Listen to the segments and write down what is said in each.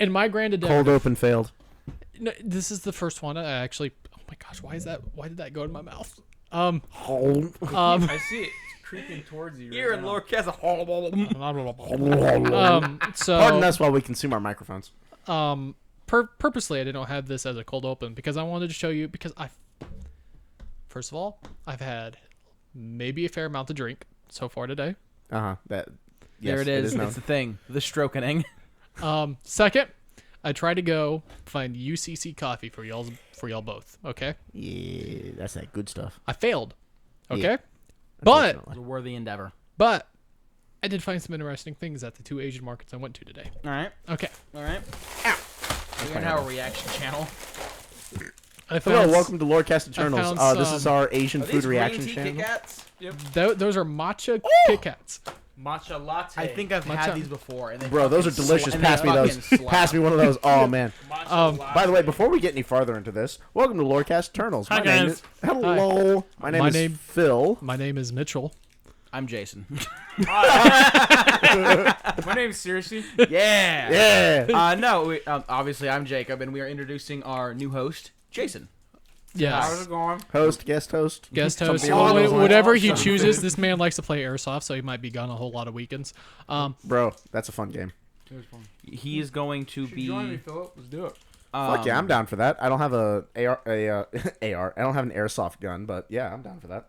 And my grand endeavor. Cold open failed. No, this is the first one. I actually. Oh my gosh, why did that go in my mouth? I see it creeping towards you. Here in lower Casa. So Pardon us while we consume our microphones. purposely I didn't have this as a cold open because I wanted to show you because first of all, I've had maybe a fair amount to drink so far today. That. There Yes, it is. known. It's the thing. The strokening. Second, I tried to go find UCC coffee for y'all both. Okay, Yeah, that's that good stuff. I failed. Okay, Yeah, but It was a worthy endeavor. I did find some interesting things at the 2 Asian markets I went to today. All right. Okay, All right. Ow. We're now a reaction channel. I Hello, found welcome to Lorecast Eternals. found This is our Asian Are food these reaction green tea channel. Kit Kats? those are matcha Kit Kats. Matcha latte. I think I've Matcha. had these before. And they Bro, those are fucking delicious. and they Pass me those. fucking slap. Pass me one of those. Oh man. Matcha latte. By the way, before we get any farther into this, welcome to Lorecast Eternals. Hi, My name guys. is hello. My name is Phil. My name is Mitchell. I'm Jason. My name's Seriously. Yeah. Yeah. No, obviously I'm Jacob, and we are introducing our new host, Jason. How's Yes. it going? Host, guest host. Guest host. Something along those lines. Whatever he chooses. This man likes to play airsoft, so he might be gone a whole lot of weekends. Bro, that's a fun game. It was fun. He is going to You join me, be. Philip. Let's do it. Fuck yeah, I'm down for that. I don't have a AR. AR. I don't have an airsoft gun, but yeah, I'm down for that.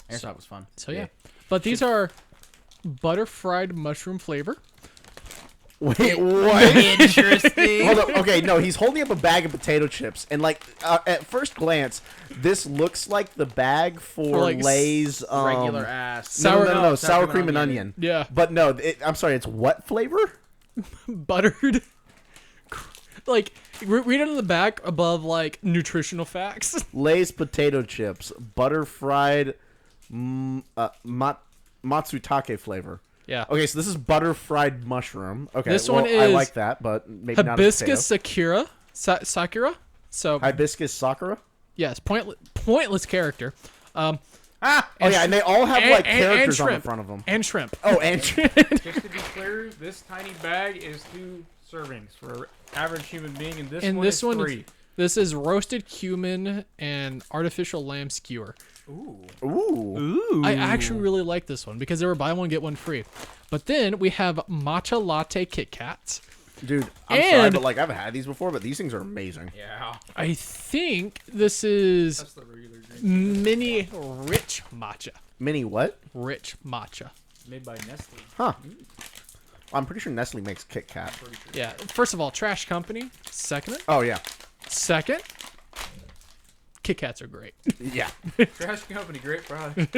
Airsoft was fun. So yeah. But these are butter fried mushroom flavor. Wait, what? Interesting. Hold up. Okay, no, he's holding up a bag of potato chips, and like at first glance, this looks like the bag for like Lay's Regular ass. No, sour cream and onion. Yeah. But no, I'm sorry, it's what flavor? Buttered. Like, read it on the back above, like, nutritional facts. Lay's potato chips, butter fried matsutake flavor. Yeah. Okay, so this is butter fried mushroom. Okay, This well, one I is like that, but maybe not a Hibiscus sakura. Sakura? So, hibiscus sakura. yes, pointless character. Oh yeah, and they all have like characters on the shrimp. front of them. And shrimp. Oh, and Just to be clear, this tiny bag is 2 servings for an average human being, and this And one this is one 3. This is roasted cumin and artificial lamb skewer. Ooh. ooh. I actually really like this one because they were buy one get one free. But then we have matcha latte Kit Kats. Dude, I'm sorry, And- but like I've had these before, but these things are amazing. Yeah. I think this is That's the regular drink. mini rich matcha. Mini what? Rich matcha. Made by Nestle. Huh. I'm pretty sure Nestle makes Kit Kat. Yeah. First of all, trash company. Second, Oh yeah. Kit Kats are great. Yeah. Trash company, great product.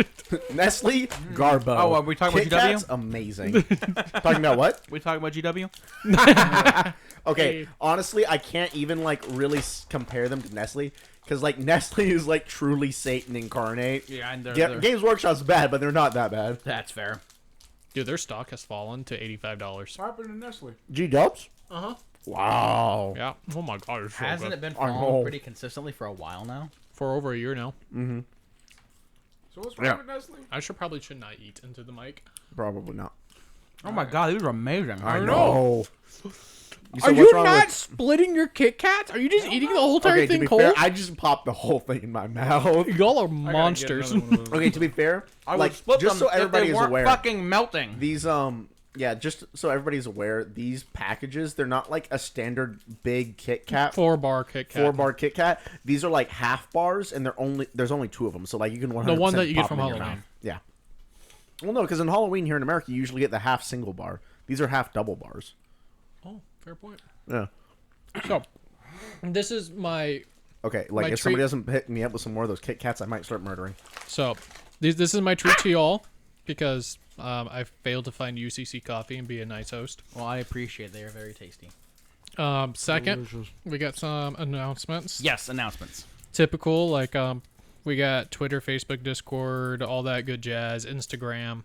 Nestle, Garbo. Oh, are we talking about Kit GW? Kat's amazing. Talking about what? We talking about GW? Okay, honestly, I can't even like really compare them to Nestle because like Nestle is like truly Satan incarnate. Yeah, and Games Workshop's bad, but they're not that bad. that's fair. Dude, their stock has fallen to $85. What happened to Nestle? G Dubs? Uh-huh. Wow. Yeah. Oh my god, it's so Hasn't good. it been I know. falling pretty consistently for a while now? For over a year now. So what's wrong Yeah. with Nestle? I should not eat into the mic. Probably not. Oh my god, these are amazing. I know. know. Are you not splitting your Kit Kats? Are you just eating the whole entire Okay, to thing be cold? fair, I just popped the whole thing in my mouth. Y'all are I gotta get monsters. another one of those. Okay, to be fair, I like would split just them so if everybody they is weren't aware, fucking melting. these yeah, just so everybody's aware, these packages, they're not like a standard big Kit Kat. 4-bar Kit Kat. 4-bar Kit Kat. These are like half bars, and there's only 2 of them. So like you can 100% The one that you get pop from them in your Halloween. mouth. Yeah. Well, no, because in Halloween here in America, you usually get the half single bar. These are half double bars. Oh, fair point. Yeah. So, this is my... Okay, like My if somebody treat- doesn't hit me up with some more of those Kit Kats, I might start murdering. So, this is my treat to y'all because I failed to find UCC coffee and be a nice host. Well, I appreciate they are very tasty. Second, we got some announcements. Yes, announcements. Typical, like we got Twitter, Facebook, Discord, all that good jazz, Instagram.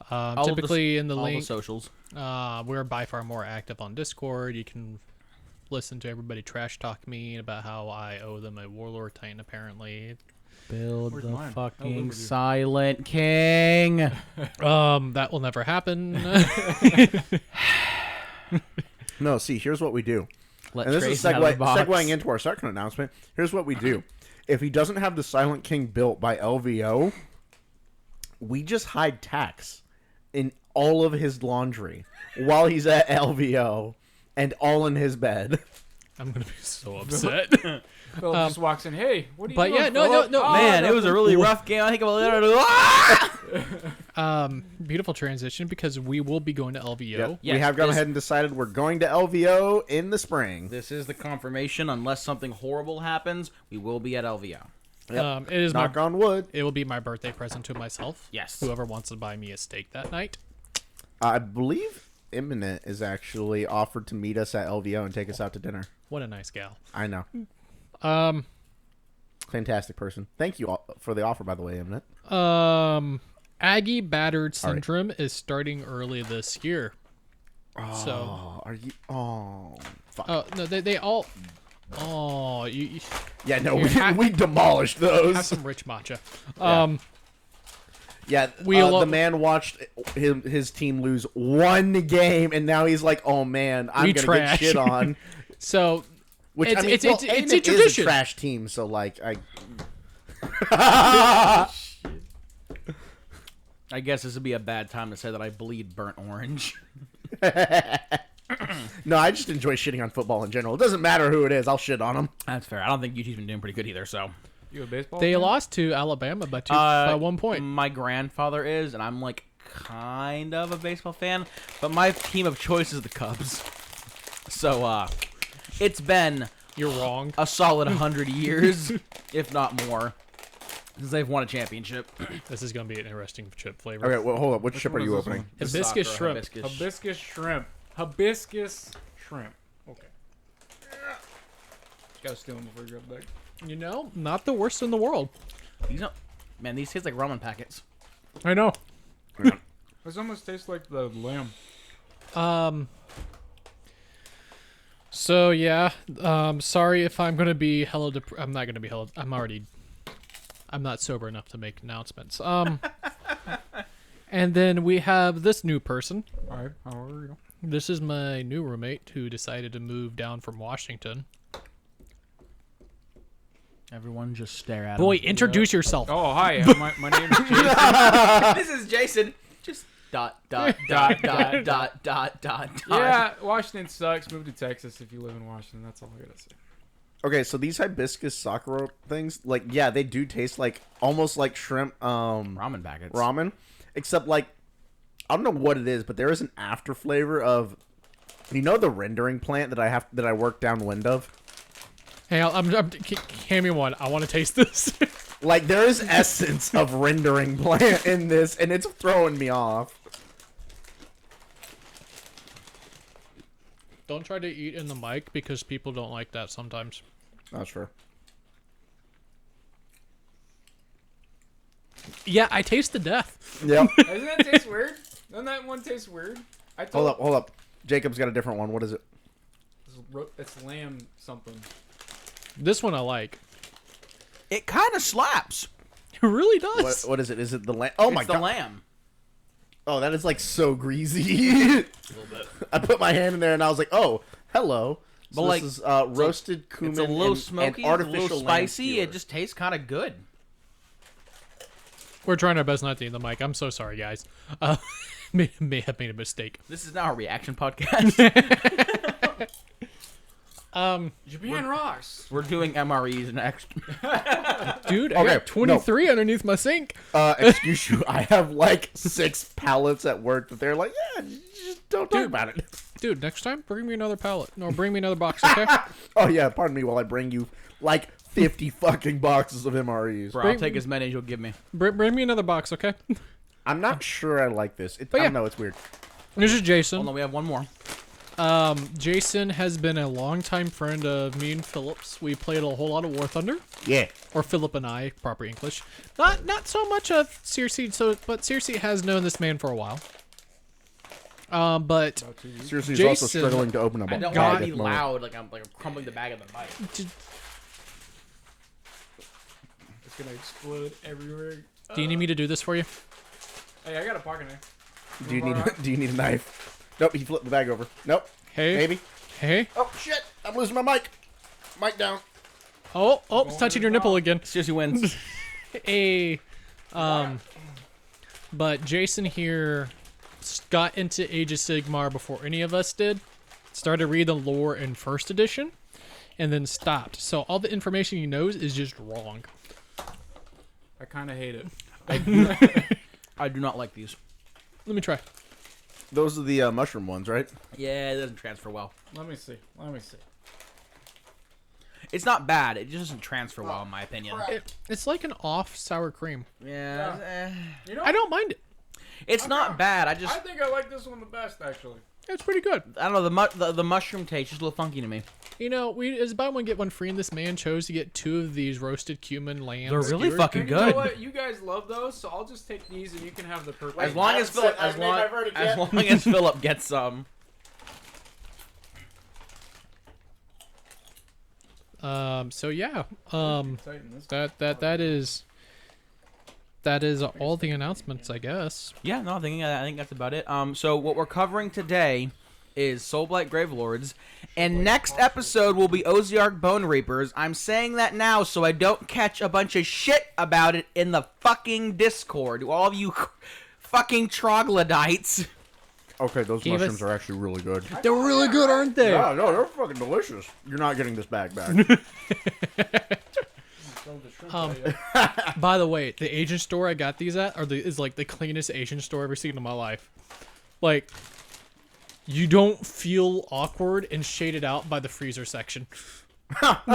All Typically in the all link, the socials. we're by far more active on Discord. You can listen to everybody trash talk me about how I owe them a Warlord Titan, apparently. Build Where's the mine? I'll live fucking with you. Silent King. That will never happen. No, see, here's what we do. Let And this Trace is out of the box. segueing into our second announcement. Here's what we do. If he doesn't have the Silent King built by LVO, we just hide tax in all of his laundry while he's at LVO and all in his bed. I'm gonna be so upset. Phil just walks in. Hey, what are you but doing? yeah, no, Philip?" no, "Oh, Man, it was a nothing." really rough game. I think I'm Beautiful transition because we will be going to LVO. Yep. Yes, we have gone this- ahead and decided we're going to LVO in the spring. This is the confirmation. Unless something horrible happens, we will be at LVO. Yep. It is Knock on wood. It will be my birthday present to myself. Yes. Whoever wants to buy me a steak that night. I believe Imminent is actually offered to meet us at LVO and take us out to dinner. What a nice gal. I know. Um, Fantastic person. Thank you all for the offer, by the way, Imminent. Aggie battered All right. syndrome is starting early this year. So, Oh, are you? Oh, fuck. oh no, they all. Oh, you yeah, no, you ha- we demolished those. have some rich matcha. Yeah, We'll- the man watched his team lose one game, and now he's like, "Oh man, I'm We gonna trash." get shit on." So Which It's- I mean, it's- well, it's a Imminent is tradition. a trash team, so like I. I guess this would be a bad time to say that I bleed burnt orange. No, I just enjoy shitting on football in general. It doesn't matter who it is, I'll shit on them. That's fair. I don't think UT's been doing pretty good either. So You a baseball? they fan? lost to Alabama by 1 point. My grandfather is, and I'm like kind of a baseball fan, but my team of choice is the Cubs. So it's been You're wrong. a solid 100 years, if not more, since they've won a championship. This is gonna be an interesting chip flavor. Okay, well, hold up. Which ship one are is you this opening? one? Hibiscus Sakura shrimp. hibiscus. Hibiscus shrimp. Hibiscus shrimp. Okay. Gotta steal them before you grab the bag. You know, not the worst in the world. These don't, man, these taste like ramen packets. I know. This almost tastes like the lamb. So yeah, sorry if I'm gonna be hella. I'm not gonna be hella. I'm not sober enough to make announcements. And then we have this new person. All right. How are you? This is my new roommate who decided to move down from Washington. Everyone just stare at Boy, him. introduce yourself. Oh, hi. My name's Jason. This is Jason. Just dot dot dot dot dot dot dot. Yeah, Washington sucks. Move to Texas if you live in Washington. That's all I gotta say. Okay, so these hibiscus sakura things, like, yeah, they do taste like almost like shrimp Ramen packets. ramen, except like I don't know what it is, but there is an after flavor of, you know, the rendering plant that I work downwind of. Hey, hand me one. I want to taste this. Like, there is essence of rendering plant in this, and it's throwing me off. Don't try to eat in the mic because people don't like that sometimes. Not sure. Yeah, I taste the death. Yep. Doesn't that taste weird? Doesn't that one taste weird? I told Hold up. Jacob's got a different one. What is it? It's lamb something. This one I like. It kind of slaps. It really does. What is it? Is it the lamb? Oh It's my the god. lamb. Oh, that is like so greasy. A little bit. I put my hand in there and I was like, oh, hello. So But, like, this is roasted cumin It's a little and smoky, and it's a artificial little lamb spicy. skewer. It just tastes kind of good. We're trying our best not to eat the mic. I'm so sorry, guys. May have made a mistake. This is now a reaction podcast. Japan rocks. We're doing MREs next. Dude, I Okay, got 23 underneath my sink. Excuse you. I have like 6 pallets at work that they're like, yeah, just don't talk about it. Dude, next time, bring me another pallet. No, bring me another box, okay? Oh yeah, pardon me while I bring you like 50 fucking boxes of MREs. Bro, I'll take as many as you'll give me. Bring me another box, okay? I'm not sure I like this. I yeah. don't know. It's weird. This is Hold Jason. on, we have one more. Jason has been a longtime friend of me and Phillips. We played a whole lot of War Thunder. Yeah. Or Philip and I, proper English. Not so much of Circe, but Circe has known this man for a while. But Seriously, he's also Jason- struggling to open a I don't bag want at to be the moment. loud, like I'm crumbling the bag of the mic. It's gonna explode everywhere. do you need me to do this for you? Hey, I got a pocket knife. Do you need a knife? Nope, he flipped the bag over. Nope. Hey. Maybe. Hey. Oh shit! I'm losing my mic. Mic down. Oh, it's touching your nipple again. Seriously wins. Hey. But Jason here got into Age of Sigmar before any of us did. Started reading the lore in first edition, and then stopped. So all the information he knows is just wrong. I kind of hate it. I do not like these. Let me try. Those are the mushroom ones, right? Yeah, it doesn't transfer well. Let me see. It's not bad. It just doesn't transfer well, in my opinion. It's like an off sour cream. Yeah. You know, I don't mind it. It's not bad. I think I like this one the best, actually. It's pretty good. I don't know. The mushroom taste is a little funky to me. You know, it's buy one get one free, and this man chose to get 2 of these roasted cumin lamb. They're really skewers. fucking And good. You know what? You guys love those, so I'll just take these, and you can have the purple. As long as Philip, as long as Philip gets some. So yeah. Tighten this. That is all the announcements, I guess. Yeah, no, I think that's about it. So what we're covering today is Soulblight Gravelords, and next episode will be Ozark Bone Reapers. I'm saying that now so I don't catch a bunch of shit about it in the fucking Discord. To all of you fucking troglodytes. Okay, those Gave mushrooms us- are actually really good. They're really good, aren't they? Yeah, no, they're fucking delicious. You're not getting this bag back. By the way, the Asian store I got these at is like the cleanest Asian store I've ever seen in my life. Like, you don't feel awkward and shaded out by the freezer section. And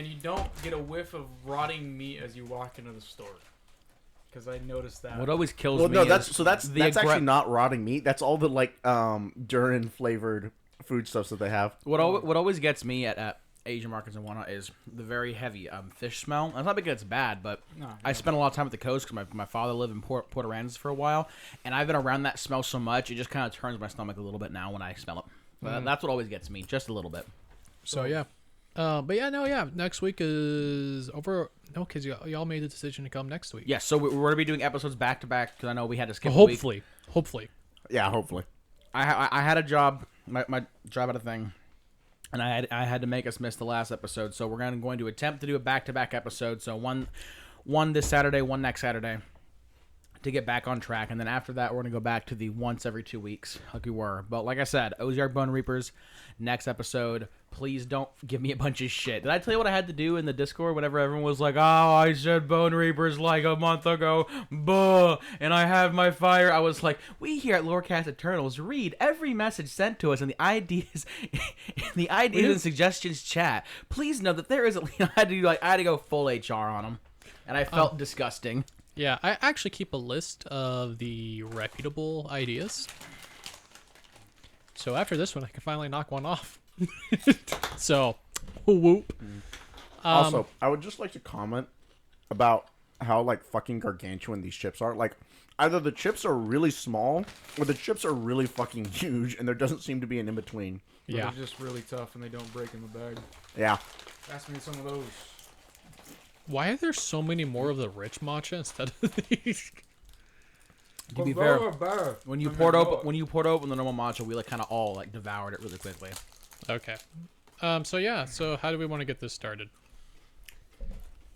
you don't get a whiff of rotting meat as you walk into the store. Because I noticed that. What always kills Well, me no, is that's the actually not rotting meat. That's all the like durian flavored foodstuffs that they have. What always gets me at Asian markets and whatnot is the very heavy fish smell. It's not because it's bad, but No, I spent a lot of time at the coast because my father lived in Port Aransas for a while, and I've been around that smell so much it just kind of turns my stomach a little bit now when I smell it. But that's what always gets me, just a little bit. So yeah. But yeah, next week is over. No, because y'all made the decision to come next week. Yeah, so we're going to be doing episodes back to back because I know we had to skip a week. Hopefully. Yeah, hopefully. I had a job, my job had a thing, and I had to make us miss the last episode. So we're going to attempt to do a back to back episode. So one this Saturday, one next Saturday, to get back on track, and then after that we're going to go back to the once every 2 weeks like we were. But like I said, Ozark Bone Reapers next episode. Please don't give me a bunch of shit. Did I tell you what I had to do in the Discord whenever everyone was like, oh, I said Bone Reapers like a month ago, buh, and I have my fire? I was like, we here at Lorecast Eternals read every message sent to us in the ideas and suggestions chat. Please know that there is I had to go full HR on them, and I felt disgusting. Yeah, I actually keep a list of the reputable ideas. So after this one, I can finally knock one off. So, whoop. Also, I would just like to comment about how like fucking gargantuan these chips are. Like, either the chips are really small or the chips are really fucking huge, and there doesn't seem to be an in between. Yeah. They're just really tough and they don't break in the bag. Yeah. Ask me some of those. Why are there so many more of the rich matcha instead of these? To be fair, when you poured open the normal matcha, we kind of all devoured it really quickly. Okay. So yeah. So how do we want to get this started?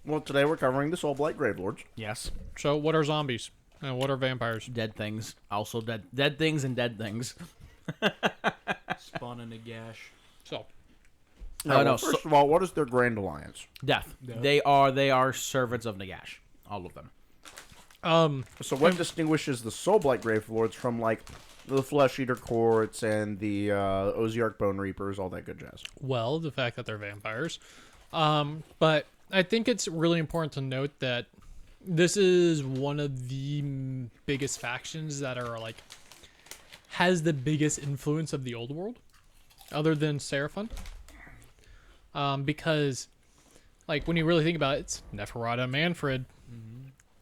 Well, today we're covering the Soulblight Gravelords. Yes. So what are zombies and what are vampires? Dead things. Also dead things and dead things. Spawn in a gash. So Now, no, first of all, what is their grand alliance? Death. Death. They are servants of Nagash. All of them. So what distinguishes the Soulblight Gravelords from like the Flesh Eater Courts and the Ozark Bone Reapers, all that good jazz? well, the fact that they're vampires. But I think it's really important to note that this is one of the biggest factions that are has the biggest influence of the old world, other than Seraphon. Because when you really think about it, it's Neferata and Manfred.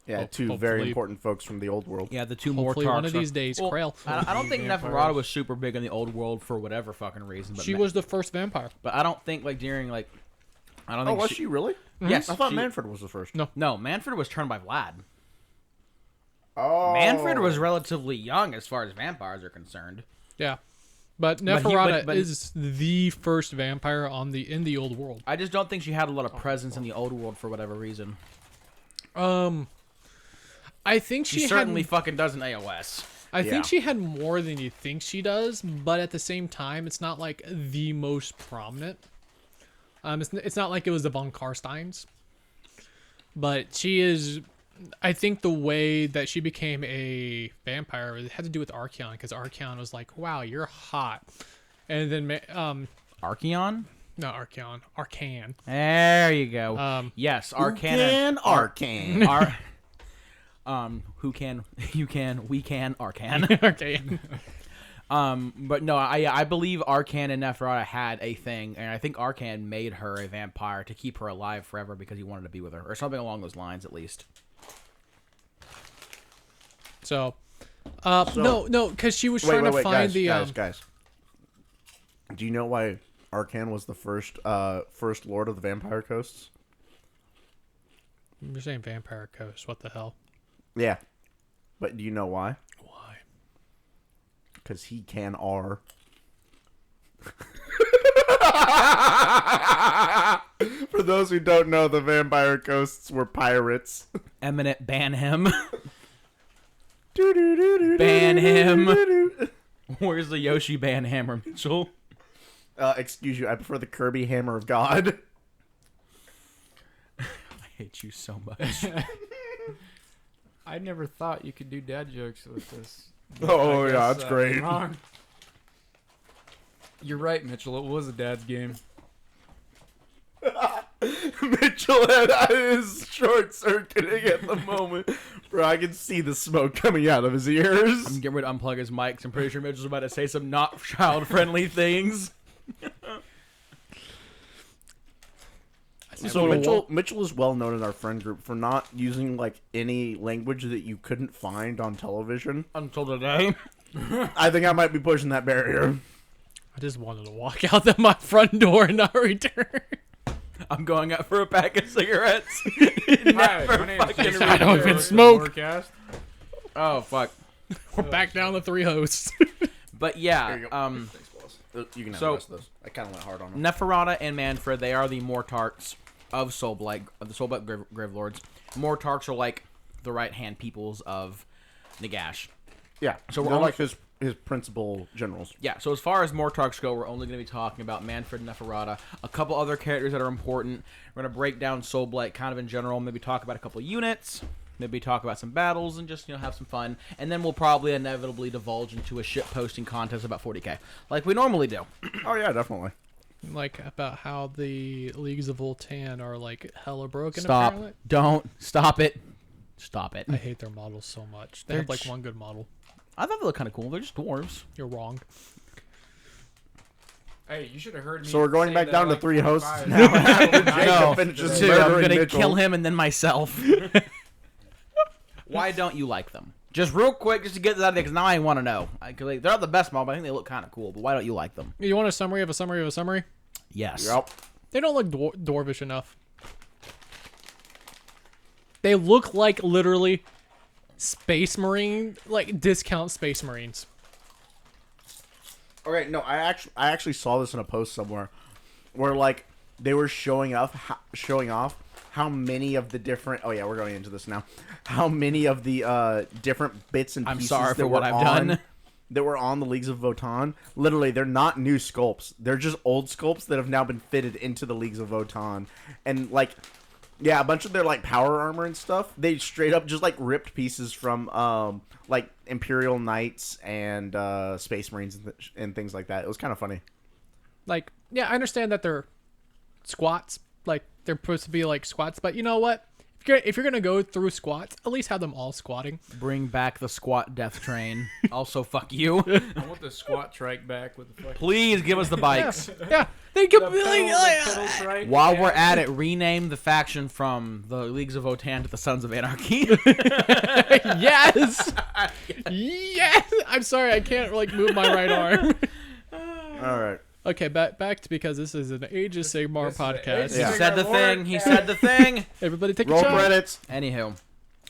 Yeah, two very important folks from the old world. Yeah, the two Hopefully more one of these days, Krail. I don't think Vampires. Neferata was super big in the old world for whatever fucking reason. But She was the first vampire. But I don't think during I don't Oh, think was she really? Yes. I thought she- Manfred was the first. No, Manfred was turned by Vlad. Oh. Manfred was relatively young as far as vampires are concerned. Yeah. But But he- Neferata but- is the first vampire in the old world. I just don't think she had a lot of presence in the old world for whatever reason. I think She she certainly had, fucking does in AOS. I Yeah. think she had more than you think she does, but at the same time, it's not like the most prominent. It's not like it was the von Karsteins, but she is. I think the way that she became a vampire had to do with Archeon, because Archeon was like, "Wow, you're hot," and then Archeon? not Archeon, Arcan. There you go. Yes, Arcana. Arcane. Who can, you can, we can, Arcan. Arcan. But no, I believe Arcan and Neferata had a thing, and I think Arcan made her a vampire to keep her alive forever because he wanted to be with her, or something along those lines, at least. So, no, because she was trying to find guys. Do you know why Arcan was the first lord of the vampire coasts? You're saying vampire coast? What the hell? Yeah, but do you know why? Why? Because he can R. For those who don't know, the vampire coasts were pirates. Eminent, ban him. Ban Ban him. Where's the Yoshi ban hammer, Mitchell? Excuse you, I prefer the Kirby Hammer of God. I hate you so much. I never thought you could do dad jokes with this. Oh I yeah, guess, that's great. wrong. You're right, Mitchell. It was a dad's game. Mitchell had his short circuiting at the moment. Bro, I can see the smoke coming out of his ears. I'm getting ready to unplug his mic 'cause I'm pretty sure Mitchell's about to say some not child-friendly things. So Mitchell is well known in our friend group for not using like any language that you couldn't find on television. Until today. I think I might be pushing that barrier. I just wanted to walk out of my front door and not return. I'm going out for a pack of cigarettes. Hi, my name is fucking Jason. I don't even This is smoke. Forecast. Oh, fuck. We're back down to 3 hosts. But There yeah, you go. Thanks, boss. You can have so- the rest of those. I kind of went hard on them. Neferata and Manfred, they are the Mortarks of Soulblight, of the Soulblight Grave Lords. Mortarks are like the right-hand peoples of Nagash. Yeah, So so we're we're only- like his principal generals. Yeah, so as far as Mortarks go, we're only going to be talking about Manfred and Neferata, a couple other characters that are important. We're going to break down Soulblight kind of in general, maybe talk about a couple units, maybe talk about some battles, and just, have some fun. And then we'll probably inevitably divulge into a shit-posting contest about 40k, like we normally do. Oh yeah, definitely. Like, about how the Leagues of Voltan are, like, hella broken, Stop. apparently. Don't. Stop it. Stop it. I hate their models so much. They They're have, like, ch- one good model. I thought they looked kind of cool. They're just dwarves. You're wrong. Hey, you should have heard me. So we're going say back that down to like 3 hosts 45 now. times. Jacob No, finishes Two, I'm murdering gonna Mitchell. kill him and then myself. Why don't you like them? Just real quick, just to get this out of there, because now I want to know. They're not the best model, but I think they look kind of cool. But why don't you like them? You want a summary of a summary of a summary? Yes. Yep. They don't look dwarvish enough. They look like, literally, Space Marine, like, discount Space Marines. Okay, no, I actually saw this in a post somewhere, where like they were showing off how many of the different. Oh yeah, we're going into this now. How many of the different bits and I'm pieces sorry that for what were I've on- done. that were on the Leagues of Votan. Literally, they're not new sculpts. They're just old sculpts that have now been fitted into the Leagues of Votan, and like. Yeah, a bunch of their like power armor and stuff. They straight up just like ripped pieces from like Imperial Knights and Space Marines and things like that. It was kind of funny. Like, yeah, I understand that they're squats. Like, they're supposed to be like squats, but you know what? If you're gonna go through squats, at least have them all squatting. Bring back the squat death train. Also, fuck you. I want the squat trike back with the fucking. Please give us the bikes. Yeah, they could The be pedal trike. While yeah. we're at it, rename the faction from the Leagues of Votan to the Sons of Anarchy. yes, yes. I'm sorry, I can't like move my right arm. All right. Okay, back to, because this is an Age of Sigmar this is an Age podcast. of Yeah. He said the Lord, thing. He yeah. said the thing. Everybody take Roll a shot. credits. Anywho.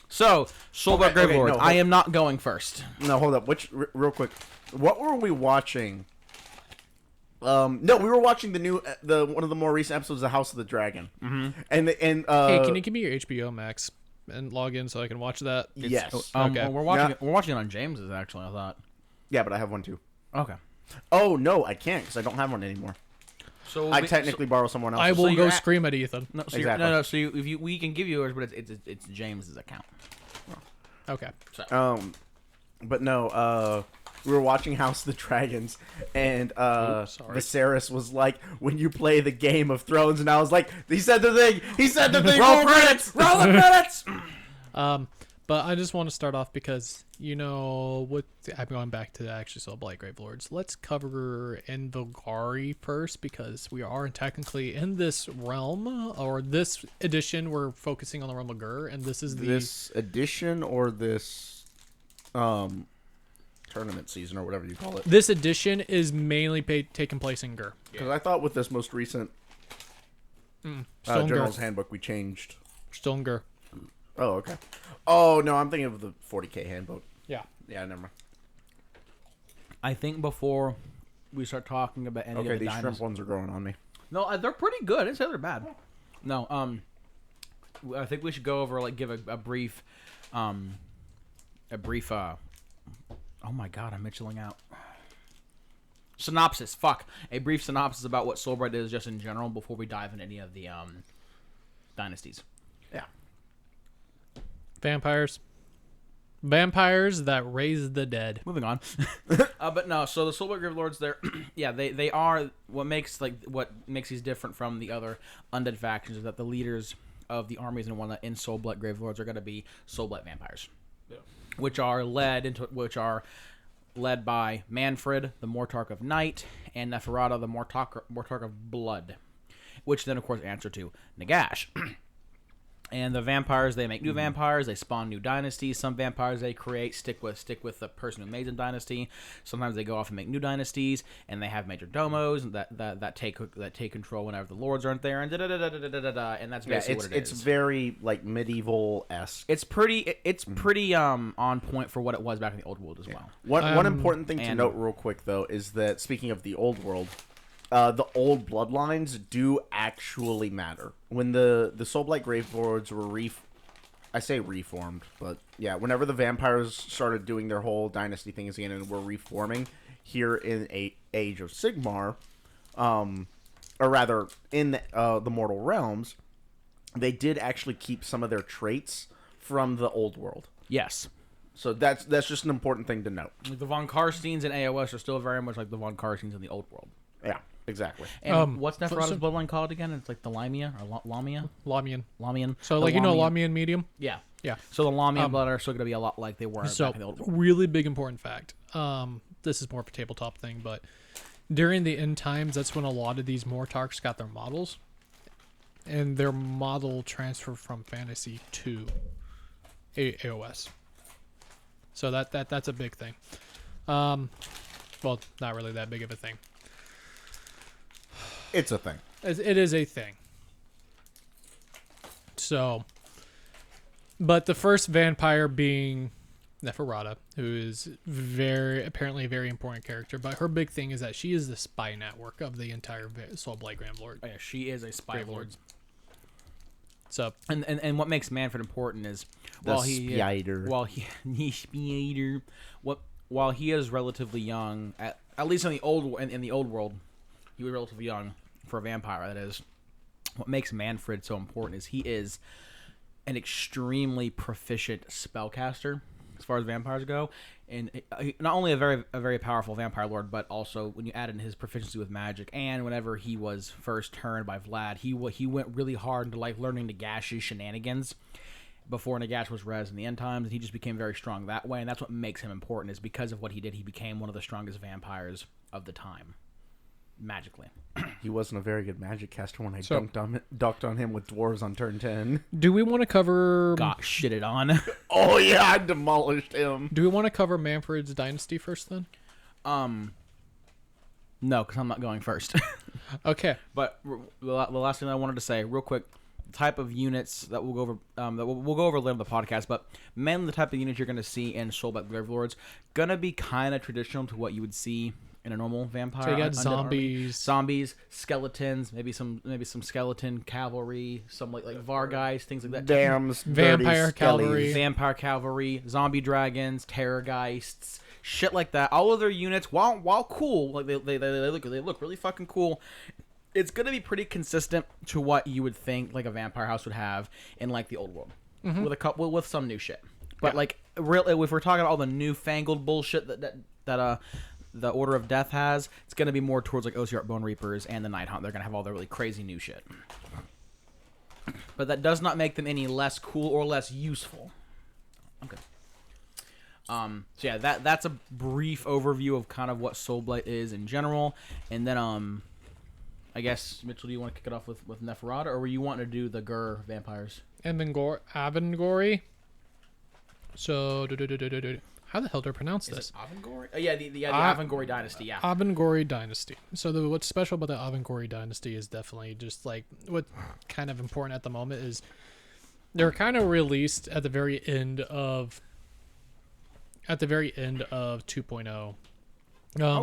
So, Soulblight Okay, Grave okay, Lords. no, I am not going first. No, hold up. Real quick. What were we watching No, we were watching the one of the more recent episodes of House of the Dragon. Mm-hmm. And hey, can you give me your HBO Max and log in so I can watch that? Yes. Okay. Well, we're watching it on James's actually. I thought. Yeah, but I have one too. Okay. Oh no, I can't because I don't have one anymore. So I technically borrow someone else's. I will you're go scream at Ethan. No, so Exactly. no. So we can give you yours, but it's James's account. Okay. But no, we were watching House of the Dragons, and sorry. Viserys was like, "When you play the Game of Thrones," and I was like, "He said the thing. He said the thing. Roll credits. Roll the credits. But I just want to start off because, what I'm going back to actually Soulblight Grave Lords. Let's cover Endilgari first because we are technically in this realm, or this edition, we're focusing on the realm of Gur, and this is this edition or this tournament season or whatever you call it. This edition is mainly taking place in Gur. Because I thought with this most recent Still in Gur. General's Handbook we changed. Still in Gur. Oh, okay. Oh no, I'm thinking of the 40K handbook. Yeah. Yeah, never mind. I think before we start talking about any Okay, of the these shrimp diamonds, ones are growing on me. no, they're pretty good. I didn't say they're bad. No, I think we should go over give a brief, oh my god, I'm mitchelling out. Synopsis. Fuck. A brief synopsis about what Soulblight is just in general before we dive into any of the dynasties. Yeah. Vampires that raise the dead. Moving on. But no, so the Soulblight Grave Lords, yeah, they are what makes these different from the other undead factions is that the leaders of the armies and whatnot in Soulblight Grave Lords are going to be Soulblight vampires, which are led by Manfred, the Mortarch of Night, and Neferata, the Mortarch of Blood, which then of course answer to Nagash. And the vampires, they make new vampires. They spawn new dynasties. Some vampires they create stick with the person who made the dynasty. Sometimes they go off and make new dynasties, and they have major domos that take control whenever the lords aren't there, and and that's basically what it is. It's very like medieval-esque. It's pretty on point for what it was back in the old world as well. One important thing to note real quick though is that speaking of the old world. The old bloodlines do actually matter. When the Soulblight Grave Lords were reformed, but yeah, whenever the vampires started doing their whole dynasty thing again and were reforming here in Age of Sigmar, or rather in the Mortal Realms, they did actually keep some of their traits from the old world. Yes. So that's just an important thing to note. Like the Von Karsteins in AOS are still very much like the Von Karsteins in the old world. Yeah, exactly. And what's Neferata's bloodline called again? It's like the Lamia or Lamia? Lamian. So The Lamian medium? Yeah. Yeah. So the Lamia blood are still going to be a lot like they were So, back in the old world. really big important fact. This is more of a tabletop thing, but during the end times, that's when a lot of these Mortarchs got their models. And their model transferred from fantasy to AOS. So that's a big thing. Well, not really that big of a thing. It's a thing. It is a thing. So, but the first vampire being Neferata, who is apparently a very important character, but her big thing is that she is the spy network of the entire Soulblight Grave Lord. Oh, yeah, she is a spy lord. So, and what makes Manfred important is while he is relatively young, at least in the old world, he was relatively young for a vampire. That is, what makes Manfred so important is he is an extremely proficient spellcaster as far as vampires go, and not only a very powerful vampire lord, but also when you add in his proficiency with magic, and whenever he was first turned by Vlad, he went really hard into learning Nagash's shenanigans before Nagash was res in the end times, and he just became very strong that way, and that's what makes him important is because of what he did, he became one of the strongest vampires of the time. Magically. He wasn't a very good magic caster when I dunked on him with dwarves on turn 10. do we want to cover... Got shitted on. Oh yeah, I demolished him. Do we want to cover Manfred's dynasty first then? No, because I'm not going first. Okay. But the last thing I wanted to say, real quick, the type of units that we'll go over, we'll go over later in the podcast, but mainly the type of units you're going to see in Soulblight Grave Lords, going to be kind of traditional to what you would see in a normal vampire. So you got undead army. zombies. Zombies, skeletons, maybe some skeleton cavalry, some like Vargeist, things like that. Damn, Vampire cavalry. Vampire cavalry, zombie dragons, terrorgeists, shit like that. All of their units, while cool, like they look really fucking cool. It's gonna be pretty consistent to what you would think like a vampire house would have in like the old world, with some new shit. But like real, if we're talking about all the newfangled bullshit that the Order of Death has, it's gonna be more towards like Osiark Bone Reapers and the Night Hunt. They're gonna have all the really crazy new shit. But that does not make them any less cool or less useful. Okay. So yeah, that's a brief overview of kind of what Soulblight is in general, and then I guess Mitchell, do you want to kick it off with Neferata, or were you wanting to do the Gur vampires? Avangori. So, how the hell do I pronounce Is this? it Avangori? Oh yeah, the Avangori dynasty. Yeah. Avangori dynasty. So what's special about the Avangori dynasty is definitely just like what's kind of important at the moment is they're kind of released at the very end of 2.0.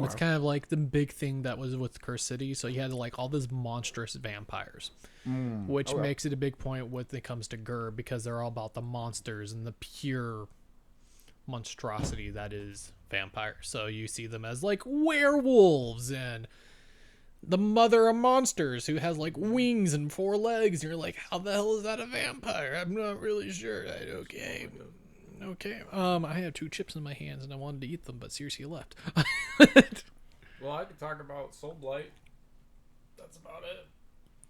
It's kind of like the big thing that was with Curse City. So you had like all these monstrous vampires, which makes it a big point when it comes to Gur because they're all about the monsters and the pure monstrosity that is vampire. So you see them as like werewolves and the mother of monsters who has like wings and 4 legs. And you're like, how the hell is that a vampire? I'm not really sure. Okay. I have 2 chips in my hands and I wanted to eat them, but seriously left. Well, I could talk about Soulblight. That's about it.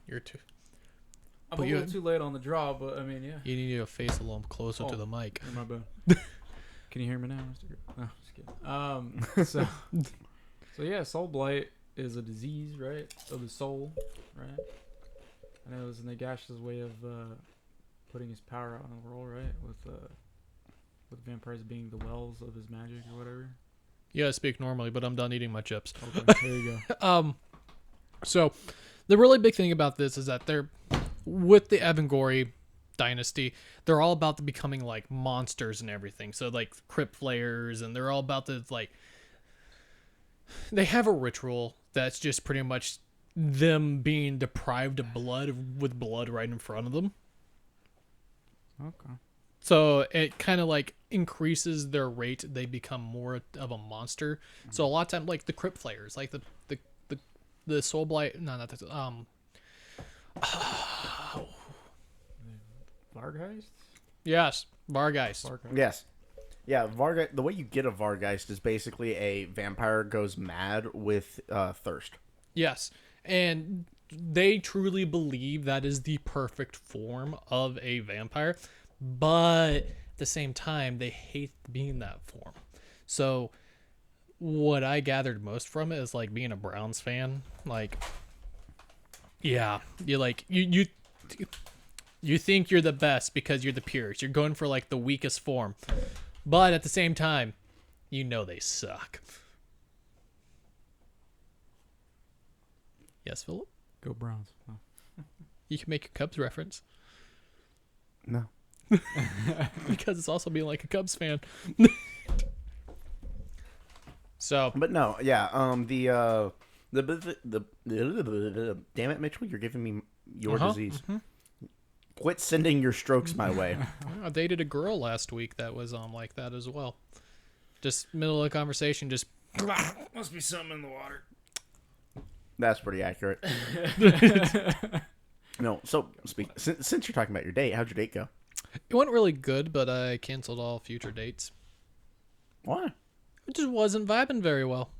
You're too. I'm But a little too late on the draw, but I mean, yeah. You need to face a little closer to the mic. My bad. Can you hear me now, Mr. No, just kidding. So yeah, Soulblight is a disease, right, of the soul, right? And it was Nagash's way of putting his power out in the world, right? With vampires being the wells of his magic or whatever. Yeah, I speak normally, but I'm done eating my chips. Okay, there you go. So the really big thing about this is that they're with the Avangori dynasty, they're all about the becoming like monsters and everything. So like crypt flayers, and they're all about the like. They have a ritual that's just pretty much them being deprived of blood with blood right in front of them. Okay. So it kind of like increases their rate. They become more of a monster. So a lot of time, like the crypt flayers, like the Soulblight. No, not that. Vargeist? Yes, Vargeist. Yes. Yeah, the way you get a Vargeist is basically a vampire goes mad with thirst. Yes, and they truly believe that is the perfect form of a vampire, but at the same time, they hate being that form. So what I gathered most from it is like being a Browns fan. Like, yeah, you like you think you're the best because you're the purest. You're going for like the weakest form. But at the same time, you know they suck. Yes, Philip? Go Browns. Oh. You can make a Cubs reference. No. Because it's also being like a Cubs fan. So, But no, yeah, the damn it, Mitchell, you're giving me your disease. Mm-hmm. Quit sending your strokes my way. I dated a girl last week that was like that as well. Just middle of the conversation, just Must be something in the water. That's pretty accurate. No, so since you're talking about your date, how'd your date go? it went really good, but I canceled all future dates. Why? It just wasn't vibing very well.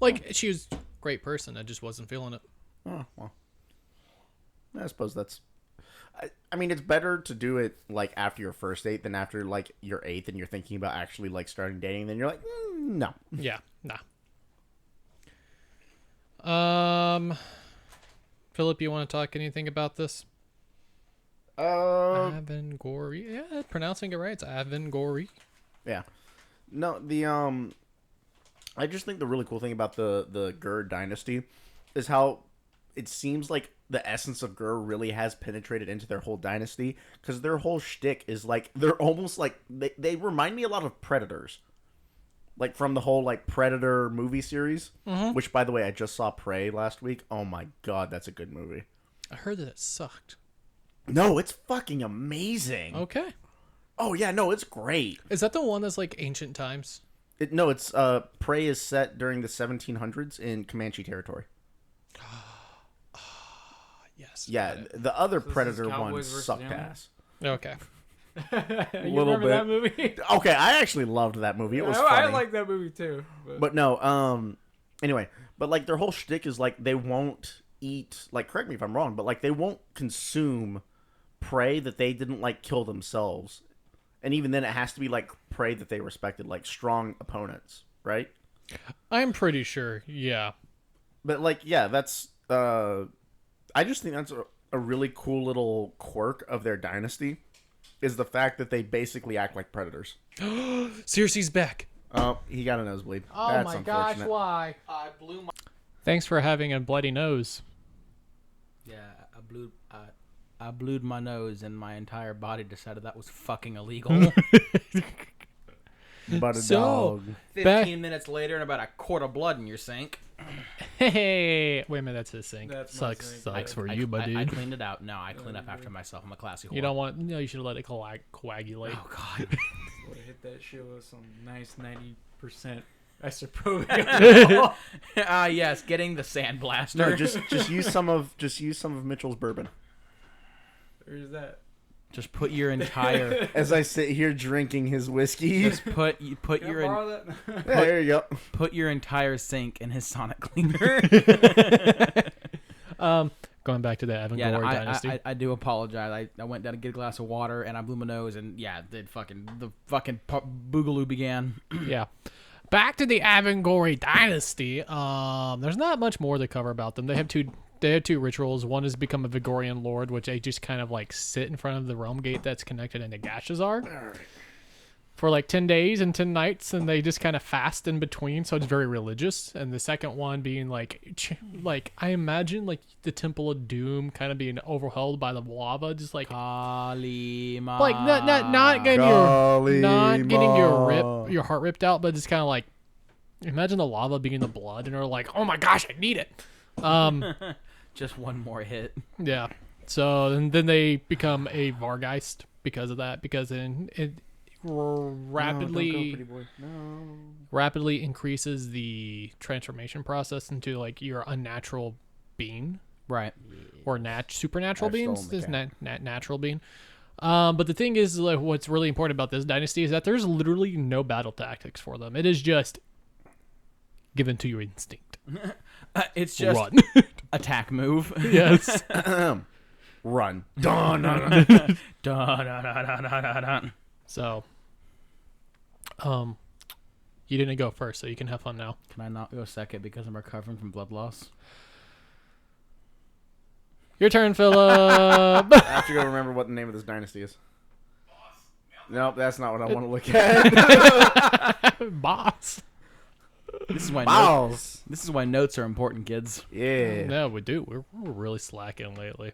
Like, she was a great person. I just wasn't feeling it. Oh, well. I suppose that's... I mean, it's better to do it, like, after your first date than after, like, your 8th and you're thinking about actually, like, starting dating. Then you're like, no. Yeah, nah. Philip, you want to talk anything about this? Avangori. Yeah, pronouncing it right. It's Avangori. Yeah. No, I just think the really cool thing about the Gur dynasty is how it seems like the essence of Gur really has penetrated into their whole dynasty, because their whole shtick is like, they're almost like, they remind me a lot of predators. like from the whole like Predator movie series. Mm-hmm. Which, by the way, I just saw Prey last week. Oh my god, that's a good movie. I heard that it sucked. No, it's fucking amazing. Okay. Oh yeah, no, it's great. Is that the one that's like ancient times? No, it's Prey is set during the 1700s in Comanche territory. Yes. Yeah, the other So this is Predator one Cowboys versus sucked Aliens? ass. Okay. You Little remember that movie? Okay, I actually loved that movie. It was I funny. like that movie too. But no, anyway, but like their whole shtick is like they won't eat, like, correct me if I'm wrong, but like they won't consume prey that they didn't like kill themselves. And even then it has to be like prey that they respected, like strong opponents, right? I'm pretty sure. Yeah. But like, yeah, that's I just think that's a really cool little quirk of their dynasty is the fact that they basically act like predators. Cersei's back. Oh, he got a nosebleed. Oh That's my gosh, unfortunate. why? I blew my. Thanks for having a bloody nose. Yeah, I blew my nose, and my entire body decided that was fucking illegal. But a So- dog. 15 minutes later, and about a quart of blood in your sink. Hey, wait a minute, that's his sink. That's my Sucks, sink. sucks for I- you, my dude. I cleaned it out. No, I cleaned up after myself. I'm a classy whore. You don't want. No, you should let it coagulate. Oh God. Would have hit that shit with some nice 90% isopropyl. Ah, yes, getting the sandblaster. No, just use some of Mitchell's bourbon. Where's that? Just put your entire. As I sit here drinking his whiskey. Just put Can I borrow that? Yeah, there you go. put your entire sink in his Sonic cleaner. Going back to the Avangard Yeah, no, dynasty. I do apologize. I went down to get a glass of water and I blew my nose and yeah, the fucking boogaloo began. Yeah. Back to the Avangard dynasty. There's not much more to cover about them. They have two rituals. One is become a Vigorian lord, which they just kind of like sit in front of the realm gate that's connected into Gashazar for like 10 days and 10 nights, and they just kind of fast in between, so it's very religious. And the second one being like I imagine like the Temple of Doom kind of being overheld by the lava, just like Kalima. like not getting your heart ripped out, but it's kind of like imagine the lava being the blood, and they're like, oh my gosh, I need it. Just one more hit. Yeah. So and then they become a Vargeist because of that, because then it rapidly increases the transformation process into like your unnatural being, Right. or supernatural I've beings. stolen This the natural being. But the thing is, like, what's really important about this dynasty is that there's literally no battle tactics for them. It is just given to your instinct. It's just Run. attack move. Yes. Run. Dun, dun, dun. Dun, dun, dun, dun, dun, dun, dun. So, you didn't go first, so you can have fun now. Can I not go second because I'm recovering from blood loss? Your turn, Philip. I have to go remember what the name of this dynasty is. Nope, that's not what I want to look at. Boss. This is why Balls. this is why notes are important, kids. Yeah. No, we do. We're really slacking lately.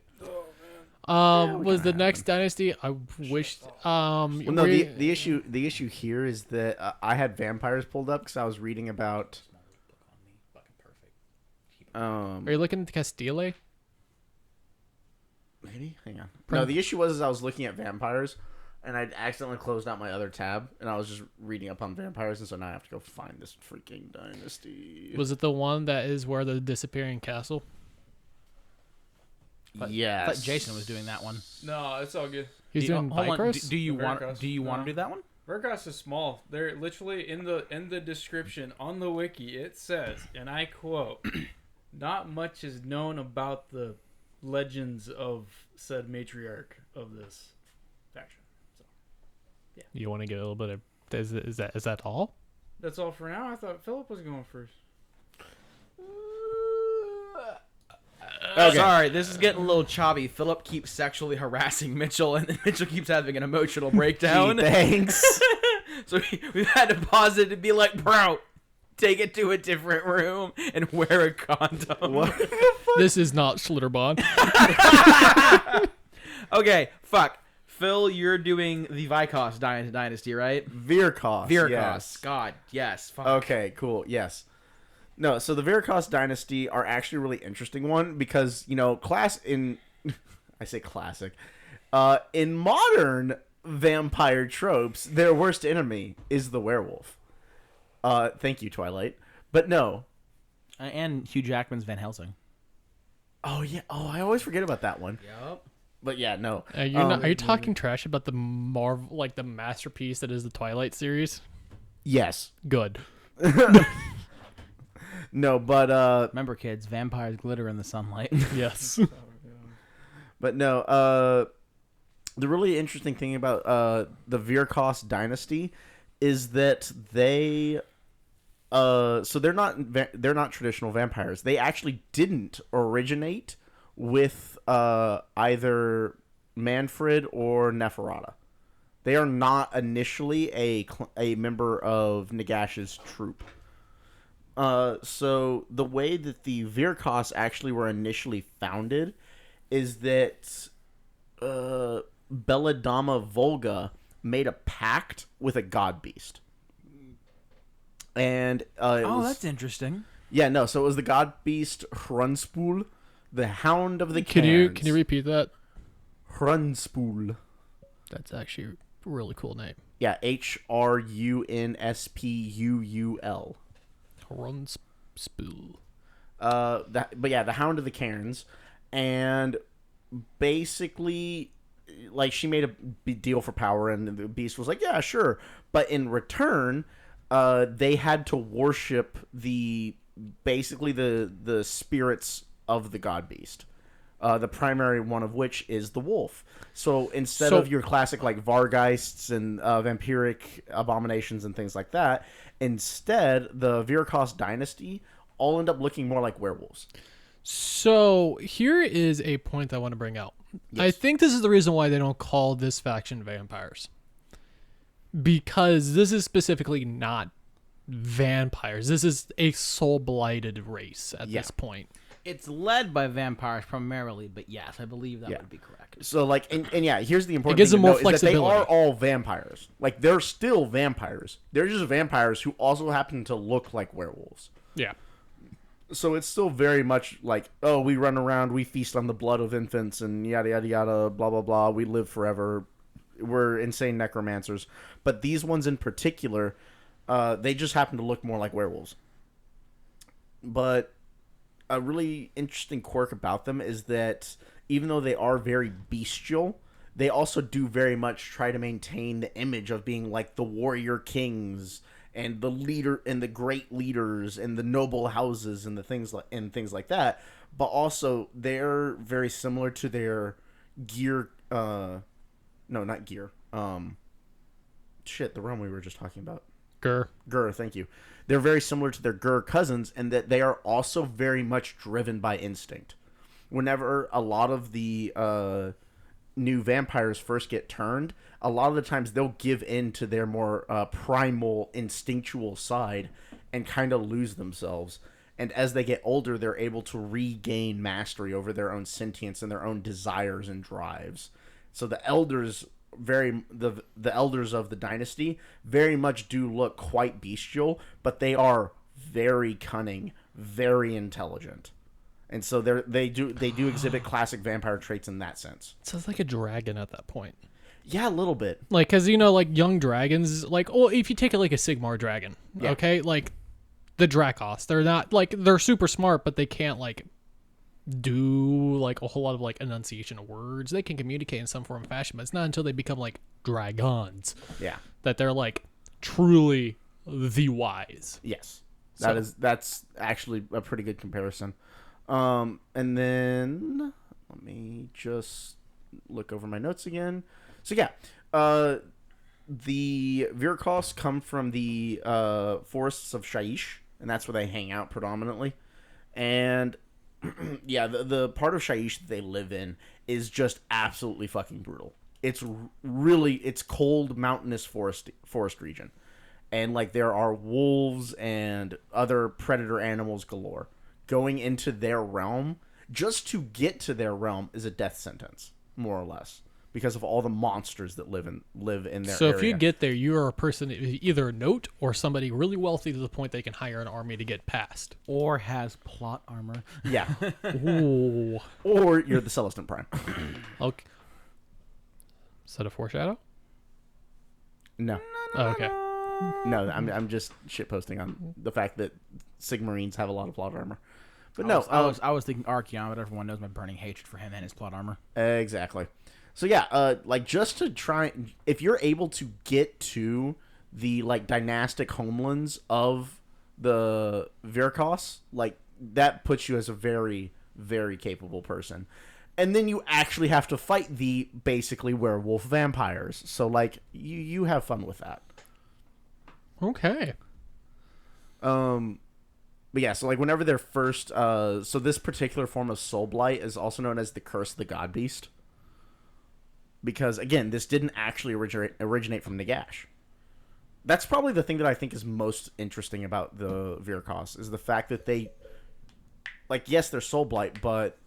Was the next dynasty? I wished. Well, no, the issue here is that I had vampires pulled up because I was reading about. Are you looking at Castile? Maybe. Hang on. No, the issue was I was looking at vampires, and I accidentally closed out my other tab, and I was just reading up on vampires, and so now I have to go find this freaking dynasty. Was it the one that is where the disappearing castle? Yes. I thought Jason was doing that one. No, it's all good. He's doing Hold on. Bikers? Do you want? Veracruz. Do you want No. to do that one? Veracruz is small. They're literally in the description on the wiki. It says, and I quote, "Not much is known about the legends of said matriarch of this faction." So You want to get a little bit of? Is that all? that's all for now. I thought Philip was going first. Okay. Sorry, this is getting a little choppy. Philip keeps sexually harassing Mitchell, and then Mitchell keeps having an emotional breakdown. Gee, thanks. So we've had to pause it and be like, bro, take it to a different room and wear a condom. What? This is not Schlitterbahn. Okay, fuck. Phil, you're doing the Vikos dynasty, right? Virkos. Virkos. Yes. God, yes. Fuck. Okay, cool. Yes. No, so the Virkos dynasty are actually a really interesting one because, I say classic. In modern vampire tropes, their worst enemy is the werewolf. Thank you, Twilight. But no. And Hugh Jackman's Van Helsing. Oh, yeah. Oh, I always forget about that one. Yep. But yeah, no. Are you talking trash about the Marvel, like the masterpiece that is the Twilight series? Yes. Good. No, but Remember, kids, vampires glitter in the sunlight. Yes. but no, the really interesting thing about the Virkos dynasty is that they so they're not traditional vampires. They actually didn't originate with either Manfred or Neferata. They are not initially a member of Nagash's troupe. So the way that the Virkos actually were initially founded is that Belladama Volga made a pact with a god beast. And That's interesting. Yeah, no, so it was the god beast Hrunspul, the Hound of the Can Cairns. you repeat that? Hrunspul. That's actually a really cool name. Yeah, Hrunspul. Hrunspul. But yeah, the Hound of the Cairns, and basically, like, she made a big deal for power, and the beast was like, yeah, sure, but in return, they had to worship the spirits of the god beast. The primary one of which is the wolf. So instead of your classic like Vargeists and vampiric abominations and things like that, instead the Virkos dynasty all end up looking more like werewolves. So here is a point I want to bring out. Yes. I think this is the reason why they don't call this faction vampires. Because this is specifically not vampires. This is a soul-blighted race at this point. It's led by vampires primarily, but yes, I believe that would be correct. So like, and yeah, here's the important gives thing them to more note is that they flexibility. are all vampires. Like, they're still vampires. They're just vampires who also happen to look like werewolves. Yeah. So it's still very much like, oh, we run around, we feast on the blood of infants, and yada, yada, yada, blah, blah, blah. We live forever. We're insane necromancers. But these ones in particular, they just happen to look more like werewolves. But a really interesting quirk about them is that even though they are very bestial, they also do very much try to maintain the image of being like the warrior kings and the leader and the great leaders and the noble houses and the things like that. But also they're very similar to their gear. No, not gear. The realm we were just talking about. Gur. Thank you. They're very similar to their Gur cousins in that they are also very much driven by instinct. Whenever a lot of the new vampires first get turned, a lot of the times they'll give in to their more primal, instinctual side and kind of lose themselves. And as they get older, they're able to regain mastery over their own sentience and their own desires and drives. So the elders the elders of the dynasty very much do look quite bestial, but they are very cunning, very intelligent, and so they do exhibit classic vampire traits in that sense. It sounds like a dragon at that point. Yeah, a little bit. Like, because like young dragons, like, if you take it like a Sigmar dragon, okay, like the Drakos, they're not like, they're super smart, but they can't like do like a whole lot of like enunciation of words. They can communicate in some form of fashion, but it's not until they become like dragons that they're like truly the wise. Yes, that's actually a pretty good comparison. And then let me just look over my notes again. So yeah, the Virkos come from the forests of Shaish, and that's where they hang out predominantly. And yeah, the part of Shaish that they live in is just absolutely fucking brutal. It's cold, mountainous forest region. And like there are wolves and other predator animals galore. Going into their realm, just to get to their realm is a death sentence, more or less. because of all the monsters that live in their So area. if you get there, you are a person, either a note or somebody really wealthy to the point they can hire an army to get past. Or has plot armor. Yeah. Ooh. Or you're the Celestin Prime. Okay. Is that a foreshadow? No. Oh, okay. No, I'm just shitposting on the fact that Sigmarines have a lot of plot armor. But no, I was thinking Archeon, but everyone knows my burning hatred for him and his plot armor. exactly. So yeah, like just to try, if you're able to get to the like dynastic homelands of the Virkos, like that puts you as a very, very capable person. And then you actually have to fight the basically werewolf vampires. So like you have fun with that. Okay. But yeah, so like whenever they're first, so this particular form of Soulblight is also known as the Curse of the God Beast. Because again, this didn't actually originate from Nagash. That's probably the thing that I think is most interesting about the Virkos, is the fact that they, like, yes, they're Soulblight, but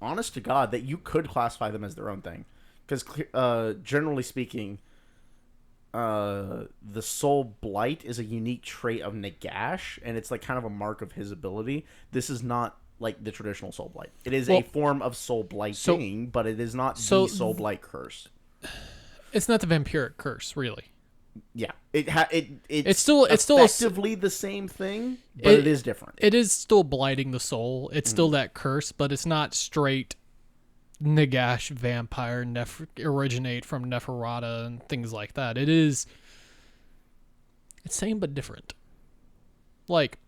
honest to God, that you could classify them as their own thing. Because generally speaking, the Soulblight is a unique trait of Nagash, and it's like kind of a mark of his ability. This is not like the traditional Soulblight. It is a form of Soulblighting, but it is not the Soulblight curse. It's not the vampiric curse, really. Yeah, It's still effectively the same thing, but it is different. It is still blighting the soul. It's still that curse, but it's not straight Nagash vampire originate from Neferata and things like that. It's same but different. Like,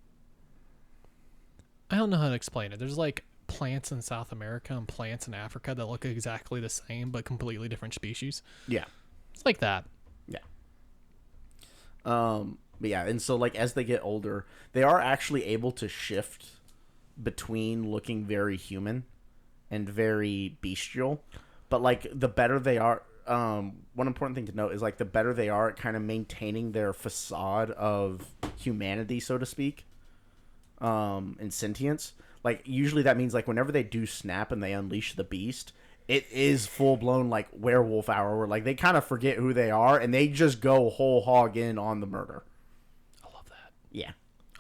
I don't know how to explain it. There's like plants in South America and plants in Africa that look exactly the same but completely different species. Yeah. It's like that. Yeah. But yeah, and so like as they get older, they are actually able to shift between looking very human and very bestial. But like the better they are, one important thing to note is like the better they are at kind of maintaining their facade of humanity, so to speak, and sentience. Like usually that means like whenever they do snap and they unleash the beast, it is full blown like werewolf hour where like they kind of forget who they are and they just go whole hog in on the murder. I love that. Yeah.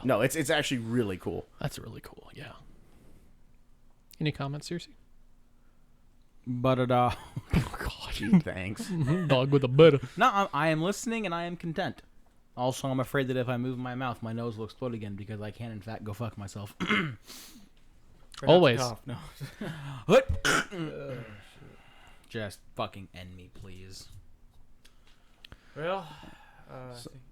No, it's actually really cool. That's really cool. Yeah. Any comments, Cersei? But Oh God. Gee, thanks. Dog with a butter. No, I am listening and I am content. Also, I'm afraid that if I move my mouth, my nose will explode again because I can, in fact, go fuck myself. Always. No. What? Just fucking end me, please. Well,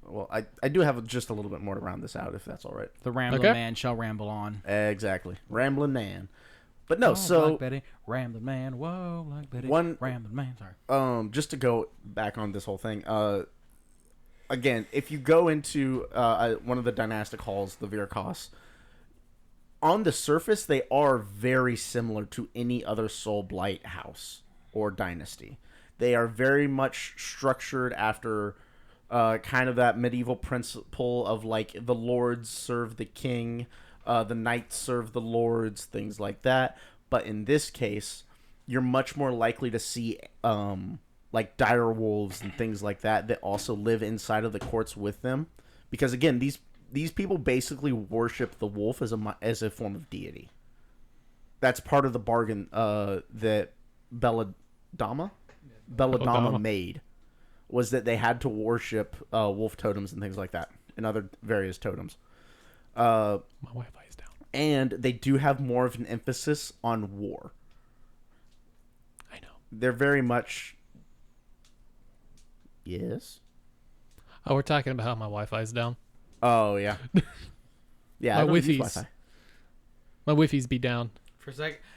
Well, I do have just a little bit more to round this out, if that's all right. The rambling Okay. man shall ramble on. Exactly. Rambling man. But no, Whoa, so Black Betty, rambling man. Whoa, Black Betty, One- rambling man. Sorry. just to go back on this whole thing, again, if you go into one of the dynastic halls, the Virkos, on the surface they are very similar to any other Soulblight house or dynasty. They are very much structured after kind of that medieval principle of like the lords serve the king, the knights serve the lords, things like that. But in this case, you're much more likely to see like dire wolves and things like that that also live inside of the courts with them, because again, these people basically worship the wolf as a form of deity. That's part of the bargain that Belladonna made, was that they had to worship wolf totems and things like that, and other various totems. My Wi-Fi is down. And they do have more of an emphasis on war. I know. They're very much... Yes? Oh, we're talking about how my Wi-Fi is down. Oh, yeah. Yeah, My I don't use Wi-Fi's- Wi-Fi. My Wi-Fi's be down.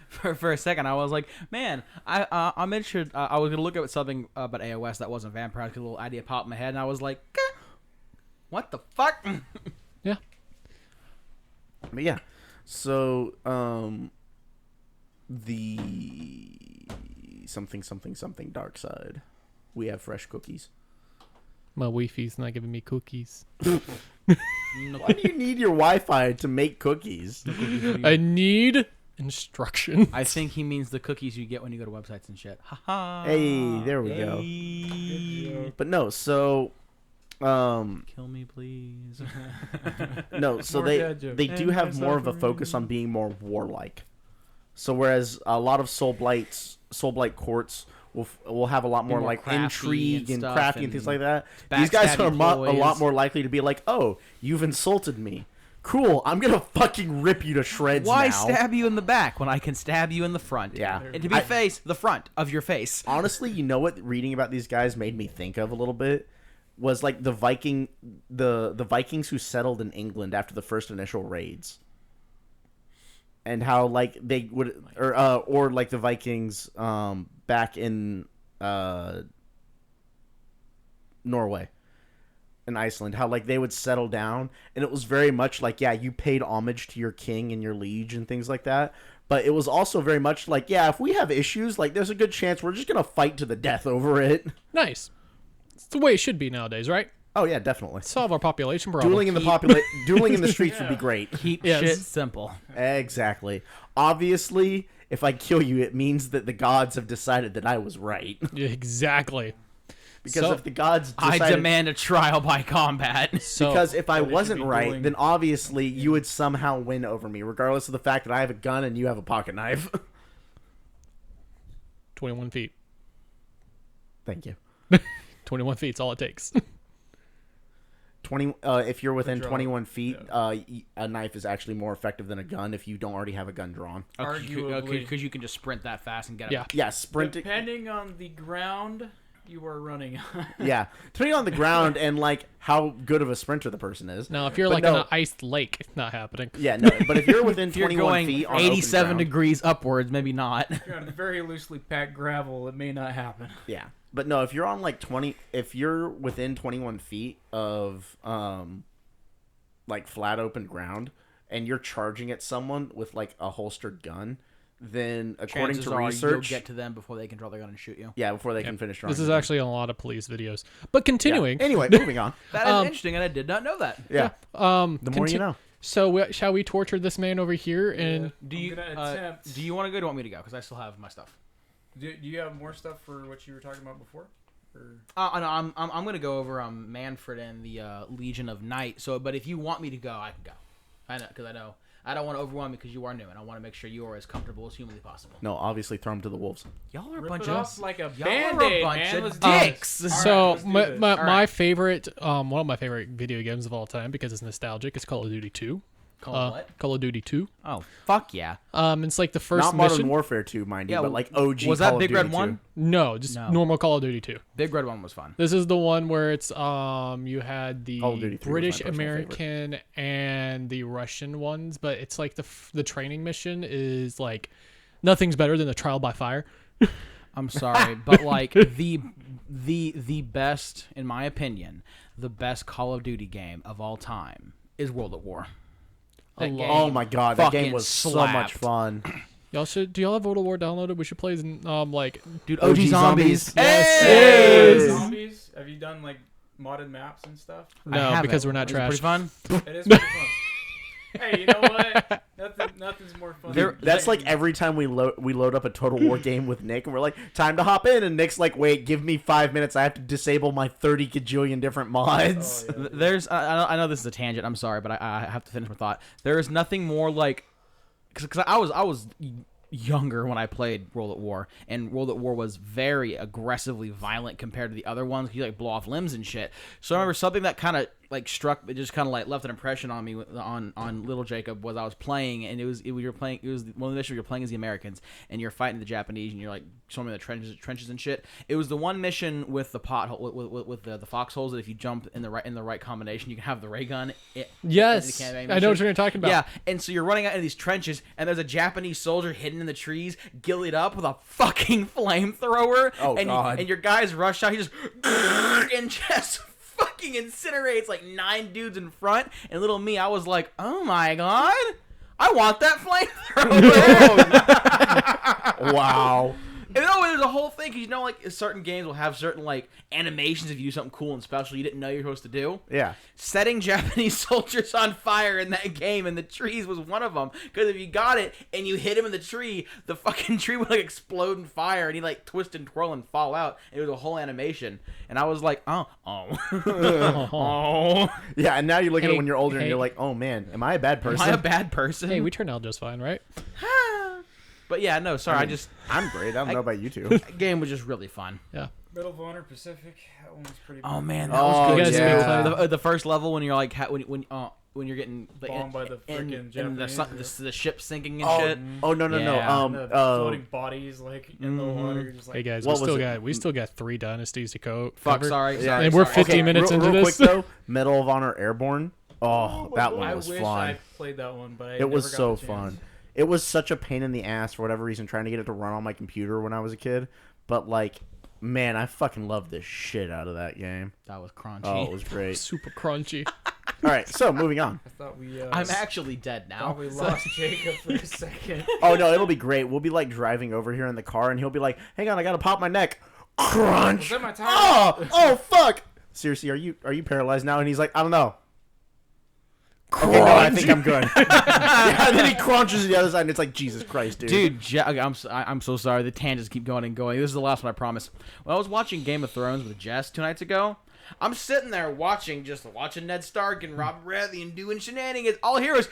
For a second, I was like, man, I'm interested. I was gonna look at something about AOS that wasn't vampire. A little idea popped in my head, and I was like, "Gah. What the fuck?" Yeah. But yeah. So, the something dark side. We have fresh cookies. My Wi-Fi's not giving me cookies. Why do you need your Wi-Fi to make cookies? I need instructions. I think he means the cookies you get when you go to websites and shit. Ha ha. Hey, there we go. But no, so Kill me, please. no, so More they dad jokes. they do have more of a focus on being more warlike. So whereas a lot of Soulblight courts will have a lot more more like crafty intrigue and and stuff crafty and things and like that, these guys are backstabby a lot ploys. more likely to be like, "Oh, you've insulted me. Cool, I'm gonna fucking rip you to shreds Why now." stab you in the back when I can stab you in the front? Yeah. And to be the front of your face. Honestly, you know what reading about these guys made me think of a little bit was like the Vikings who settled in England after the first initial raids. And how like they would or like the Vikings back in Norway and Iceland, how like they would settle down, and it was very much like, yeah, you paid homage to your king and your liege and things like that. But it was also very much like, yeah, if we have issues, like there's a good chance we're just gonna fight to the death over it. Nice. It's the way it should be nowadays, right? Oh yeah, definitely. Solve our population problem. Dueling in the streets would be great. Keep Yes. shit simple. Exactly. Obviously, if I kill you, it means that the gods have decided that I was right. Exactly. Because So- if the gods I decided, demand a trial by combat. So because if I But it should wasn't be right, dueling. then obviously you would somehow win over me, regardless of the fact that I have a gun and you have a pocket knife. 21 feet. Thank you. 21 feet's all it takes. 20. If you're within Draw. 21 feet, a knife is actually more effective than a gun if you don't already have a gun drawn. Arguably. Because you can just sprint that fast and get Yeah. it. Yeah, sprinting. Depending on the ground you are running on. Yeah, depending on the ground and like how good of a sprinter the person is. Now, if you're But like no. on an iced lake, it's not happening. Yeah, no, but if you're within If you're 21 going feet on 87 open ground, degrees upwards, maybe not. If you're on very loosely packed gravel, it may not happen. yeah. But no, if you're on like 20, if you're within 21 feet of like flat open ground and you're charging at someone with like a holstered gun, then according Chances to are research, you'll get to them before they can draw their gun and shoot you. yeah, before they can finish drawing. This is the gun. actually on a lot of police videos. But Yeah. continuing. Anyway, moving on. That is interesting, and I did not know that. Yeah. The more you know. So shall we torture this man over here? And Do I'm you gonna attempt. do you want to go? Or do you want me to go? Because I still have my stuff. Do you have more stuff for what you were talking about before? Or... No, I'm gonna go over Manfred and the Legion of Night. So, but if you want me to go, I can go. I know, because I don't want to overwhelm you because you are new, and I want to make sure you are as comfortable as humanly possible. No, obviously throw them to the wolves. Y'all are a Rip bunch it of off like a y'all are a band-aid, bunch man. of Let's do this. dicks. All right, so let's do my this. my, All my right. favorite one of my favorite video games of all time because it's nostalgic is Call of Duty 2. Call what? Call of Duty 2. Oh, fuck yeah! It's like the first Not Modern mission. Warfare 2, mind you, Yeah, but like OG. was Call that of Big Duty Red 2. 1? No, just No. normal Call of Duty 2. Big Red 1 was fun. This is the one where it's you had the Call of Duty 3 was my British, personal American, and the Russian ones, but it's like the training mission is like nothing's better than the trial by fire. I'm sorry, but like the best, in my opinion, the best Call of Duty game of all time is World at War. That game Oh my god, that game fucking was so slapped. much fun. Do y'all have World War downloaded? We should play like Dude, OG OG Zombies. Yes. Hey! Yes. Zombies? Have you done like modded maps and stuff? I no haven't. because we're not Is it trash. pretty fun. It is pretty fun. Hey, you know what? Nothing's more fun. Dude, that's like every time we load up a Total War game with Nick, and we're like, time to hop in, and Nick's like, wait, give me 5 minutes. I have to disable my 30 gajillion different mods. Oh, yeah. There's, I know this is a tangent. I'm sorry, but I have to finish my thought. There is nothing more like, because I was younger when I played World at War, and World at War was very aggressively violent compared to the other ones. You like blow off limbs and shit. So I remember something that kind of like struck, it just kind of like left an impression on me on Little Jacob was I was playing, and it was one of the missions you're playing as the Americans, and you're fighting the Japanese, and you're like storming the trenches and shit. It was the one mission with the pothole with the foxholes that if you jump in the right combination, you can have the ray gun. Yes, I know what you're talking about. Yeah, and so you're running out into these trenches, and there's a Japanese soldier hidden in the trees, gillied up with a fucking flamethrower. Oh, and God. And your guys rush out, he just and just fucking incinerates like 9 dudes in front. And little me, I was like, oh my god, I want that flamethrower. Wow. And there's a whole thing, 'cause you know, like certain games will have certain like animations if you do something cool and special you didn't know you're supposed to do. Yeah. Setting Japanese soldiers on fire in that game and the trees was one of them. Because if you got it and you hit him in the tree, the fucking tree would like explode in fire and he'd like twist and twirl and fall out. It was a whole animation, and I was like, oh. Yeah, and now you look at it Hey, when you're older and hey. you're like, oh man, am I a bad person? Am I a bad person? Hey, we turned out just fine, right? But yeah, no, sorry, I'm great. I don't know about you two. that game was just really fun. Yeah. Medal of Honor Pacific. That one was pretty. Oh man, that Oh, was good. You guys yeah. been The first level when you're like when you're getting Bombed by the frickin' and Japanese. the ship sinking and Oh, shit. oh no. Yeah. And the floating bodies like in the water. You're just like, Hey guys, What we was still it? got three dynasties to Fuck, cover. sorry. Yeah. And we're sorry. 15 minutes into real this. quick though, Medal of Honor Airborne. Oh, that one I was wish fun. I played that one, but I It was never got so the chance. fun. It was such a pain in the ass for whatever reason trying to get it to run on my computer when I was a kid. But like, man, I fucking loved the shit out of that game. That was crunchy. Oh, it was great. Super crunchy. All right, so moving on. I thought we. I'm actually dead now. thought we lost Jacob for a second. Oh no, it'll be great. We'll be like driving over here in the car, and he'll be like, "Hang on, I gotta pop my neck." Crunch. Was that my time? Oh fuck. Seriously, are you paralyzed now? And he's like, I don't know. Okay, no, I think I'm good. Yeah, and then he crunches to the other side, and it's like, Jesus Christ, dude. Dude, I'm so sorry. The tangents keep going and going. This is the last one, I promise. When I was watching Game of Thrones with Jess 2 nights ago, I'm sitting there watching Ned Stark and Robert Baratheon doing shenanigans. All I hear is,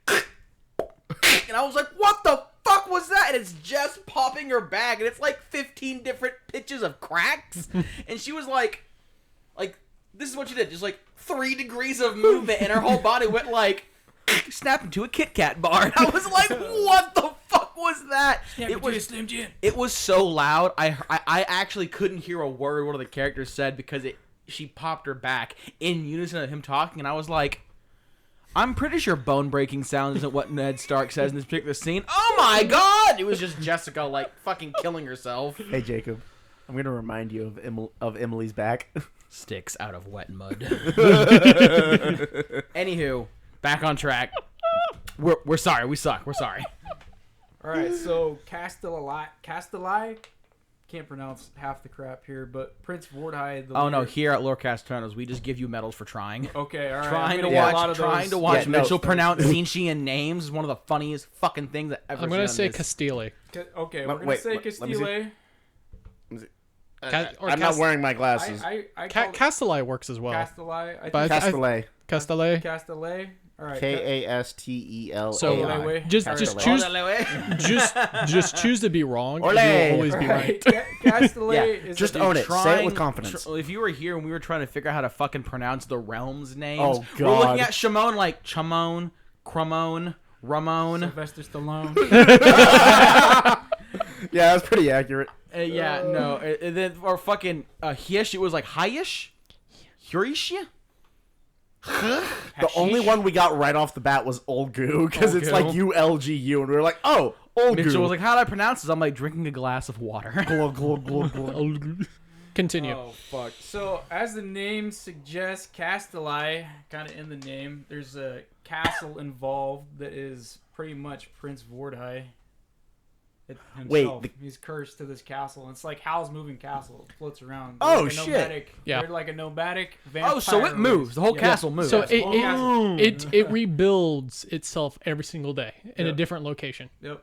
and I was like, what the fuck was that? And it's Jess popping her bag, and it's like 15 different pitches of cracks. And she was like, this is what she did. Just like 3 degrees of movement, and her whole body went like, snap into a Kit Kat bar. And I was like, what the fuck was that? It was so loud. I actually couldn't hear a word one of the characters said because she popped her back in unison of him talking, and I was like, I'm pretty sure bone breaking sound isn't what Ned Stark says in this particular scene. Oh my god! It was just Jessica like fucking killing herself. Hey, Jacob. I'm gonna remind you of Emily's back. Sticks out of wet mud. Anywho, back on track. We're sorry. We suck. We're sorry. All right, so Castelli, can't pronounce half the crap here, but Prince Vordai. Oh no! Here at Lorecast Toronto's, we just give you medals for trying. Okay, all right. Trying I'm to gonna get a lot watch, of trying those. to watch Yeah, no. Mitchell pronounce Zinchi and names is one of the funniest fucking things that ever. I'm gonna say Castile. Castile. Okay, we're gonna Wait, say let me see. Castile. I'm not wearing my glasses. I call Castile works as well. Castelli. I But think Castellet. Castile. Castelli. All right. Castelai. So Castelli. just Castelli. just choose to be wrong. Ole. And you'll always be All right. right. Castelli Yeah, is just a own it. Say it Trying- with confidence. If you were here and we were trying to figure out how to fucking pronounce the realms names, Oh, we're God. looking at Shimon like Chamon, Cramon, Ramon. Sylvester Stallone. Yeah, that's pretty accurate. Yeah, no, and then or fucking Hiesh. It was like Hayish, Hurish. The only one we got right off the bat was Olgu, because it's like Olgu. ULGU, and we were like, oh, Olgu. Mitchell was like, "How do I pronounce this?" I'm like, "Drinking a glass of water." glug, glug, glug, glug. Continue. Oh fuck! So as the name suggests, Castelli, kind of in the name, there's a castle involved that is pretty much Prince Vordai. Himself. Wait, He's cursed to this castle. It's like Howl's Moving Castle. It floats around. Oh, like a shit. nomadic, Yeah. They're like a nomadic vampire. Oh, so it moves. The whole Yeah. castle moves. So Yes, whole castle. it rebuilds itself every single day in a Yep. different location. Yep.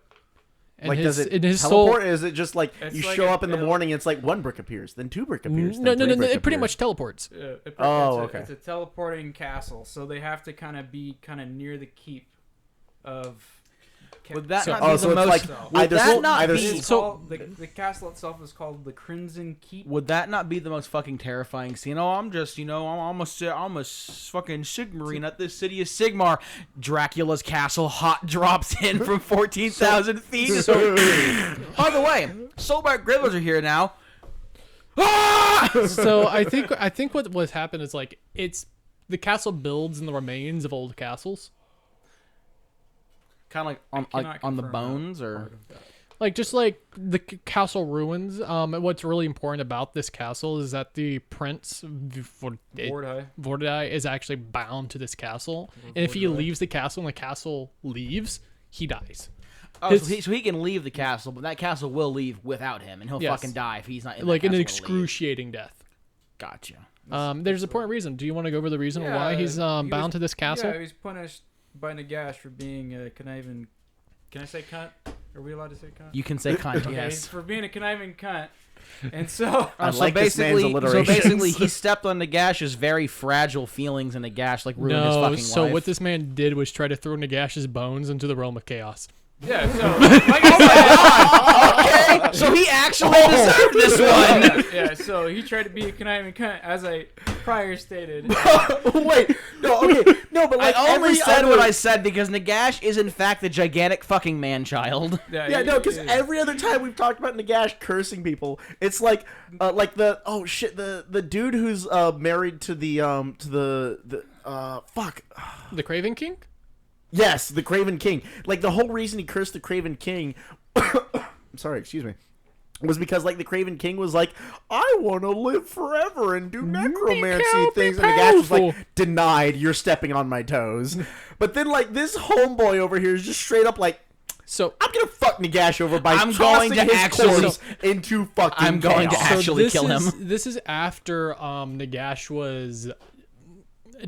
And Like, does it and his teleport? soul. Or is it just like It's you like show a- up in the morning, it's like 1 brick appears, then 2 brick appears, No, then no, 3 no. brick It pretty appears. much teleports. Oh, it's okay. It's a teleporting castle, so they have to kind of be kind of near the keep of. Would that So- not Oh, be so the it's most? like would either that soul- not either be? It's So- called, the castle itself is called the Crimson Keep. Would that not be the most fucking terrifying scene? Oh, I'm just, I'm a fucking Sigmarine at this city of Sigmar. Dracula's castle hot drops in from 14,000 feet. By the way, Soulblight Gribblers are here now. Ah! So I think what's happened is like it's the castle builds in the remains of old castles. Kind of like cannot on the confirm that bones, or part of that. Like just like the castle ruins. And what's really important about this castle is that the prince Vordai is actually bound to this castle, and if he leaves the castle and the castle leaves, he dies. Oh, His- so he can leave the castle, but that castle will leave without him, and he'll Yes. fucking die if he's not in like that an castle to leave. excruciating death. Gotcha. There's a point reason. Do you want to go over the reason Yeah, why he's he bound was- to this castle? Yeah, he was punished by Nagash for being a conniving. Can I say cunt? Are we allowed to say cunt? You can say cunt, Okay, yes. for being a conniving cunt. And so I So like this man's basically, alliterations. he stepped on Nagash's very fragile feelings, and Nagash like ruined his No, fucking so life. what this man did was try to throw Nagash's bones into the realm of chaos. yeah, so like I Okay, so he actually deserved this one. said, yeah, so he tried to be a conniving cunt, as I prior stated. Wait, no, okay, no, but like I only every said other, what I said because Nagash is in fact the gigantic fucking man-child. Yeah, no, because every other time we've talked about Nagash cursing people, it's like the dude who's married to the fuck. The Craven King? Yes, the Craven King. Like the whole reason he cursed the Craven King. I'm sorry, excuse me. Was because like the Craven King was like, I want to live forever and do necromancy things, and Nagash was powerful. like, denied. You're stepping on my toes. But then like this homeboy over here is just straight up like, So I'm gonna fuck Nagash over by I'm tossing going to his actually- corpse into fucking I'm going to chaos. actually this kill is, him. This is after Nagash was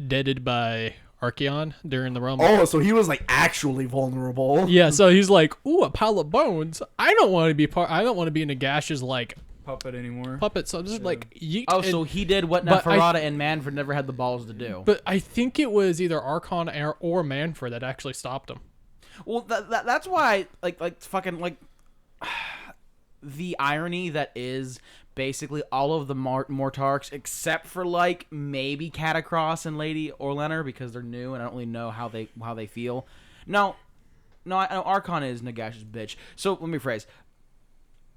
deaded by Archeon during the realm. Oh, so he was like actually vulnerable. Yeah, so he's like, ooh, a pile of bones. I don't want to be I don't want to be Nagash's like puppet anymore. puppet. So I'm just like, yeet. Oh, And- so he did what but I- Neferata and Manfred never had the balls to do. But I think it was either Archon or Manfred that actually stopped him. Well, that's why, like fucking, like, the irony that is basically all of the Mortarchs, except for, like, maybe Catacross and Lady Orlenar, because they're new and I don't really know how they feel. No, I know Archon is Nagash's bitch. So, let me rephrase.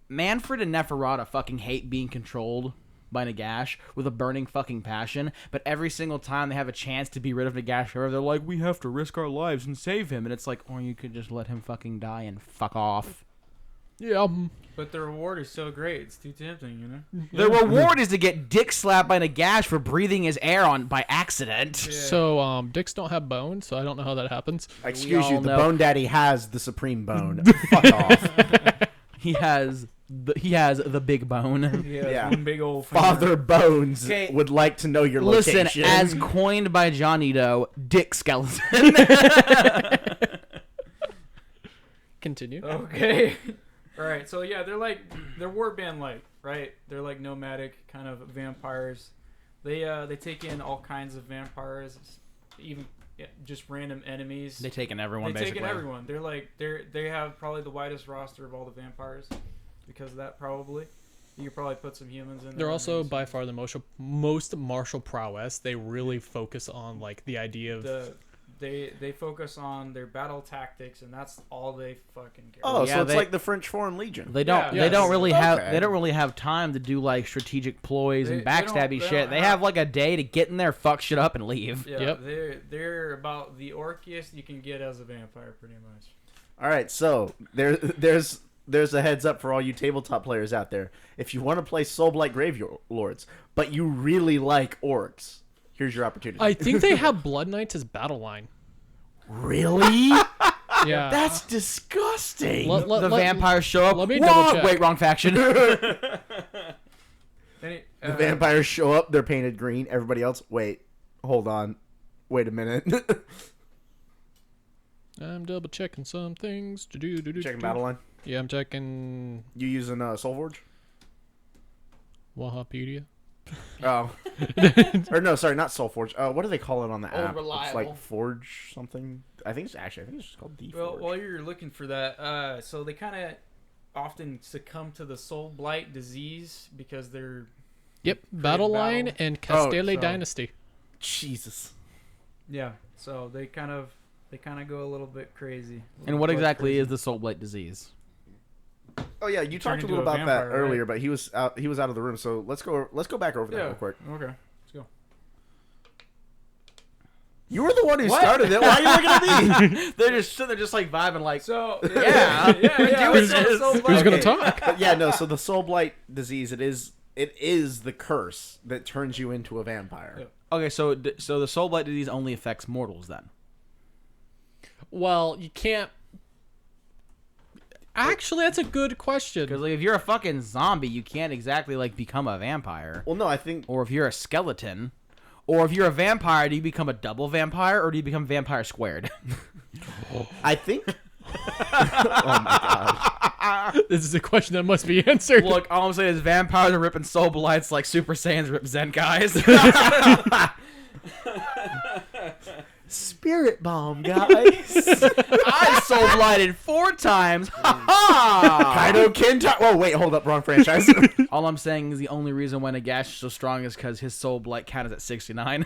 Manfred and Neferata fucking hate being controlled by Nagash with a burning fucking passion, but every single time they have a chance to be rid of Nagash forever, they're like, we have to risk our lives and save him, and it's like, or you could just let him fucking die and fuck off. Yeah. But the reward is so great, it's too tempting, you know? The reward is to get dick slapped by Nagash for breathing his air on by accident. Yeah. So dicks don't have bones, so I don't know how that happens. Excuse all you, the know. Bone Daddy has the supreme bone. Fuck off. He has the big bone. Yeah. One big old finger. Father Bones Okay. would like to know your Listen, location. as coined by John Ito, dick skeleton. Continue. Okay. Alright, so yeah, they're warband like, right? They're like nomadic kind of vampires. They take in all kinds of vampires, even just random enemies. They taken everyone, They basically. take in everyone. They have probably the widest roster of all the vampires because of that. Probably you could probably put some humans in there. They're also maybe by some- far the most martial prowess. They really focus on like the idea of they focus on their battle tactics, and that's all they fucking care. oh, Yeah, so it's they- like the French Foreign Legion. They don't. Yeah, They don't yes. really have. Okay. They don't really have time to do like strategic ploys and They don't- backstabby they shit. don't They have- have like a day to get in there, fuck shit up, and leave. Yeah, Yep. they're about the orkiest you can get as a vampire, pretty much. All right, so there's a heads up for all you tabletop players out there. If you want to play Soulblight Grave Lords, but you really like orcs, here's your opportunity. I think they have Blood Knights as battle line. Really? Yeah. That's disgusting. The vampires show up. let me Whoa, double-check. wait, wrong faction. The vampires show up, they're painted green. Everybody else, wait, hold on. Wait a minute. I'm double checking some things. Checking battle line. Yeah, I'm checking You using Soulforge? Wahapedia. Oh. Or no, sorry, not Soulforge. What do they call it on the app? It's reliable. like Forge something. I think it's just called D Well, Forge. while you're looking for that, so they kind of often succumb to the soul blight disease because they're Yep, battle line battle. and Castile so- Dynasty. Jesus. so they kind of go a little bit crazy. And what exactly is the Soulblight disease? Oh yeah, you talked a into little a about that vampire, earlier, but he was out of the room. So let's go back over that Yeah. real quick. Okay, let's go. You were the one who started it. Why are you looking at me? They're just like vibing like. So Yeah. yeah. Who's- so Who's gonna Okay. talk? But yeah, no. So the soul blight disease, it is the curse that turns you into a vampire. Yep. Okay, so the Soulblight disease only affects mortals then. Well, you can't. Actually, that's a good Because question. like, if you're a fucking zombie, you can't exactly like become a vampire. Well, no, I think Or if you're a skeleton, or if you're a vampire, do you become a double vampire, or do you become vampire squared? I think. Oh my god. This is a question that must be answered. Look, all I'm saying is vampires are ripping Soulblights like Super Saiyans rip Zen guys. Spirit bomb, guys. I Soulblighted 4 times. Ha ha! Kaido Kenta. Whoa, wait, hold up, wrong franchise. All I'm saying is the only reason why Nagash is so strong is because his Soulblight count is at 69.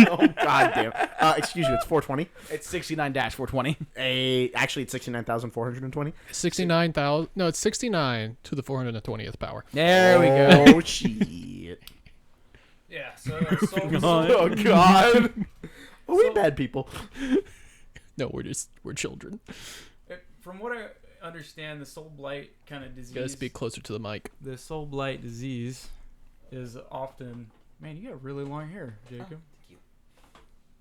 Oh god damn. Excuse you, it's 420. It's 69-420. Actually, it's 69,420. 69,000. No, it's 69 to the 420th power. There we go. Oh shit. Yeah. So Oh god. Are we bad people? No, we're children. from what I understand, the Soulblight kind of disease. You gotta speak closer to the mic. The Soulblight disease is often. Man, you got really long hair, Jacob. Thank you.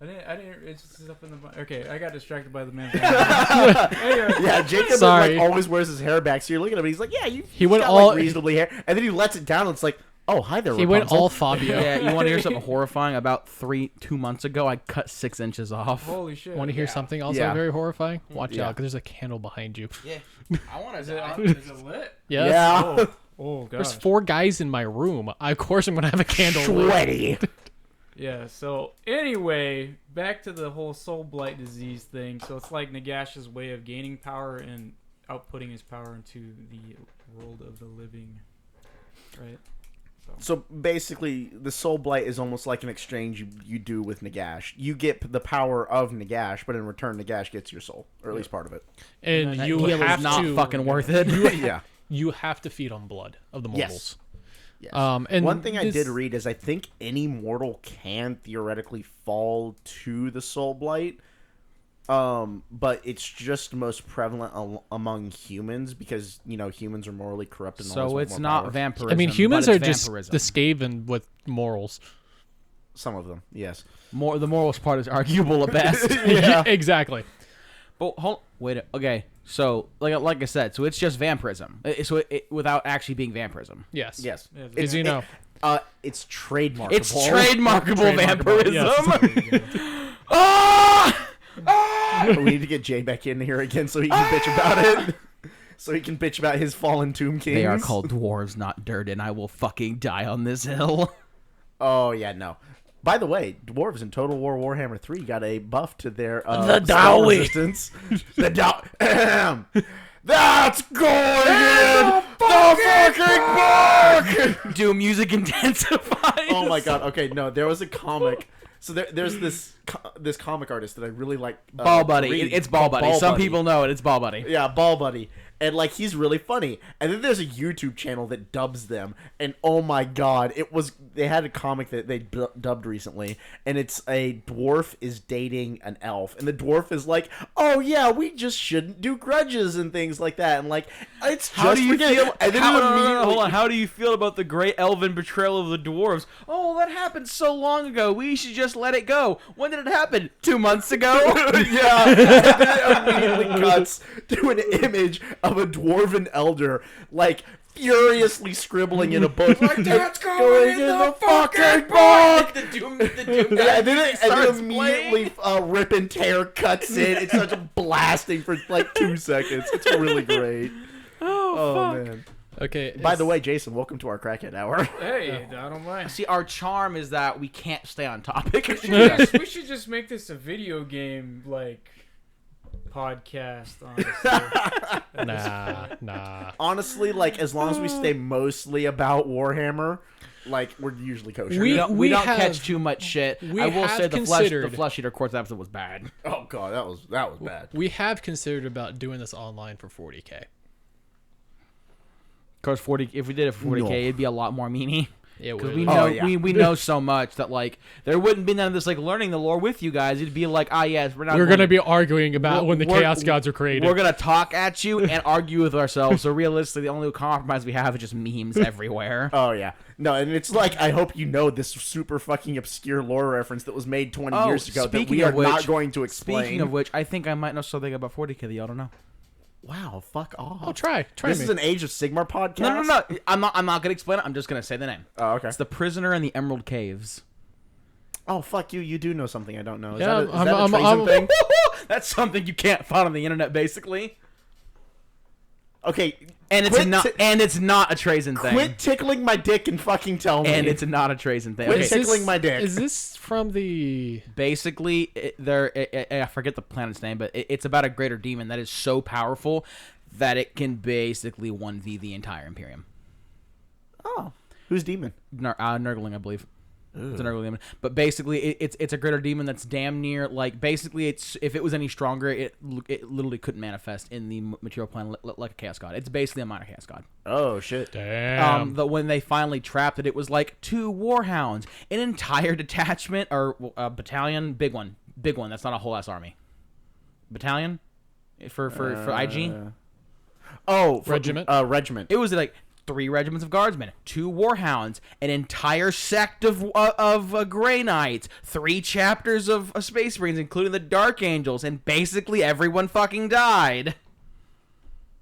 I didn't. It's just up in the. Okay, I got distracted by the man. Anyway, Yeah, Jacob Sorry. like always wears his hair back, so you're looking at him. He's like, "Yeah, He went got, all- like, reasonably hair," and then he lets it down. And it's like, "Oh, hi there." He went Rapunzel." all Fabio. Yeah, you want to hear something horrifying? About 2 months ago, I cut 6 inches off. holy shit. Want to hear something also Yeah. very horrifying? Watch Yeah. out, because there's a candle behind you. Yeah, I want Is to. it lit? Yes. Yeah. Oh, oh god. There's 4 guys in my room. Of course, I'm gonna have a candle. lit. Sweaty. Yeah, so anyway, back to the whole Soulblight disease thing. So it's like Nagash's way of gaining power and outputting his power into the world of the living, right? So basically, the Soul Blight is almost like an exchange you do with Nagash. You get the power of Nagash, but in return, Nagash gets your soul, or at least part of it. And That you Heal have is not to fucking worth it. Yeah. You have to feed on blood of the mortals. Yes. And One thing I this- did read is I think any mortal can theoretically fall to the Soul Blight, but it's just most prevalent among humans because humans are morally corrupt. And always So want it's more not power. vampirism. I mean, humans but are it's just vampirism. the Skaven with morals. Some of them, yes. The morals part is arguable at best. Yeah, exactly. But wait. Okay, so like I said, so it's just vampirism. So without actually being vampirism. Yes. Yes. Yeah, As you know. It's trademarkable. It's trademarkable vampirism. Yes. Ah! We need to get Jay back in here again so he can bitch about it. So he can bitch about his fallen Tomb Kings. They are called dwarves, not dirt, and I will fucking die on this hill. Oh, yeah, no. By the way, dwarves in Total War Warhammer 3 got a buff to their The spell Dowie. resistance. The That's going in the fucking book! Do music intensifies. Oh my god, okay, no, there was a comic. So there's this comic artist that I really like. Ball Buddy. read It's Ball Buddy. Some Buddy. people know it. It's Ball Buddy. Yeah, Ball Buddy. And, like, he's really funny. And then there's a YouTube channel that dubs them. And, oh, my God. They had a comic that they dubbed recently. And it's a dwarf is dating an elf. And the dwarf is like, oh, yeah, we just shouldn't do grudges and things like that. And, like, it's How just do you feel? And then Hold on. How do you feel about the great elven betrayal of the dwarves? Oh, that happened so long ago. We should just let it go. When did it happen? 2 months ago. Yeah. And then it immediately cuts to an image of a dwarven elder, like, furiously scribbling in a book. Like, that's going in the fucking book! the doom Yeah, and then immediately Rip and Tear cuts in. It's such a blasting for like 2 seconds. It's really great. Oh man. Okay. By the way, Jason, welcome to our Crackhead Hour. Hey, I don't mind. See, our charm is that we can't stay on topic. We should just make this a video game like podcast. Honestly, Nah. Honestly, like as long as we stay mostly about Warhammer, like we're usually kosher. We- we don't have- catch too much shit. we I will have say the considered- flesh eater course episode was bad. Oh god, that was bad. We have considered about doing this online for 40K. Of course, 40. If we did it for 40K, No. it'd be a lot more meany. It Because would. we Oh, know yeah. we know so much that like there wouldn't be none of this like learning the lore with you guys. It'd be like, yes, we're not. We're going gonna be arguing about when the we're- Chaos Gods are created. We're gonna talk at you and argue with ourselves. So realistically, the only compromise we have is just memes everywhere. Oh yeah, no, and it's like I hope you know this super fucking obscure lore reference that was made 20 years ago that speaking we are of which- not going to explain. Speaking of which, I think I might know something about 40K that y'all don't know. Wow, fuck off. Oh, try This me. is an Age of Sigmar podcast? No. I'm not gonna explain it. I'm just gonna say the name. Oh, okay. It's the Prisoner in the Emerald Caves. Oh, fuck you. You do know something I don't know. Is Yeah, that a treason thing? That's something you can't find on the internet, basically. Okay. And it's not a treason thing. Quit tickling my dick and fucking tell me. And it's not a treason thing. Quit Okay, tickling my dick. Is this from the? basically, I forget the planet's name, but it's about a greater demon that is so powerful that it can basically 1v the entire Imperium. Oh. Who's demon? Nurgling, I believe. It's an Nurgling demon. But basically, it's a greater demon that's damn near, like, basically, it's if it was any stronger, it literally couldn't manifest in the material plane like a Chaos God. It's basically a minor Chaos God. Oh, shit. Damn. When they finally trapped it, it was like 2 warhounds, an entire detachment or battalion, big one. That's not a whole ass army. Battalion for IG. Oh, Regiment? Regiment. It was like 3 regiments of guardsmen, 2 warhounds, an entire sect of Grey Knights, 3 chapters of Space Marines, including the Dark Angels, and basically everyone fucking died.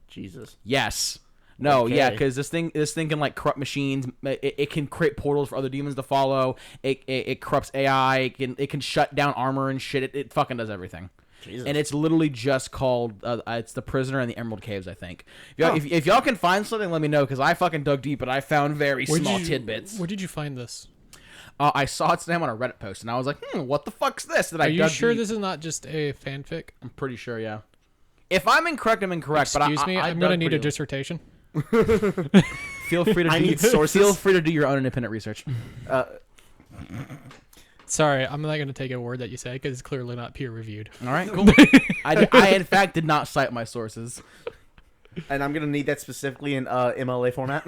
Jesus. Yes. No, Okay. yeah, because this thing can like corrupt machines. It can create portals for other demons to follow. It corrupts AI. It can shut down armor and shit. It fucking does everything. Jesus. And it's literally just called it's the Prisoner in the Emerald Caves, I think. If y'all can find something, let me know, because I fucking dug deep and I found very small tidbits. Where did you find this? I saw its name on a Reddit post and I was like, what the fuck's this? Are you sure this is not just a fanfic? I'm pretty sure, yeah. If I'm incorrect, I'm incorrect. Excuse me, I'm gonna need a pretty- dissertation. Feel free to I need do sources. Feel free to do your own independent research. Sorry, I'm not gonna take a word that you say because it's clearly not peer reviewed. All right, cool. I in fact did not cite my sources. And I'm going to need that specifically in MLA format.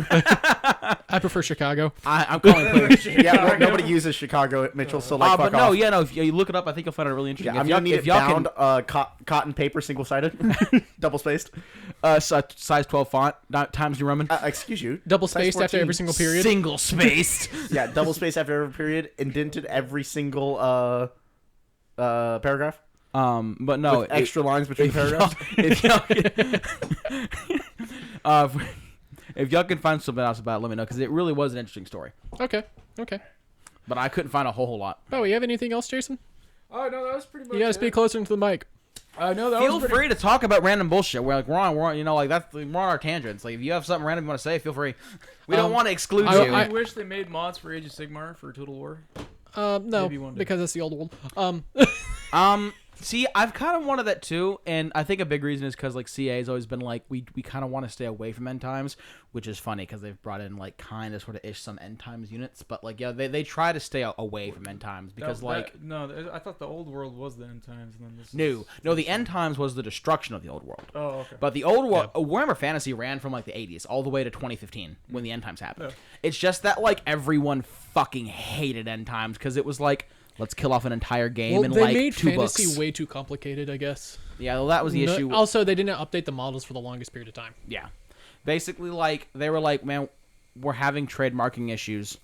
I prefer Chicago. I'm calling clear. Yeah, nobody uses Chicago, Mitchell, so like, fuck but no, off. yeah, no. If you look it up, I think you'll find it really interesting. Yeah, I'm If y'all- going to need if it y'all bound cotton paper, single-sided, double-spaced. size 12 font, times New Roman. Excuse you. Double Size spaced after 14. every single period. Single spaced. Yeah, double-spaced after every period, indented every single paragraph. But no, with extra lines between if paragraphs. If y'all can find something else about it, let me know, because it really was an interesting story. Okay. But I couldn't find a whole lot. Oh, you have anything else, Jason? Oh no, that was pretty much. You gotta speak closer into the mic. No, that Feel was pretty. free to talk about random bullshit. We're on, you know, like we're on our tangents. Like if you have something random you want to say, feel free. We don't want to exclude you. I wish they made mods for Age of Sigmar for Total War. No, Maybe one day. because that's the old one. See, I've kind of wanted that too, and I think a big reason is because like CA has always been like we kind of want to stay away from end times, which is funny because they've brought in like kind of sort of ish some end times units, but like yeah, they try to stay away from end times because I thought the old world was the end times, and then this. no, the end times was the destruction of the old world. Oh, okay. But the old world, Warhammer Fantasy ran from like the 80s all the way to 2015 when the end times happened. Yeah. It's just that like everyone fucking hated end times because it was like let's kill off an entire game in they like made 2 fantasy books. way too complicated, I guess. Yeah, well, that was the issue. Also, they didn't update the models for the longest period of time. Yeah. Basically, like, they were like, man, we're having trademarking issues.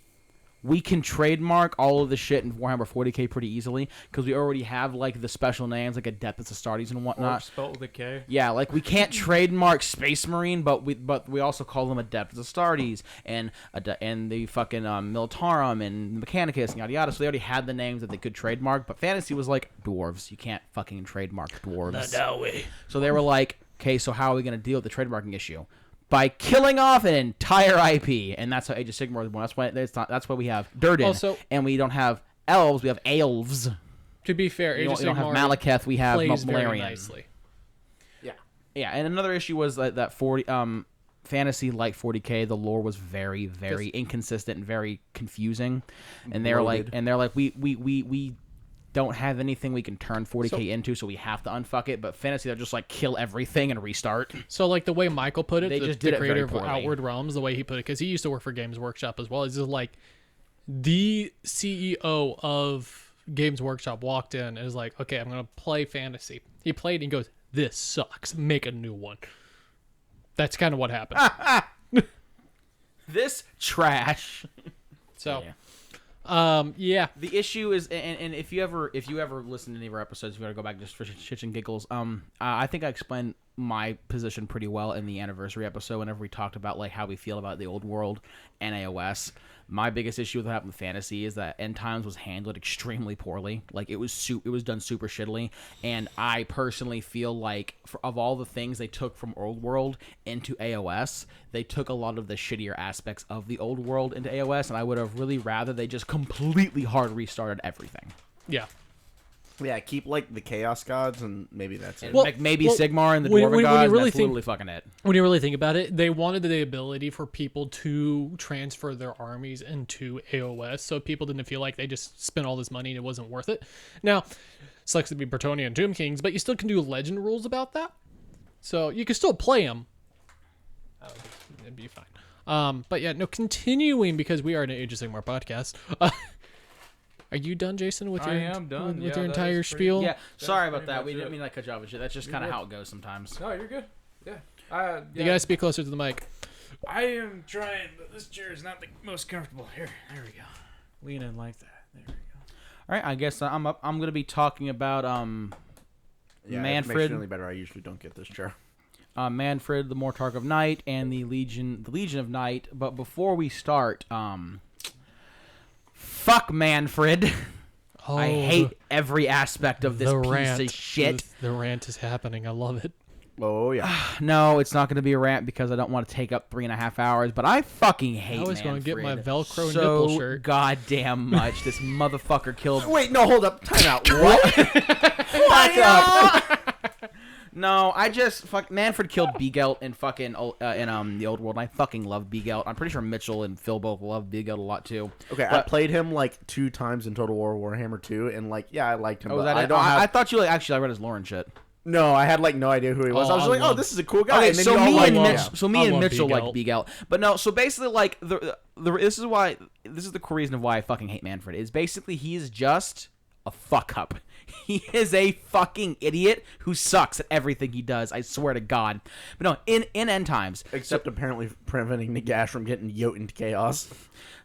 We can trademark all of the shit in Warhammer 40k pretty easily because we already have, like, the special names, like Adeptus Astartes and Or whatnot. spelled with a K. Yeah, like, we can't trademark Space Marine, but we also call them Adeptus Astartes and the fucking Militarum and Mechanicus and yada yada. So they already had the names that they could trademark, but Fantasy was like, dwarves. You can't fucking trademark dwarves. So they were like, okay, so how are we going to deal with the trademarking issue? By killing off an entire IP, and that's how Age of Sigmar was born. That's why we have Durden, Also- and we don't have elves. We have elves. To be fair, Age of We don't have Sigmar Malekith. We have plays very Malarian. nicely. Yeah, and another issue was that 40 Fantasy like 40k, the lore was very very inconsistent and very confusing, and they're like we don't have anything we can turn 40k into, so we have to unfuck it. But Fantasy, they're just like kill everything and restart. So, like the way Michael put it, They the just did it very creator of poorly. Outward Realms, the way he put it, because he used to work for Games Workshop as well. It's just like the CEO of Games Workshop walked in and is like, "Okay, I'm gonna play Fantasy." He played and he goes, "This sucks. Make a new one." That's kind of what happened. This trash. So, Yeah. yeah. The issue is, and if you ever listen to any of our episodes, you gotta go back just for shits and giggles. I think I explained my position pretty well in the anniversary episode whenever we talked about like how we feel about the old world and AOS. My biggest issue with what happened with Fantasy is that End Times was handled extremely poorly. Like it was done super shittily, and I personally feel like of all the things they took from Old World into AOS, they took a lot of the shittier aspects of the Old World into AOS, and I would have really rather they just completely hard restarted everything. Yeah. Yeah, keep like the Chaos Gods, and maybe that's it. Well, maybe Sigmar and the Dwarven Gods, really that's literally fucking it. When you really think about it, they wanted the ability for people to transfer their armies into AOS, so people didn't feel like they just spent all this money and it wasn't worth it. Now, sucks to be Bretonnia and Tomb Kings, but you still can do legend rules about that, so you can still play them. It'd be fine. But yeah, no, continuing because we are an Age of Sigmar podcast. Are you done, Jason, with your, with your entire spiel? Yeah, sorry about that. We didn't mean to cut you off and shit. That's just kind of how it goes sometimes. No, you're good. Yeah. You gotta speak closer to the mic. I am trying, but this chair is not the most comfortable. Here, there we go. Lean in like that. There we go. All right, I guess I'm up. I'm gonna be talking about Yeah, Manfred. it makes it really better. I usually don't get this chair. Manfred, the Mortarch of Night, and the Legion of Night. But before we start, fuck Manfred. Oh, I hate every aspect of this piece of shit. The rant is happening. I love it. Oh yeah. No, it's not going to be a rant because I don't want to take up 3.5 hours, but I fucking hate I was going to get my Manfred Velcro so nipple shirt. goddamn much. This motherfucker killed... Wait, no, hold up. Time out. What? Back up. No, I just Manfred killed Beagelt in fucking in the Old World, and I fucking love Beagelt. I'm pretty sure Mitchell and Phil both love Beagelt a lot too. Okay, I played him like 2 times in Total War Warhammer 2, and like, yeah, I liked him. Oh, but that I it? don't have... I thought you I read his lore and shit. No, I had like no idea who he was. Oh, I was I like, love- this is a cool guy. Okay, and then so you all me like, and yeah. Mitch, so me I and love Mitchell like Beagelt. Beagelt, but no. So basically, like this is the core reason of why I fucking hate Manfred. Is basically he is just a fuck up. He is a fucking idiot who sucks at everything he does. I swear to God. But no, in End Times, Except apparently preventing Nagash from getting yoked into chaos.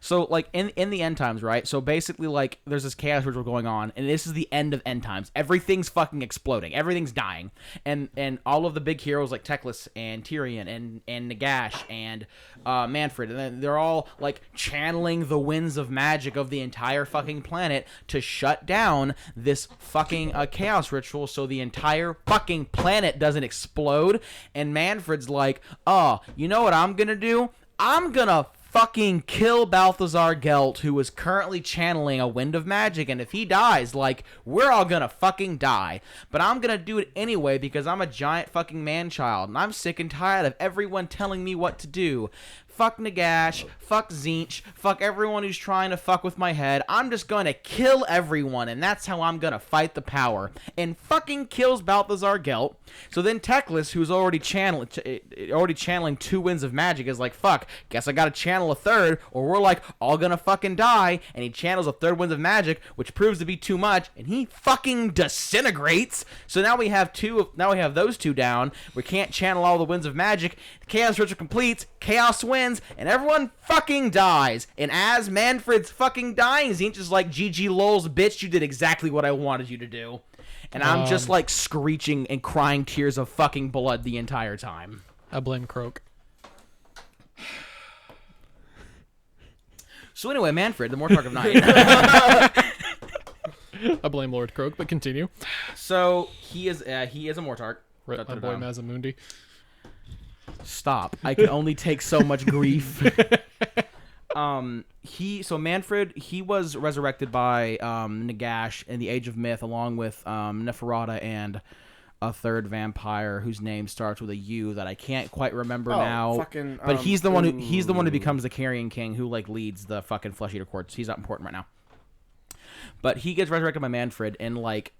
so like in the End Times, right? So basically, like there's this chaos ritual going on, and this is the end of End Times. Everything's fucking exploding. Everything's dying, and all of the big heroes like Teclis and Tyrion and Nagash and Manfred, and then they're all like channeling the winds of magic of the entire fucking planet to shut down this fucking chaos ritual, so the entire fucking planet doesn't explode. And Manfred's like, oh, you know what I'm gonna do? I'm gonna fucking kill Balthazar Gelt, who is currently channeling a wind of magic, and if he dies, like, we're all gonna fucking die. But I'm gonna do it anyway because I'm a giant fucking man-child, and I'm sick and tired of everyone telling me what to do. Fuck Nagash, fuck Zinch, fuck everyone who's trying to fuck with my head. I'm just gonna kill everyone, and that's how I'm gonna fight the power. And fucking kills Balthazar Gelt. So then Teclis, who's already channeling 2 winds of magic, is like, fuck, guess I gotta channel a third, or we're like all gonna fucking die. And he channels a 3rd wind of magic, which proves to be too much, and he fucking disintegrates. So now we have those 2 down. We can't channel all the winds of magic. The Chaos Ritual completes, Chaos wins, and everyone fucking dies. And as Manfred's fucking dying, Zinch is like, GG lols, bitch, you did exactly what I wanted you to do. And I'm just like screeching and crying tears of fucking blood the entire time. I blame Croak. So anyway, Manfred, the Mortarch of Night. I blame Lord Croak, but continue. So he is a Mortarch. Rip my boy Mazamundi. Stop. I can only take so much grief. Manfred, he was resurrected by Nagash in the Age of Myth, along with Neferata and a 3rd vampire whose name starts with a U that I can't quite remember now. But he's the one who becomes the Carrion King, who like leads the fucking Flesh Eater Courts. He's not important right now. But he gets resurrected by Manfred and like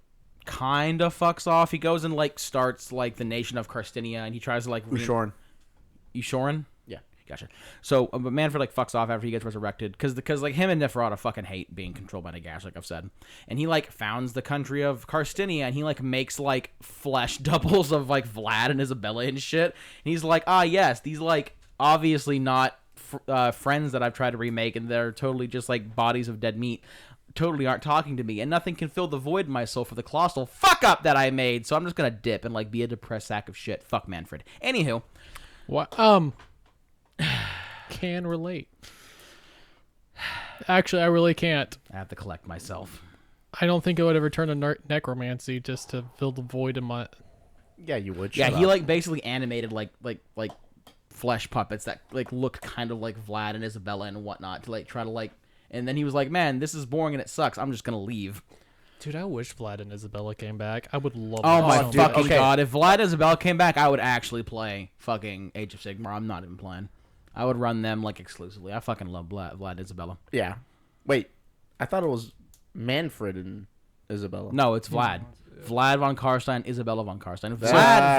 kind of fucks off. He goes and like starts like the nation of Carstinia, and he tries to like Ushoran. Ushoran? Yeah, gotcha. So, but Manfred like fucks off after he gets resurrected because like him and Neferata fucking hate being controlled by Nagash, like I've said. And he like founds the country of Carstinia, and he like makes like flesh doubles of like Vlad and Isabella and shit. And he's like, yes, these like obviously not friends that I've tried to remake, and they're totally just like bodies of dead meat. totally aren't talking to me, and nothing can fill the void in my soul for the colossal fuck up that I made. So I'm just gonna dip and like be a depressed sack of shit. Fuck Manfred. Anywho, What? Can relate. Actually, I really can't. I have to collect myself. I don't think I would ever turn to necromancy just to fill the void in my. Yeah, you would. Yeah, Shut he up. like basically animated like flesh puppets that like looked kind of like Vlad and Isabella and whatnot to like try to like. And then he was like, "Man, this is boring and it sucks. I'm just gonna leave." Dude, I wish Vlad and Isabella came back. I would love. Oh that my so much. fucking Okay. god! If Vlad and Isabella came back, I would actually play fucking Age of Sigmar. I'm not even playing. I would run them like exclusively. I fucking love Vlad and Isabella. Yeah. Wait, I thought it was Manfred and Isabella. No, it's Vlad. Vlad von Karstein, Isabella von Karstein. That's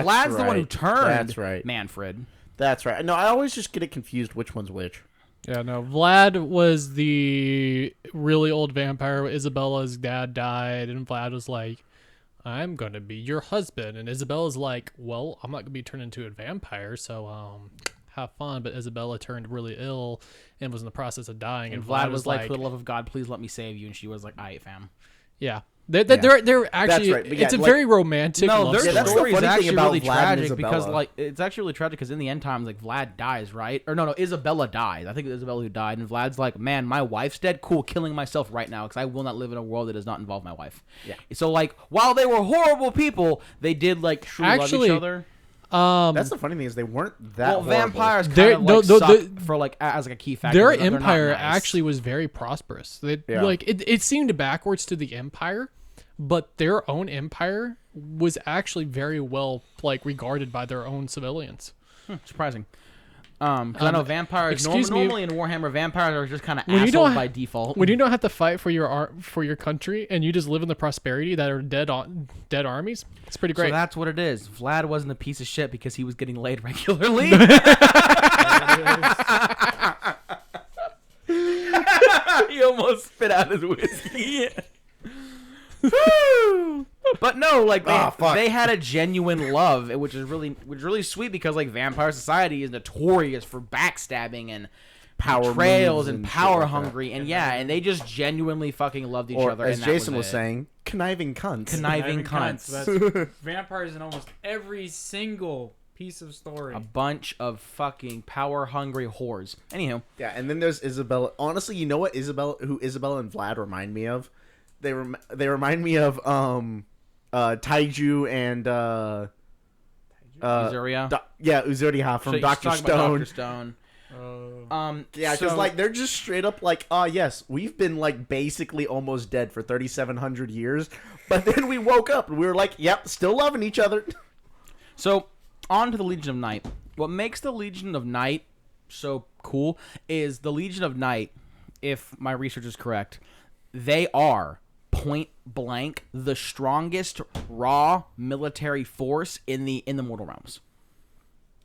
Vlad's the one who right. turned. That's right. Manfred. That's right. No, I always just get it confused which one's which. Yeah, no. Vlad was the really old vampire. Isabella's dad died, and Vlad was like, "I'm gonna be your husband." And Isabella's like, "Well, I'm not gonna be turned into a vampire, so have fun." But Isabella turned really ill and was in the process of dying. And Vlad was like, "For the love of God, please let me save you." And she was like, "Aight, fam." Yeah. They're actually, right, but yeah, it's a like- very romantic No, love their Yeah, that's the story is funny thing actually about really Vlad and tragic because, Isabella. like, it's actually really tragic because in the end times, like, Vlad dies, right? Or no, Isabella dies. I think it was Isabella who died, and Vlad's like, "Man, my wife's dead. Cool, killing myself right now because I will not live in a world that does not involve my wife." Yeah. So, like, while they were horrible people, they did like truly love Actually, each other. That's the funny thing is they weren't that Well, horrible. vampires kind They're- of no, like no, suck for like as like a key factor. their because they're not empire nice. actually was very prosperous. They Yeah. like it seemed backwards to the empire, but their own empire was actually very well like regarded by their own civilians. surprising. 'Cause I know vampires excuse me. normally in Warhammer, vampires are just kind of When you assholes don't- by default. When you don't have to fight for your country and you just live in the prosperity that are dead armies, it's pretty So great. that's what it is. Vlad wasn't a piece of shit because he was getting laid regularly. He almost spit out his whiskey. But no, like fuck. they had a genuine love, which is really sweet because like vampire society is notorious for backstabbing and Power betrayals moves and and shit power like that. hungry and and they just genuinely fucking loved each Or other. as and Jason that was it. saying, conniving cunts. Conniving cunts. That's vampires in almost every single piece of story. A bunch of fucking power hungry whores. Anywho, Yeah, and then there's Isabella. Honestly, you know what Isabella and Vlad remind me of? They remind me of Taiju and Uzuria. Uzuriha from She's Doctor talking about Stone. Dr. Stone. Yeah, because so- like they're just straight up like, yes, we've been like basically almost dead for 3,700 years, but then we woke up and we were like, yep, still loving each other. So, on to the Legion of Night. What makes the Legion of Night so cool is the Legion of Night, if my research is correct, they are point blank the strongest raw military force in the Mortal Realms.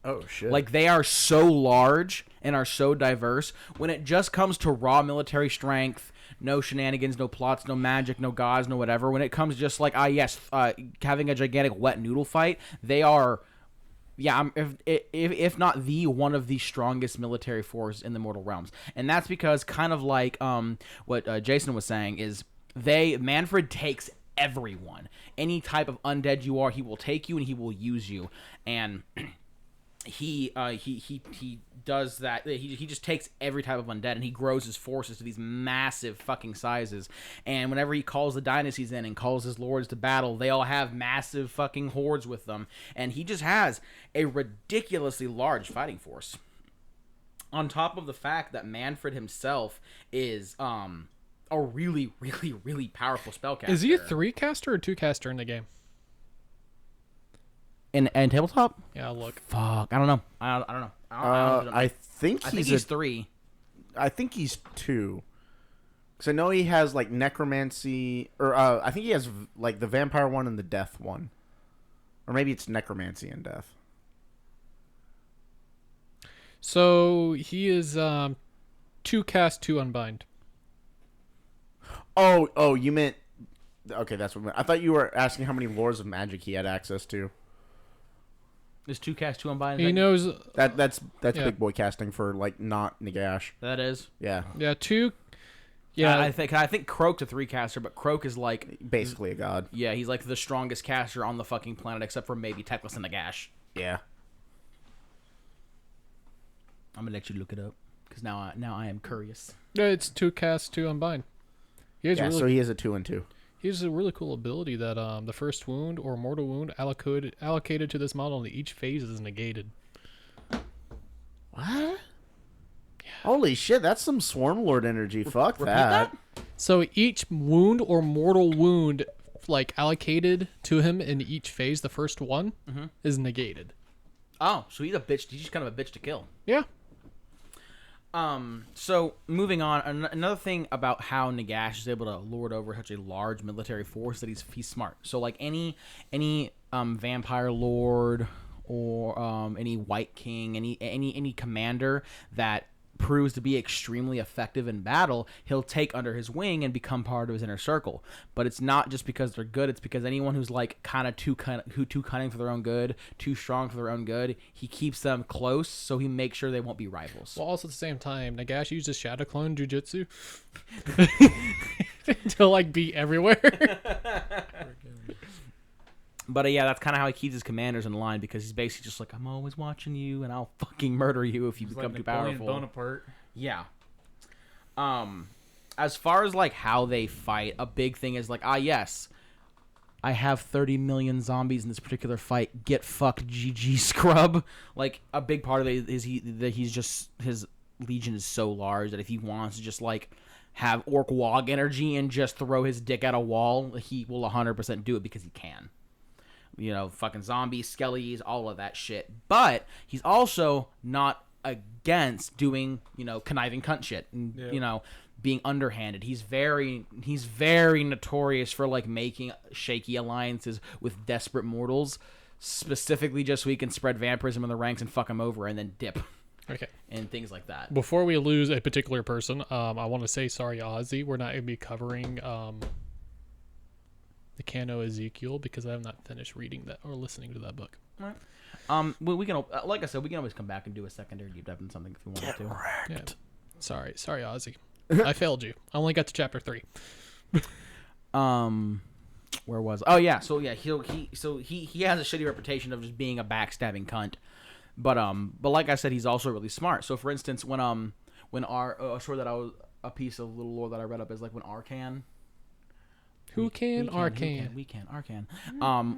Oh shit! Like, they are so large and are so diverse. When it just comes to raw military strength, no shenanigans, no plots, no magic, no gods, no whatever. When it comes just like, having a gigantic wet noodle fight, they are, if not the one of the strongest military forces in the Mortal Realms. And that's because kind of like what Jason was saying is Manfred takes everyone. Any type of undead you are, he will take you and he will use you. And he does that. He just takes every type of undead and he grows his forces to these massive fucking sizes. And whenever he calls the dynasties in and calls his lords to battle, they all have massive fucking hordes with them. And he just has a ridiculously large fighting force. On top of the fact that Manfred himself is a really, really, really powerful spellcaster. Is he a 3-caster or 2-caster in the game? in tabletop? Yeah, look. Fuck, I don't know. I don't know. I think I he's think he's 3. I think he's 2. Because I know he has like necromancy, or I think he has like the vampire one and the death one, or maybe it's necromancy and death. So he is 2 cast, 2 unbind. Oh, you meant okay. That's what I thought you were asking how many lords of magic he had access to. There's 2 cast, 2 unbind. He knows. That's Yeah. big boy casting for like not Nagash. That is. Yeah. Yeah, 2. Yeah, I think Croak's a 3-caster, but Croak is like Basically a god. yeah, he's like the strongest caster on the fucking planet, except for maybe Teclis and Nagash. Yeah. I'm gonna let you look it up because now I am curious. it's 2 cast, 2 unbind. He has Yeah, really so he is a 2 and 2. He has a really cool ability that the first wound or mortal wound allocated to this model in each phase is negated. What? Yeah. Holy shit, that's some Swarm Lord energy. Fuck Repeat that. So each wound or mortal wound like allocated to him in each phase, the first one, is negated. Oh, so he's a bitch. He's just kind of a bitch to kill. Yeah. So moving on, another thing about how Nagash is able to lord over such a large military force that he's smart. So like any vampire lord or any white king, any commander that proves to be extremely effective in battle, he'll take under his wing and become part of his inner circle. But it's not just because they're good, it's because anyone who's like kind of too cunning for their own good, too strong for their own good, he keeps them close so he makes sure they won't be rivals. Well, also at the same time, Nagash uses Shadow Clone Jujutsu to like be everywhere. But yeah, that's kind of how he keeps his commanders in line, because he's basically just like, I'm always watching you, and I'll fucking murder you if you become too powerful. Bonaparte. Yeah. As far as like how they fight, a big thing is like, yes, I have 30 million zombies in this particular fight. Get fucked, GG scrub. Like a big part of it is his legion is so large that if he wants to just like have Orc Wog energy and just throw his dick at a wall, he will 100% do it because he can. You know, fucking zombies, skellies, all of that shit. But he's also not against doing, conniving cunt shit and, being underhanded. He's very notorious for like making shaky alliances with desperate mortals, specifically just so he can spread vampirism in the ranks and fuck them over and then dip. Okay. And things like that. Before we lose a particular person, I want to say sorry, Ozzy. We're not going to be covering the Cano Ezekiel because I have not finished reading that or listening to that book. All right. We can, like I said, we can always come back and do a secondary deep dive on something if we wanted to. Yeah. Sorry, Ozzy. I failed you. I only got to chapter 3. Where was? Oh yeah. So yeah, he has a shitty reputation of just being a backstabbing cunt. But like I said, he's also really smart. So for instance, when a piece of little lore that I read up is like when Arcan. Arcan.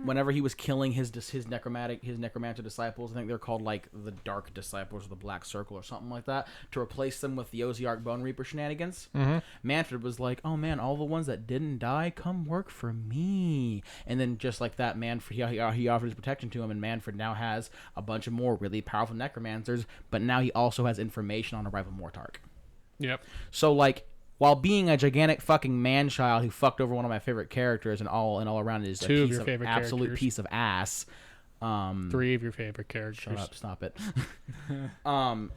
Whenever he was killing his necromancer disciples, I think they're called like the Dark Disciples or the Black Circle or something like that, to replace them with the Oziark Bone Reaper shenanigans. Mm-hmm. Manfred was like, "Oh man, all the ones that didn't die, come work for me." And then just like that, Manfred he offered his protection to him, and Manfred now has a bunch of more really powerful necromancers. But now he also has information on a rival Mortark. Yep. So like, while being a gigantic fucking man-child who fucked over one of my favorite characters and all around is Two of your favorite absolute characters. piece of ass. 3 of your favorite characters. Shut up! Stop it.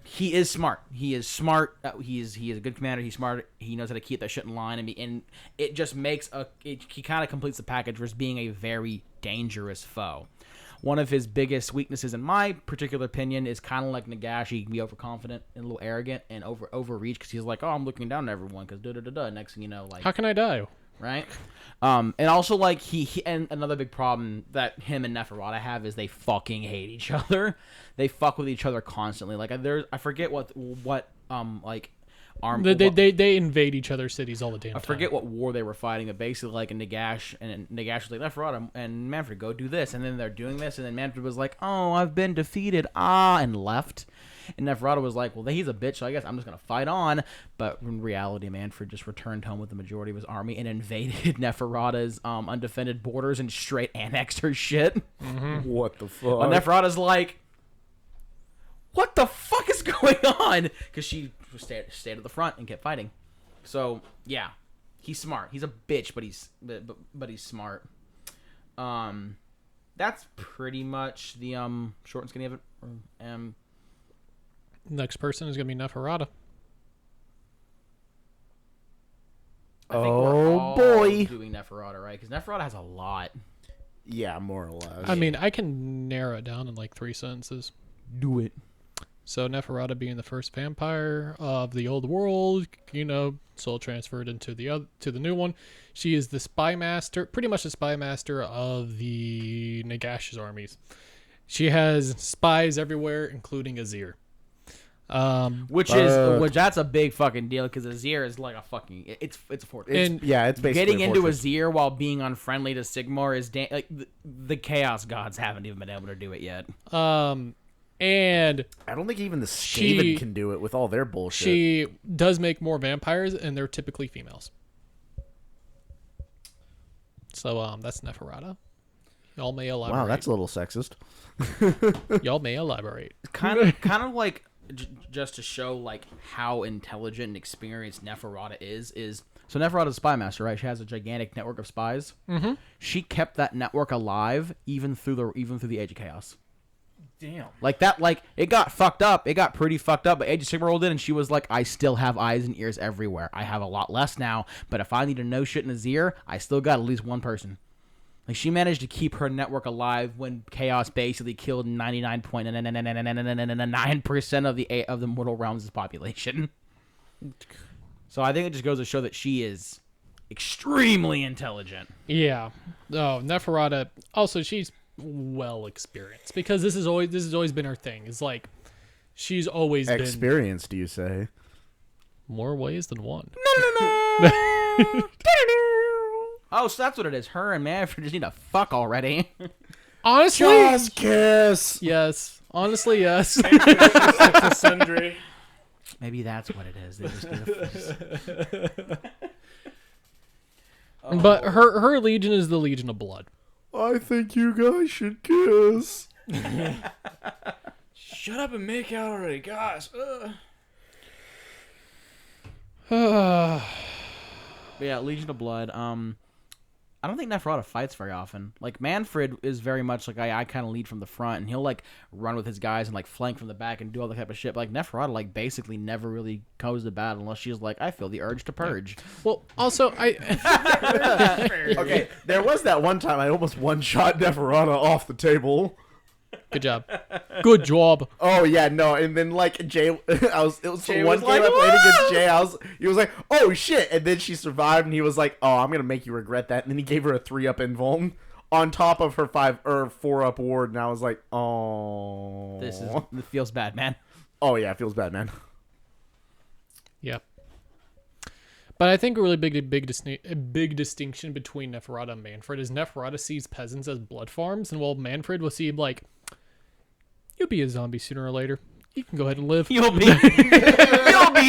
He is smart. He is smart. He is a good commander. He's smart. He knows how to keep that shit in line, and it just makes he kind of completes the package for being a very dangerous foe. One of his biggest weaknesses, in my particular opinion, is kind of like Nagash. He can be overconfident and a little arrogant and overreach because he's like, "Oh, I'm looking down on everyone." Because next thing you know, like, How can I die? right? And also like he and another big problem that him and Neferata have is they fucking hate each other. They fuck with each other constantly. Like I forget what like arm. They invade each other's cities all the damn time. I forget what war they were fighting, but basically like Nagash was like, Neferata and Manfred, go do this, and then they're doing this, and then Manfred was like, "Oh, I've been defeated," and left. And Neferata was like, "Well, he's a bitch, so I guess I'm just gonna fight on." But in reality, Manfred just returned home with the majority of his army and invaded Neferata's undefended borders and straight annexed her shit. Mm-hmm. What the fuck? But Neferata's like, "What the fuck is going on?" Because she stayed at the front and kept fighting. So yeah, he's smart. He's a bitch, but he's smart. That's pretty much the short and skinny of it. Next person is going to be Neferata. I think we're all boy. doing Neferata, right? Because Neferata has a lot. Yeah, more or less. I mean, I can narrow it down in like 3 sentences. Do it. So Neferata being the first vampire of the old world, soul transferred into the new one. She is the spy master, pretty much the spy master of the Nagash's armies. She has spies everywhere, including Azir. Which that's a big fucking deal because Azir is like a fucking it's a fortress. It's basically Getting a into fortress. Azir while being unfriendly to Sigmar is like the Chaos Gods haven't even been able to do it yet. And I don't think even the Skaven can do it with all their bullshit. she does make more vampires, and they're typically females. So that's Neferata. Y'all may elaborate. Wow, that's a little sexist. Y'all may elaborate. kind of like just to show like how intelligent and experienced Neferata is so Neferata's a spy master, right? She has a gigantic network of spies. Mm-hmm. She kept that network alive even through the Age of Chaos. Damn. Like that, like it got fucked up. It got pretty fucked up. But Age of Sigmar rolled in, and she was like, "I still have eyes and ears everywhere. I have a lot less now, but if I need to know shit in Azir, I still got at least one person." Like she managed to keep her network alive when Chaos basically killed 99.9% of the mortal realms' population. So I think it just goes to show that she is extremely intelligent. Yeah. Oh, Neferata. Also, she's well experienced because this has always been her thing. It's like she's always been Experienced, do you say? more ways than one. Oh, so that's what it is. Her and Manfred just need to fuck already. Honestly, Just kiss. yes. Honestly, yes. Sundry. Maybe that's what it is. They just need to But her legion is the Legion of Blood. I think you guys should kiss. Shut up and make out already, guys. But yeah, Legion of Blood. I don't think Neferata fights very often. Like Manfred is very much like I kind of lead from the front, and he'll like run with his guys and like flank from the back and do all that type of shit. But like Neferata, like basically never really goes to battle unless she's like, I feel the urge to purge. Well, also Okay, there was that one time I almost one-shot Neferata off the table. good job. Good job. Oh yeah, no, and then like Jay, it was Jay the one was game like, I played against Jay. He was like, oh shit, and then she survived, and he was like, oh, I'm gonna make you regret that, and then he gave her a 3-up invuln on top of her 4-up ward, and I was like, oh, This feels bad, man. oh yeah, it feels bad, man. Yep. But I think a really big distinction between Neferata and Manfred is Neferata sees peasants as blood farms, and while Manfred will see like, you'll be a zombie sooner or later. You can go ahead and live. You'll be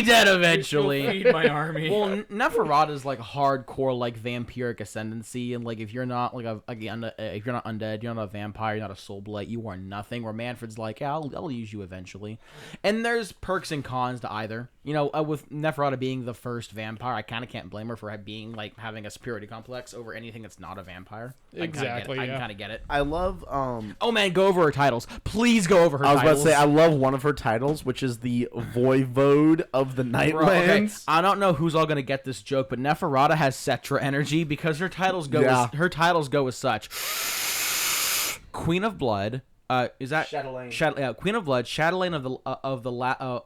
dead eventually. Feed my army. Well, Neferata's like hardcore like vampiric ascendancy, and like if you're not like if you're not undead, you're not a vampire, you're not a soulblight, you are nothing. Where Manfred's like, yeah, I'll use you eventually. And there's perks and cons to either. You know, with Neferata being the first vampire, I kind of can't blame her for being like having a superiority complex over anything that's not a vampire. Exactly. I can kind of get it. I love Oh man, go over her titles. Please go over her I was titles. about to say I love one of her titles, which is the Voivode of the Okay, Nightlands. I don't know who's all gonna get this joke, but Neferata has Cetra energy because her titles go as such: Queen of Blood. Is that Chatelaine. Queen of Blood, Chatelaine of the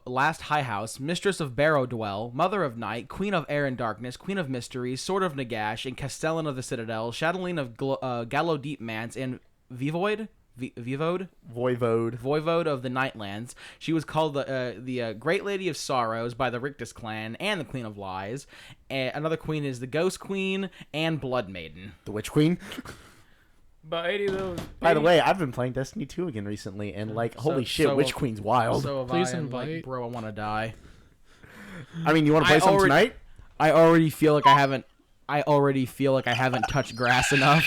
Last High House, Mistress of Barrow Dwell, Mother of Night, Queen of Air and Darkness, Queen of Mysteries, Sword of Nagash, and Castellan of the Citadel, Chatelaine of Gallo Deep Mance, and Voivode of the Nightlands. She was called the Great Lady of Sorrows by the Rictus clan and the Queen of Lies. Another queen is the Ghost Queen and Blood Maiden. The Witch Queen. About 80 of those. By the way, I've been playing Destiny 2 again recently, and like, holy shit, Witch Queen's wild. So have Please I, and, invite- like, bro, I want to die. I mean, you want to play some tonight? I already feel like I haven't touched grass enough.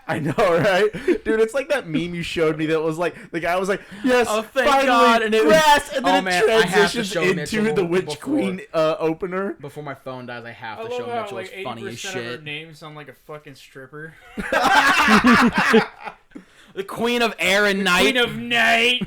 I know, right? Dude, it's like that meme you showed me that was like, the guy was like, yes, Oh, thank finally, God, and it was- grass, and then Oh, it man, I have to transitions show into Mitchell the Witch before- Queen opener. Before my phone dies, I have I to love show how Mitchell. like It's funny as 80% of her shit. names sound like a fucking stripper. The Queen of Air and Night. Queen of Night.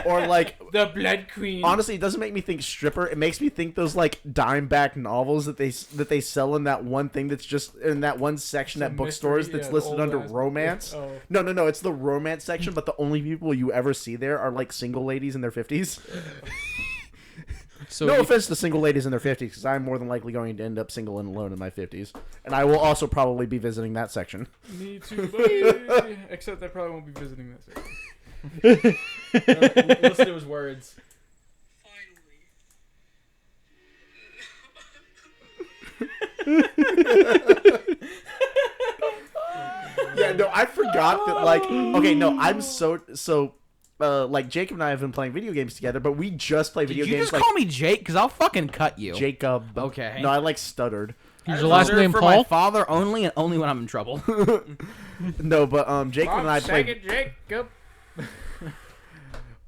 Or like, The Blood Queen. honestly, it doesn't make me think stripper. It makes me think those like dime back novels that they sell in that one thing that's just in that one section at bookstores mystery, that's yeah, listed old under ass book. romance. Oh. No, it's the romance section, but the only people you ever see there are like single ladies in their 50s. So No you- offense to single ladies in their 50s, because I'm more than likely going to end up single and alone in my 50s. And I will also probably be visiting that section. Me too, buddy. Except I probably won't be visiting that section. Listen to his words. Yeah, no, I forgot that, like, okay, no, I'm like, Jacob and I have been playing video games together, but we just play video Did you games just like call me Jake? Because I'll fucking cut you. Jacob. Okay. No, I, like, stuttered. Is your last Reserved name for my Paul? father only, and only when I'm in trouble. No, but, Jacob and I played... Second Jacob.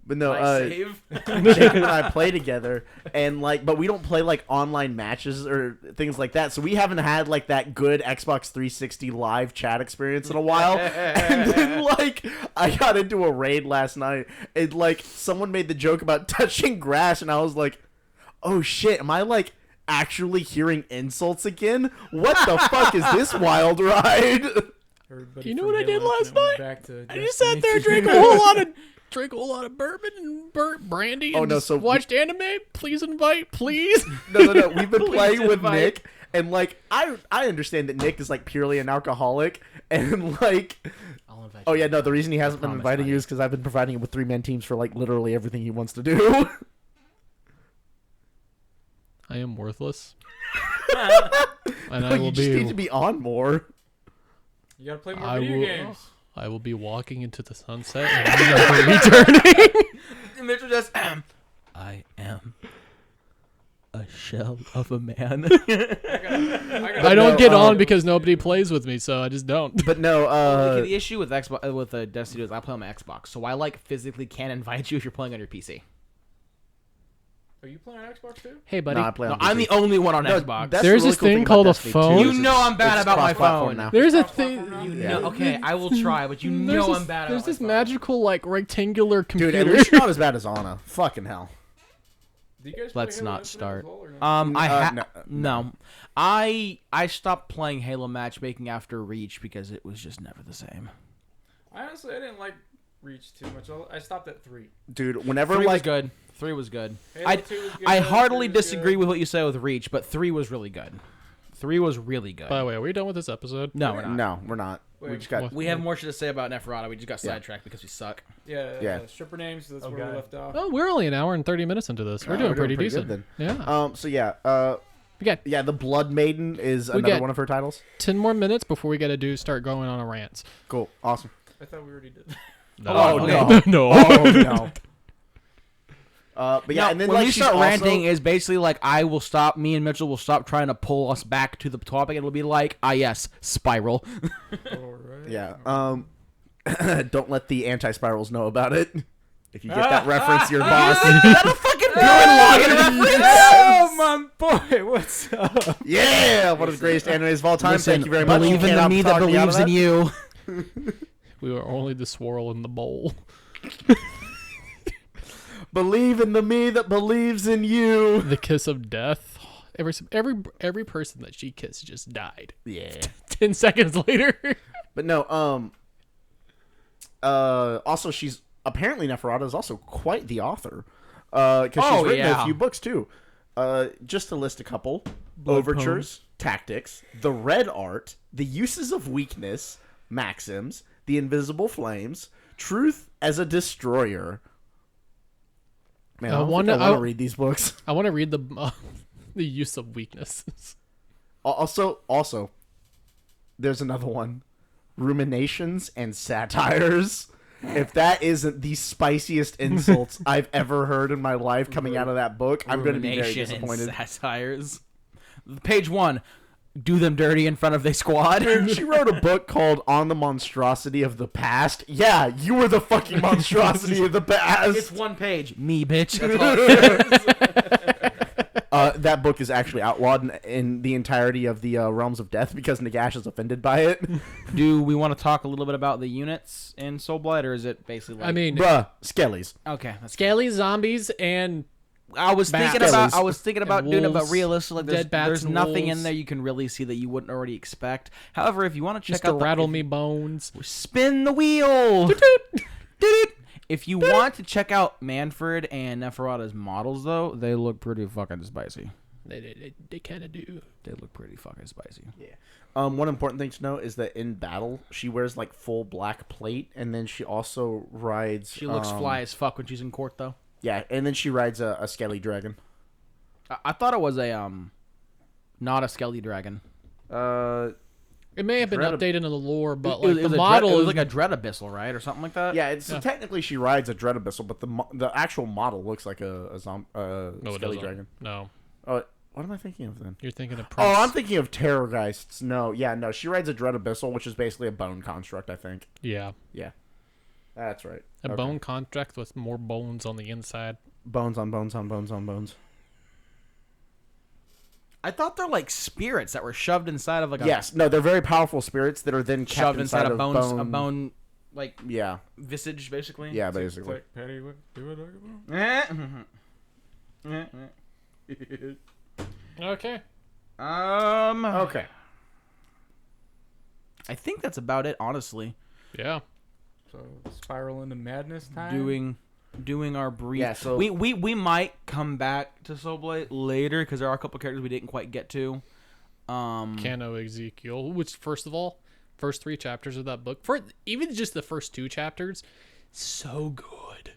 But no, Save. Jacob and I play together, and like, but we don't play like online matches or things like that. So we haven't had like that good Xbox 360 live chat experience in a while. And then like, I got into a raid last night, and like, someone made the joke about touching grass, and I was like, oh shit, am I like actually hearing insults again? What the fuck is this wild ride? Everybody You know from what I did Halo last went night? back to I just Destiny sat there, 2. drank a whole lot of bourbon and burnt brandy, and Oh, no, just so watched anime. Please invite, please. No. We've been Please playing with invite. Nick, and like, I understand that Nick is like purely an alcoholic, and like, I'll invite oh you. yeah, no, the reason he hasn't been promise, inviting buddy. you is because I've been providing him with 3-man teams for like literally everything he wants to do. I am worthless, and I Like, will you just need to be. be on more. You gotta play more I video will. games. I will be walking into the sunset and never returning. Mitchell just. I am a shell of a man. I don't no, get on because nobody plays with me, so I just don't. But no, The issue with Xbox with Destiny 2 is I play on my Xbox, so I like physically can't invite you if you're playing on your PC. Are you playing on Xbox too? Hey, buddy. no, I play on No, I'm PC. the only one on No, Xbox. that's There's the really this cool thing about called a Destiny 2 phone. is You know I'm bad it's about my cross-platform phone. now. There's a Cross-platform thing. now? You Yeah. know, okay, I will try, but you There's know this, I'm bad there's about this my phone. magical like rectangular computer. Dude, at least you're not as bad as Anna. Fucking hell. Do you guys play Let's Halo not Infinite start. as well, or no? No. I stopped playing Halo matchmaking after Reach because it was just never the same. Honestly, I didn't like Reach too much. I stopped at 3. Dude, whenever 3 was like good. 3 was good. Halo 2 was good. I heartily 3 was disagree good. with what you said with Reach, but 3 was really good. 3 was really good. By the way, are we done with this episode? No, we're not. no, we're not. We Wait, just got what? We have more shit to say about Neferata. We just got Yeah. sidetracked because we suck. Yeah. Stripper names. That's where we left off. Oh, we're only an hour and 30 minutes into this. We're doing pretty decent. good Yeah. then. So yeah, We got yeah, the Blood Maiden is We another got- one of her titles. 10 more minutes before we got to start going on a rant. Cool, awesome. I thought we already did. Oh, okay. no. no. Oh no. But yeah, No, and then when like we she's start also- ranting, is basically like me and Mitchell will stop trying to pull us back to the topic. It'll be like, yes, spiral. Alright. Yeah. Don't let the anti-spirals know about it. If you get that reference, your boss. Oh my boy, what's up? Yeah, one of the greatest animes of all time. Listen, Thank you very much. believe You in the cannot me that talk me out of believes in that. you. We were only the swirl in the bowl. Believe in the me that believes in you. The kiss of death. Every person that she kissed just died. Yeah. 10 seconds later. But no, also she's apparently Neferata is also quite the author. Because she's written a few books too. Just to list a couple: Overtures, Tactics, The Red Art, The Uses of Weakness, Maxims, The Invisible Flames, Truth as a Destroyer. Man, I want to read these books. I want to read the use of weaknesses. Also, there's another one: Ruminations and Satires. If that isn't the spiciest insults I've ever heard in my life coming out of that book, I'm going to be very Rumination and disappointed. Satires. Page 1. Do them dirty in front of their squad. She wrote a book called On the Monstrosity of the Past. Yeah, you were the fucking monstrosity of the past. It's 1 page. Me, bitch. That's all it that book is actually outlawed in the entirety of the Realms of Death because Nagash is offended by it. Do we want to talk a little bit about the units in Soulblight, or is it basically like... I mean, Bruh, Skellies. Okay. That's scaly zombies and I was thinking about doing it, but wolves, realistically, like, dead bats there's and nothing in wolves. there you can really see that you wouldn't already expect. However, if you want to check Mr. out Rattle Me Bones. spin the wheel. If you want to check out Manfred and Neferata's models, though, they look pretty fucking spicy. They kind of do. They look pretty fucking spicy. Yeah. One important thing to note is that in battle, she wears like full black plate, and then she also rides. She looks fly as fuck when she's in court, though. Yeah, and then she rides a Skelly dragon. I thought it was a not a Skelly dragon. It may have been Dread- updated in the lore, but It like was the a model it was is like a Dread Abyssal, right, or something like that. Yeah, it's Yeah. technically she rides a Dread Abyssal, but the actual model looks like a no, it Skelly doesn't. dragon. No, Oh, what am I thinking of then? you're thinking of Prince. Oh, I'm thinking of Terrorgeists. No, she rides a Dread Abyssal, which is basically a bone construct, I think. Yeah, Yeah, that's right. a Okay. bone contract with more bones on the inside. Bones on bones on bones on bones. I thought they're like spirits that were shoved inside of like a Yes, no, they're very powerful spirits that are then kept shoved inside of a bone like Yeah, visage, basically. yeah, basically. Patty, what do I talk about? Okay. Okay. I think that's about it, honestly. Yeah. So spiral into madness time. Doing our brief. Yeah, so- we might come back to Soulblight later because there are a couple characters we didn't quite get to. Cano Ezekiel, which first of all, first 3 chapters of that book, for even just the first 2 chapters, so good.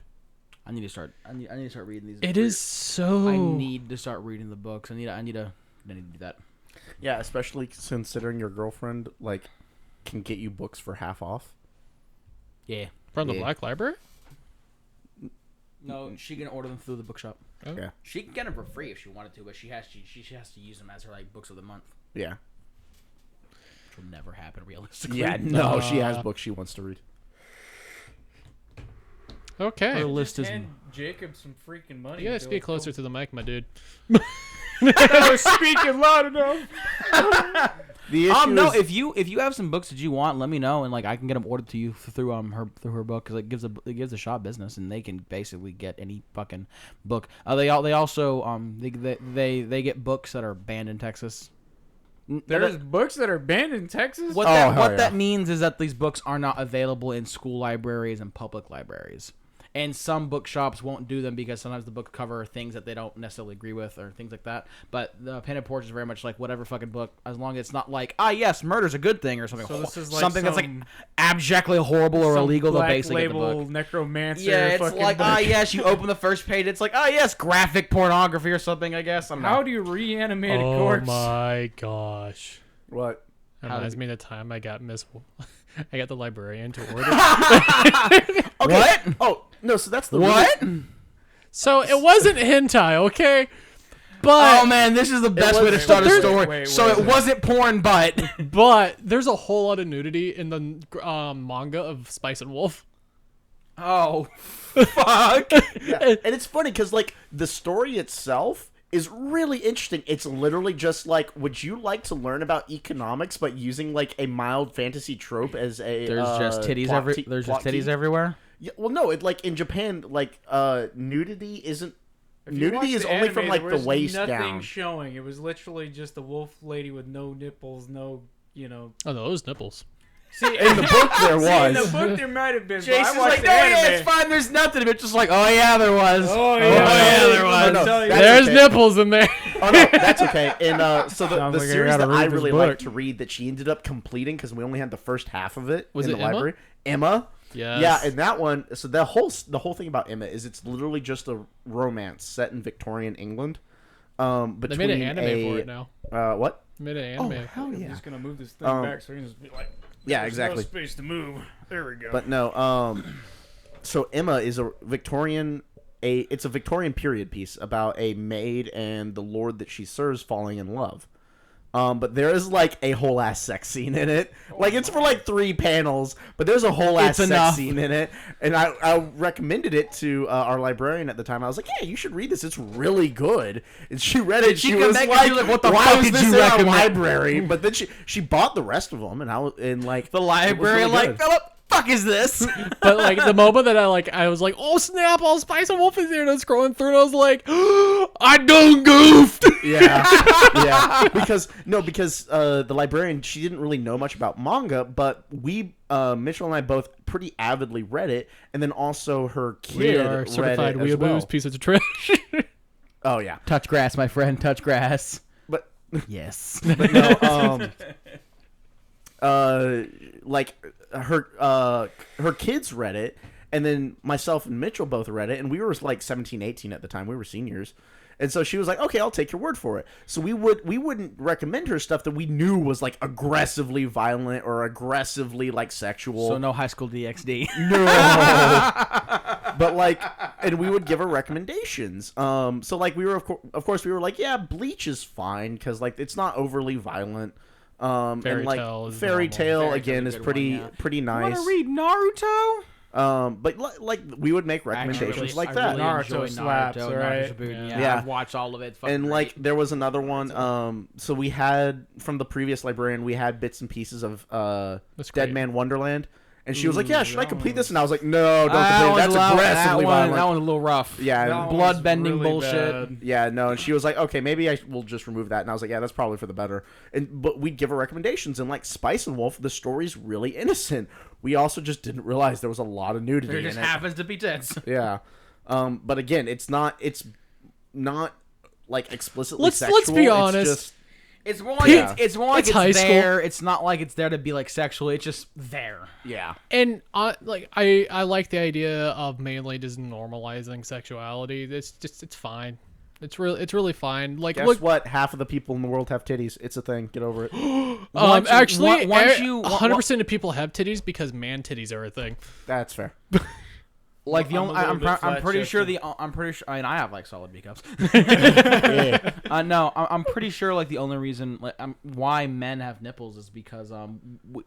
I need to start. I need to start reading these. It is so. I need to start reading the books. I need to do that. Yeah, especially considering your girlfriend can get you books for half off. Yeah. From the Yeah. Black Library. No, she can order them through the bookshop. Oh. Yeah. She can get them for free if she wanted to, but she has to use them as her like books of the month, Yeah. which will never happen realistically. Yeah. No, she has Uh, books she wants to read. Okay. Her You list is. Hand Jacob some freaking money. guys Bill. get closer to the mic, my dude. I was speaking loud enough. The issue No, is, if you have some books that you want, let me know, and like I can get them ordered to you through her book because it gives a shop business, and they can basically get any fucking book. They also they get books that are banned in Texas. There's books that are banned in Texas. What hell yeah. that means is that these books are not available in school libraries and public libraries. And some bookshops won't do them because sometimes the books cover things that they don't necessarily agree with or things like that. But the Pen and Porch is very much like whatever fucking book, as long as it's not like, yes, murder's a good thing or something. So this is like something that's like some- abjectly horrible or Some illegal. They'll black basically get the label book. necromancer. Yeah, it's fucking like, book. yes, you open the first page, it's like, yes, graphic pornography or something, I guess. I'm How not. do you reanimate a Oh corpse? my gosh. what? Reminds me of the time I got I got the librarian to order. Okay. What? Oh no, so that's the What? So it wasn't hentai, okay? But Oh man, this is the best way to wasn't- start a There's- story. wait, So wait. it wasn't porn, but but there's a whole lot of nudity in the manga of Spice and Wolf. oh fuck. Yeah. And it's funny because the story itself is really interesting. It's literally just would you like to learn about economics but using a mild fantasy trope as a There's just titties plot everywhere. Yeah, well, no, in Japan, nudity isn't. If you Nudity watch is the only anime, from there the was waist nothing down. showing. It was literally just a wolf lady with no nipples, no, Oh no, those nipples. See, In the book, there in the was. book there might have been. but Jason's I watched like, the no, anime. yeah, it's fine. There's nothing. It's just like, oh yeah, there was. Oh yeah, yeah, there was. no, Tell you. that's There's okay. nipples in there. Oh no, that's okay. And so the Sounds like I series gotta that I read this really book. liked to read that she ended up completing because we only had the first half of it Was in it the Emma? library. Emma. Yes. Yeah, and that one. So the whole thing about Emma is it's literally just a romance set in Victorian England. They Between made an anime for it now. What? They made an Oh anime. hell I'm yeah! just gonna move this thing back so you can just be like. Yeah, "There's exactly. No space to move. There we go. But no, so Emma is a Victorian. It's a Victorian period piece about a maid and the lord that she serves falling in love. But there is like a whole ass sex scene in it. Like it's for like 3 panels, but there's a whole ass It's sex enough. scene in it. And I recommended it to our librarian at the time. I was like, "Yeah, you should read this. It's really good." And she read it. she She come was back and like, she was like, "What the why fuck did is you this in our recommend library?" But then she bought the rest of them, and like The librarian, really like, good. Philip, fuck is this? But like the moment that I was like, oh snap, all Spice and Wolf is here, and I was scrolling through, and I was like, I done goofed. Yeah, yeah. Because the librarian, she didn't really know much about manga, but Mitchell and I both pretty avidly read it, and then also her kid We are read certified it as weeaboos, well. pieces of trash. Oh yeah, Touch grass, my friend. Touch grass. but Yes. but no, like her kids read it, and then myself and Mitchell both read it, and we were like 17, 18 at the time. We were seniors. And so she was like, "Okay, I'll take your word for it." So we wouldn't recommend her stuff that we knew was like aggressively violent or aggressively like sexual. So no High School DxD. No. But like, and we would give her recommendations. So like we were of course we were like, yeah, Bleach is fine because like it's not overly violent. Fairy and like Tail is Fairy normal. Tail Fairy again Tail's is a good pretty one, yeah. pretty Want nice. to read Naruto? But like we would make recommendations like that. Naruto slaps, right? Naruto's a boon, Yeah. Yeah. I've watched all of it. Fucking And great. like there was another one. So we had from the previous librarian, we had bits and pieces of That's Dead great. Man Wonderland, and she was like, Ooh, "Yeah, should I that complete one this?" And I was like, "No, don't That complete it. one's That's a lot- aggressively that one, violent." That one's a little rough. Yeah, That and- one's blood-bending really bullshit. bad. yeah, no, and she was like, "Okay, maybe I will just remove that." And I was like, "Yeah, that's probably for the better." But we'd give her recommendations, and like Spice and Wolf, the story's really innocent. We also just didn't realize there was a lot of nudity There in just it. happens to be tits. Yeah, but again, it's not like explicitly Let's sexual. be It's honest. just- It's more like Yeah. it's more like It's it's, high school. there. It's not like it's there to be like sexual. It's just there. yeah. And I like the idea of mainly just normalizing sexuality. It's fine. It's really fine. Like Guess look, what? Half of the people in the world have titties. It's a thing. Get over it. Once- actually, once you- 100% of people have titties because man titties are a thing. That's fair. Like the I'm only, a little bit I'm pretty sure flat-chested. I'm pretty sure. I mean, I have like solid B cups. Yeah. No, I'm pretty sure like the only reason like why men have nipples is because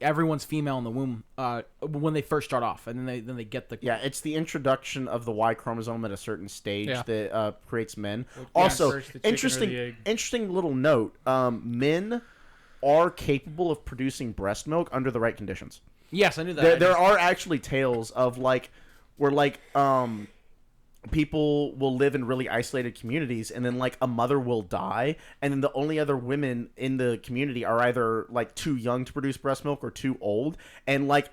everyone's female in the womb when they first start off, and then they get the Yeah, it's the introduction of the Y chromosome at a certain stage Yeah. that creates men. yeah, Also, first the chicken or the egg. interesting little note: men are capable of producing breast milk under the right conditions. Yes, I knew that. There are actually tales of like where like people will live in really isolated communities, and then like a mother will die, and then the only other women in the community are either like too young to produce breast milk or too old, and like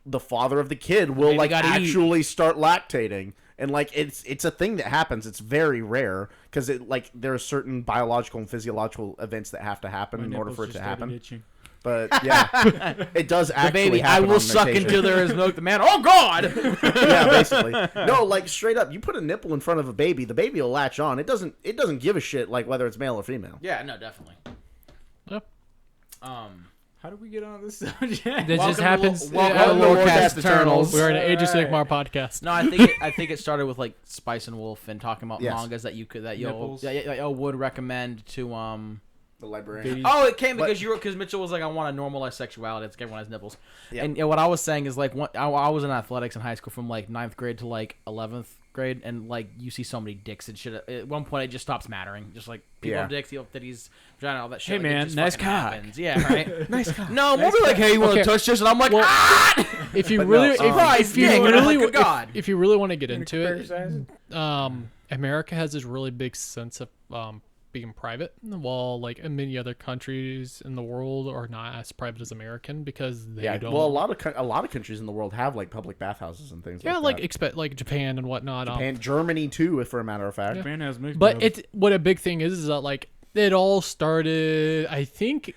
the father of the kid will Baby like gotta eat. actually start lactating. And like it's a thing that happens. It's very rare because it like there are certain biological and physiological events that have to happen in order for it to happen. But yeah, it does the actually baby. I happen will on suck occasion. until there is milk. The man. Oh God. Yeah, basically. No, like straight up, you put a nipple in front of a baby, the baby will latch on. It doesn't give a shit like whether it's male or female. Yeah. No. Definitely. Yep. How did we get on this subject? That Welcome just to happens. welcome to uh, Lorecast Eternals. We're an Age of Alright. Sigmar podcast. No, I think it started with like Spice and Wolf and talking about Yes. mangas that Nipples. y'all would recommend to The librarian. Oh, it came But- because Mitchell was like, I want to normalize sexuality. It's everyone has nipples. Yeah. And what I was saying is like, I was in athletics in high school from like 9th grade to like 11th grade, and like you see so many dicks and shit. At one point, it just stops mattering. Just like people Yeah. have dicks, people have titties, vagina, all that shit. Hey, like, it man, just nice fucking cock. happens. Yeah, right. Nice cock. No, we'll be like, hey, you want to Okay. touch this? And I'm like, Well, ah! If you But really, no, if you yeah, and I'm really, like, good God. if you really want to get into it, Criticize? America has this really big sense of being private, while like many other countries in the world are not as private as American because they Yeah, don't. well, a lot of countries in the world have like public bathhouses and things. yeah, like like that. expect like Japan and whatnot. And Germany too, if for a matter of fact. Japan has mixed But nubs. it's what a big thing is that like it all started, I think,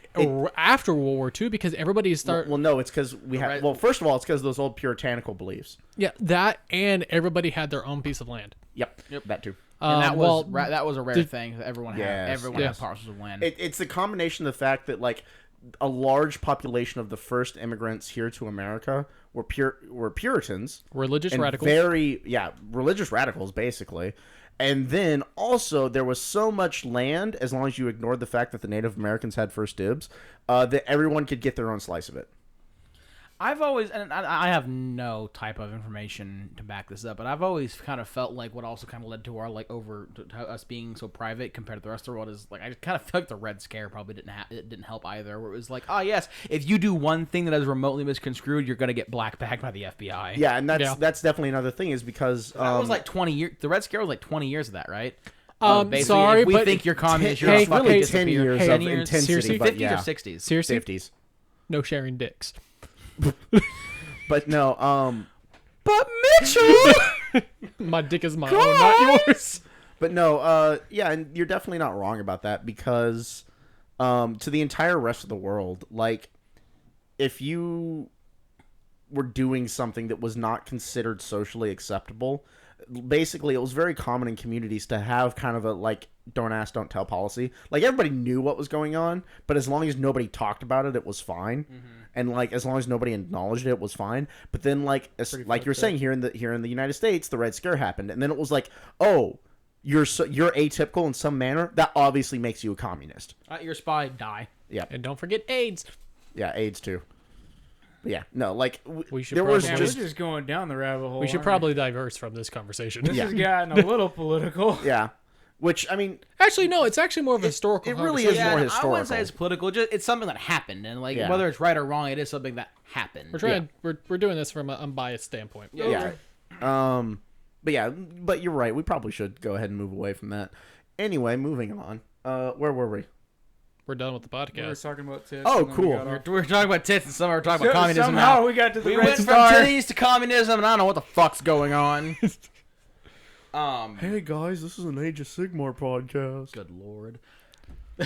after World War II because everybody started. Well, no, it's because we have. Right. Well, first of all, it's because those old puritanical beliefs. Yeah, that and everybody had their own piece of land. Yep, that too. And that was well, that was a rare thing that everyone had. Yes, Everyone yes. had parcels of land. It's a combination of the fact that like a large population of the first immigrants here to America were Puritans, religious and radicals. very religious radicals basically, And then also there was so much land, as long as you ignored the fact that the Native Americans had first dibs, that everyone could get their own slice of it. I've always, and I have no type of information to back this up, but I've always kind of felt like what also kind of led to our like to us being so private compared to the rest of the world is like I kind of feel like the Red Scare probably didn't help either. Where it was like, oh yes, if you do one thing that is remotely misconstrued, you're gonna get black bagged by the FBI. Yeah, and that's definitely another thing is because that was like 20 years. The Red Scare was like 20 years of that, right? Sorry, if we but think you're communist, you're hey, fucking hey, 10 disappear. years 10 of years, intensity, seriously, but 50s yeah. or 60s. seriously, 50s. no sharing dicks. But no, But Mitchell, My dick is my own, not yours. But no, yeah, and you're definitely not wrong about that because to the entire rest of the world, like, if you were doing something that was not considered socially acceptable, basically it was very common in communities to have kind of a, like, don't ask, don't tell policy. Like, everybody knew what was going on, but as long as nobody talked about it, it was fine. Mm-hmm. And, like, as long as nobody acknowledged it, it was fine. But then, like you're saying, here in the United States, the Red Scare happened, and then it was like, oh, you're atypical in some manner. That obviously makes you a communist. your spy die. Yeah, And don't forget AIDS. yeah, AIDS too. But yeah, no, like We should there was Yeah, just we're just going down the rabbit hole. We should aren't probably diverse from this conversation. This has gotten a little political. yeah, which I mean, Actually, no, it's actually more of a historical it really conversation. is more I historical. wouldn't say it's political. Just it's something that happened, and like Yeah. whether it's right or wrong, it is something that happened. We're trying. We're doing this from an unbiased standpoint. Yeah. But yeah, but you're right. We probably should go ahead and move away from that. Anyway, moving on. Where were we? We're done with the We were podcast. talking about tits. Oh, and then we cool. got off. We're talking about tits, and some are talking about communism. Somehow now. we got to the We Red went Star. from titties to communism, and I don't know what the fuck's going on. Hey guys, this is an Age of Sigmar podcast. Good lord.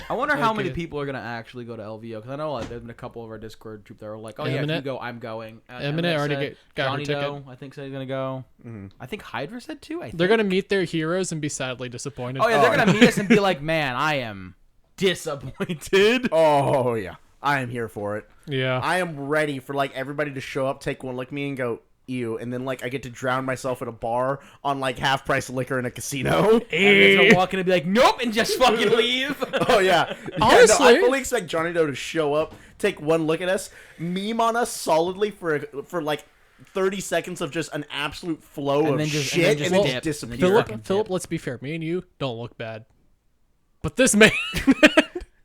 I wonder how many Okay. people are gonna actually go to LVO because I know like, there's been a couple of our Discord group that are like, "Oh yeah, if you Eminent? go, I'm going." Eminent already got her Johnny ticket. Doe, I think said he's gonna go. Mm-hmm. I think Hydra said too. They're gonna meet their heroes and be sadly disappointed. Oh yeah, they're gonna meet us and be like, "Man, I am disappointed." Oh yeah, I am here for it. Yeah. I am ready for like everybody to show up, take one look at me, and go ew, and then like I get to drown myself at a bar on like half price liquor in a casino. And they're gonna walk in and be like, "Nope," and just fucking leave. Oh yeah. Honestly- I fully expect Johnny Doe to show up, take one look at us, meme on us solidly for like 30 seconds of just an absolute flow And of then just- shit, and then and then just just dip, and then disappear. just Philip, fucking tip. let's be fair. Me and you don't look bad, but this man.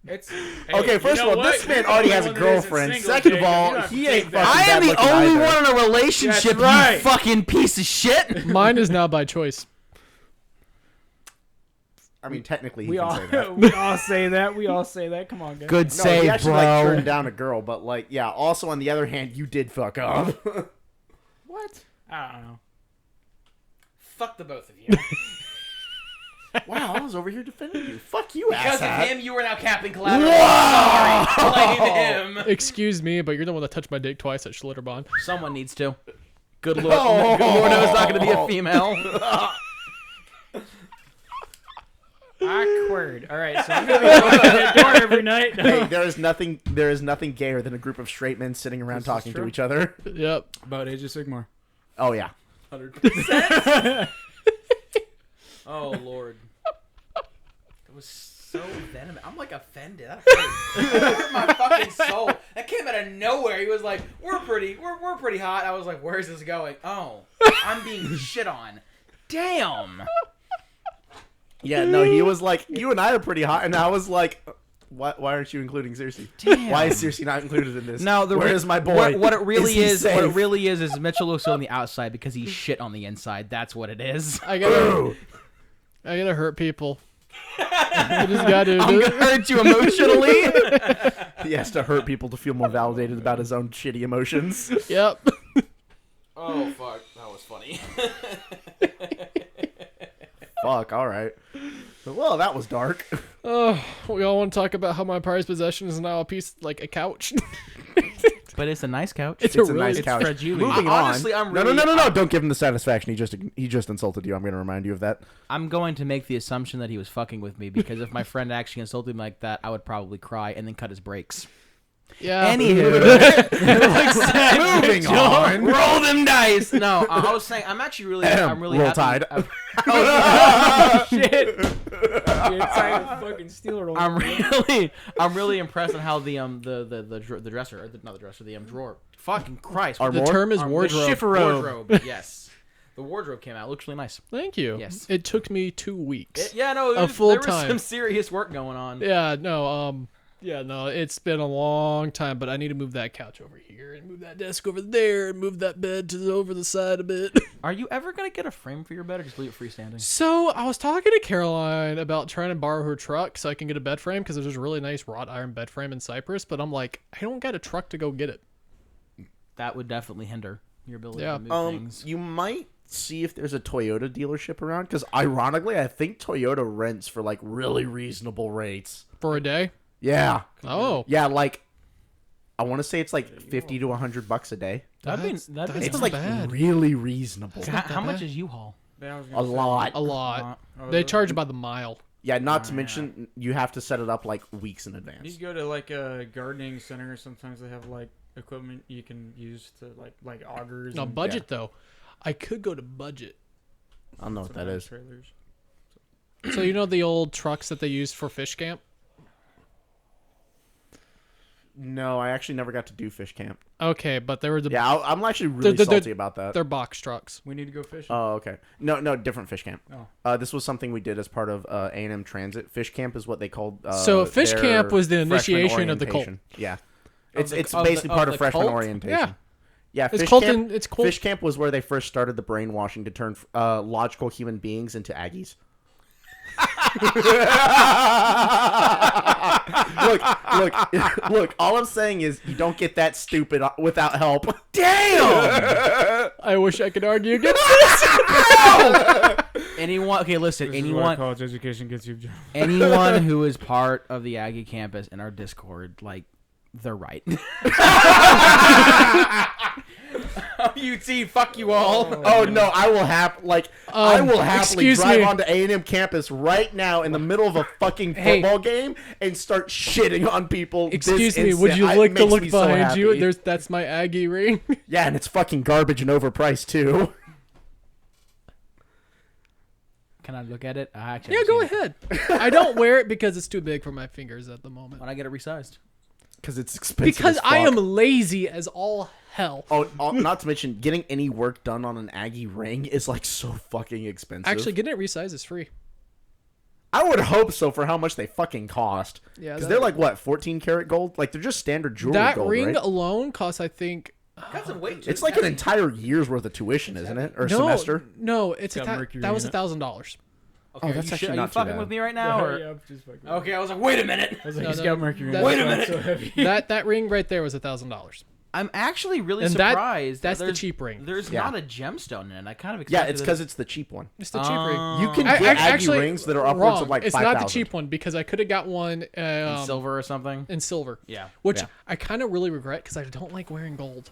It's, Okay, hey, first you know of all, what? this man You're already the has a only one that isn't girlfriend. single, Second of Jacob. all, You don't have he to ain't take that. fucking I am bad the looking only either. one in a relationship, That's right. you fucking piece of shit. Mine is now by choice. I mean, technically, he We can all, say that. we all say that. We all say that. Come on, guys. Good No, save, he actually bro. like turned down a girl, but like, yeah. Also, on the other hand, you did fuck up. What? I don't know. Fuck the both of you. Wow, I was over here defending you. Fuck you, Because of asshat. him, you are now capping collateral. Sorry, blame him. Excuse me, but you're the one that touched my dick twice at Schlitterbahn. Someone needs to. Good lord, good lord, it's not going to be a female. Awkward. All right, so I'm gonna be going to that door every night. Hey, there is nothing gayer than a group of straight men sitting around This is talking to true. each other. Yep. About Age of Sigmar. Oh yeah. 100%. Oh lord. It was so venomous. I'm like offended. That hurt my fucking soul. That came out of nowhere. He was like, we're pretty hot. I was like, where's this going? Oh, I'm being shit on. Damn. Yeah, no, he was like, you and I are pretty hot, and I was like, why aren't you including Circe? Damn. Why is Circe not included in this? No, Where is my boy? What it really he is, safe? what it really is Mitchell looks on the outside because he's shit on the inside. That's what it is. I gotta Boo. hurt people. I just gotta I'm do gonna it. hurt you emotionally. He has to hurt people to feel more validated about his own shitty emotions. Yep. Oh fuck, that was funny. Fuck, alright. Well, that was dark. Oh, we all want to talk about how my prized possession is now a piece, like a couch. But it's a nice couch. It's It's a a really, nice couch. fragile. Moving Honestly, on. I'm No, really- no. Don't give him the satisfaction. He just insulted you. I'm going to remind you of that. I'm going to make the assumption that he was fucking with me because if my friend actually insulted me like that, I would probably cry and then cut his brakes. Yeah. Anywho, Moving on. roll them dice. No, I was saying I'm actually really, I'm really Roll happy. Tide. Oh, shit. It's like a fucking stealer. I'm really impressed on how the dresser, or not the dresser, the drawer. Fucking Christ. Our The more? term is The wardrobe. wardrobe. Yes. The wardrobe came out. It looks really nice. Thank you. Yes. It took me 2 weeks. Yeah, no, A full there was time. some serious work going on. Yeah, no, it's been a long time, but I need to move that couch over here and move that desk over there and move that bed over the side a bit. Are you ever gonna get a frame for your bed, or just leave it freestanding? So I was talking to Caroline about trying to borrow her truck so I can get a bed frame because there's a really nice wrought iron bed frame in Cyprus, but I'm like, I don't got a truck to go get it. That would definitely hinder your ability Yeah. to move things. You might see if there's a Toyota dealership around, because ironically, I think Toyota rents for like really reasonable rates. For a day? Yeah, Oh. yeah, like I want to say it's like $50 to $100 a day. That'd be That's It's not like bad. really reasonable. how much bad. is U-Haul? A lot. A lot. They charge by the mile. Yeah, not to mention you have to set it up like weeks in You advance. go to like a gardening center. Sometimes they have like equipment you can use to like augers. No, and budget though. I could go to budget. I don't know what that is. trailers. So you know the old trucks that they used for fish camp? No, I actually never got to do fish camp. Okay, but they were the Yeah, I'm actually really they're- salty about that. they're box trucks. We need to go fishing. Oh, okay. No, different fish camp. Oh. This was something we did as part of A&M Transit. Fish camp is what they called. So fish their camp was the freshman initiation of the cult. orientation. Yeah, Of it's the- basically of part the of freshman cult? orientation. Yeah. Yeah, It's fish cult camp. it's cult. Fish camp was where they first started the brainwashing to turn logical human beings into Aggies. look. All I'm saying is you don't get that stupid without help. Damn! I wish I could argue against this. Anyone? Okay, listen. This is where Anyone? college education gets you. Anyone who is part of the Aggie campus in our Discord, like, they're right. UT, fuck you all. Oh no, I will I will happily excuse drive me. onto A&M campus right now in the middle of a fucking Hey. football game and start shitting on people. Excuse this me, would instant. you It like to makes look me so behind you? happy. That's my Aggie ring. Yeah, and it's fucking garbage and overpriced too. Can I look at it? I actually Yeah, haven't go seen it. ahead. I don't wear it because it's too big for my fingers at the moment. When I get it resized. Because it's expensive. Because as I am fuck. lazy as all hell. Oh, not to mention getting any work done on an Aggie ring is like so fucking expensive. Actually, getting it resized is free. I would hope so for how much they fucking cost. Yeah, because that- they're like what 14 karat gold. Like they're just standard jewelry That gold, ring right? alone costs, I think. Got some weight. It's like an entire year's worth of tuition, isn't it? Or No, semester? no, it's Got mercury that was in it. $1,000. Okay, that's you actually are not you too fucking bad. with me right now? Or? Yeah, I'm just fucking. Okay, I was like, wait a minute. I was like, No, he's no, got mercury. that- in it. Wait a That's minute. So heavy. That ring right there was $1,000. I'm actually really And surprised. that's the there's- cheap ring. There's Yeah. not a gemstone in it. I kind of Yeah, expected it's it- because it's the cheap one. It's the cheap ring. You can I- get Aggie actually, rings that are upwards wrong. of like It's 5,000. not the cheap one because I could have got one in silver or something. in silver. Yeah. Which Yeah. I kind of really regret because I don't like wearing gold.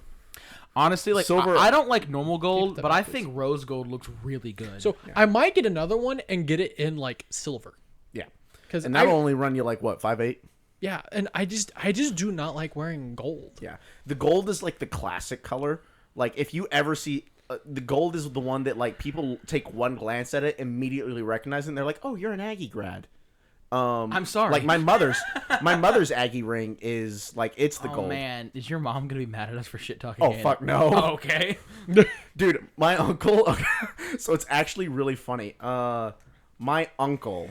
Honestly, like Silver- I don't like normal gold, that but back, I please. think rose gold looks really good. So I might get another one and get it in like silver. Yeah. Because And that'll only run you like what, 5.8? yeah, and I just do not like wearing gold. Yeah. The gold is like the classic color. Like if you ever see the gold is the one that like people take one glance at it, immediately recognize it, and they're like, "Oh, you're an Aggie grad." I'm sorry. Like my mother's Aggie ring is like it's the oh gold. man, is your mom gonna be mad at us for shit talking? Oh again? fuck no. Okay. Dude, my uncle. Okay, so it's actually really funny. My uncle.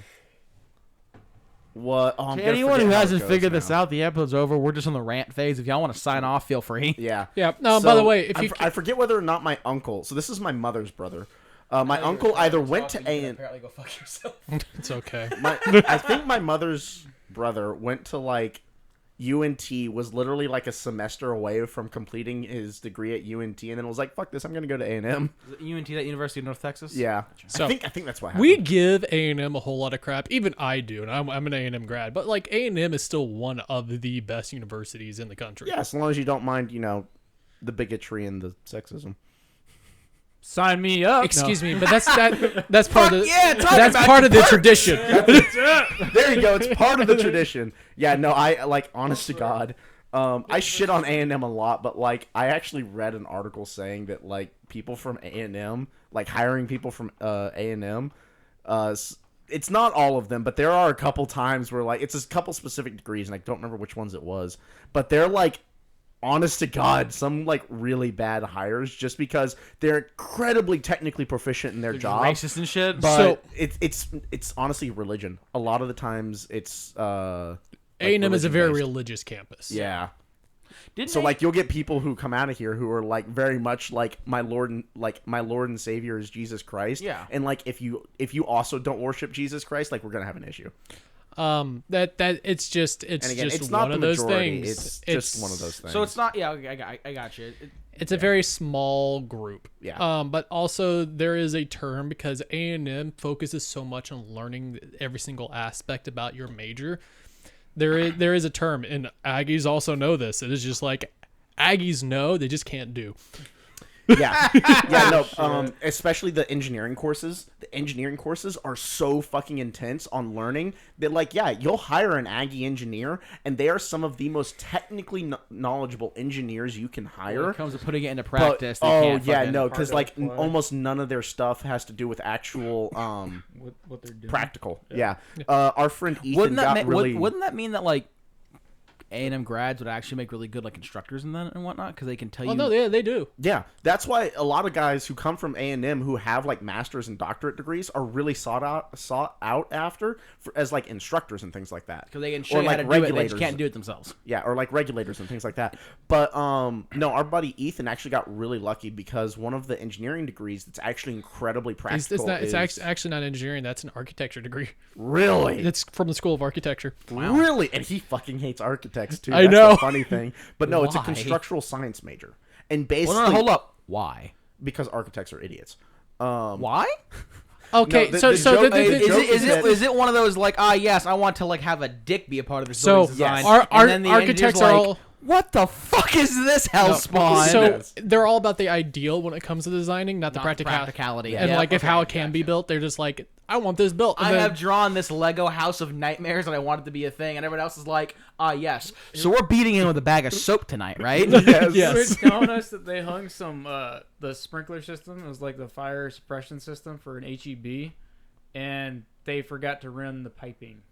What? Oh, I'm To gonna anyone forget who how it hasn't goes figured this now. out, the episode's over. We're just on the rant phase. If y'all want to sign off, feel free. Yeah. Yeah. No, by the way, if I you I forget whether or not my uncle. So this is my mother's brother. My uncle either went to A&M. Apparently, go fuck yourself. it's okay. I think my mother's brother went to like UNT, was literally like a semester away from completing his degree at UNT, and then was like, "Fuck this, I'm gonna go to A&M." UNT, that University of North Texas. Yeah, So, I think that's what happened. We give A&M a whole lot of crap. Even I do, and I'm an A&M grad. But like A&M is still one of the best universities in the country. Yeah, as long as you don't mind, the bigotry and the sexism. Sign me up. Excuse me, but that's part of the yeah, talk that's about part your of the perks. tradition. There you go. It's part of the tradition. Yeah, no, I like, honest to God, I shit on A&M a lot, but like I actually read an article saying that like people from A&M, like hiring people from A&M, it's not all of them, but there are a couple times where like it's a couple specific degrees, and I don't remember which ones it was, but they're like, honest to God, some like really bad hires just because they're incredibly technically proficient in their job. Racist and shit. But So- it's honestly religion. A lot of the times it's A&M is a very religion-based. religious campus. Yeah. Didn't So they- like you'll get people who come out of here who are like very much like my Lord and Savior is Jesus Christ. Yeah. And like if you also don't worship Jesus Christ, like we're gonna have an issue. That it's just And again, it's one not of the those majority. things. It's just one of those things. So it's not. Yeah, I got you. It's a very small group. Yeah. But also there is a term because A&M focuses so much on learning every single aspect about your major. There is a term, and Aggies also know this. It is just like Aggies know, they just can't do. Yeah, no. Especially the engineering courses. The engineering courses are so fucking intense on learning that, like, yeah, you'll hire an Aggie engineer, and they are some of the most technically knowledgeable engineers you can hire. When it comes to putting it into But, practice, they oh can't yeah, fucking- no, because Hard like to apply. almost none of their stuff has to do with actual what they're doing. practical. Yeah. Our friend Ethan Wouldn't that got mean, really. wouldn't that mean that like A&M grads would actually make really good like instructors and that and whatnot because they can tell Oh you. no, they do. Yeah, that's why a lot of guys who come from A&M who have like master's and doctorate degrees are really sought out after as like instructors and things like that. Because they can show Or, you like, how to do it, they just regulators. can't do it themselves. Yeah, or like regulators and things like that. But no, our buddy Ethan actually got really lucky because one of the engineering degrees that's actually incredibly practical It's is actually not engineering. That's an architecture degree. really, It's from the School of Architecture. really, and he fucking hates architects too. I That's know. the funny thing. But no, it's a Why? constructural science major, and basically Well, no, hold up. Why? because architects are idiots. Why? Okay, the so joke- the- the the- joke Is it one of those like yes, I want to like have a dick be a part of this So, building's design? yes. And then the Architects engineer's are like, all- what the fuck is this hellspawn? So Yes. they're all about the ideal when it comes to designing, not the Not practicality. practicality. And Yeah, like if okay, how it can be built, they're just like, I want this built. And I then- have drawn this Lego house of nightmares and I want it to be a thing, and everyone else is like, yes. So we're beating in with a bag of soap tonight, right? Yes. Yes. Rich telling us that they hung some the sprinkler system. It was like the fire suppression system for an HEB, and they forgot to run the piping.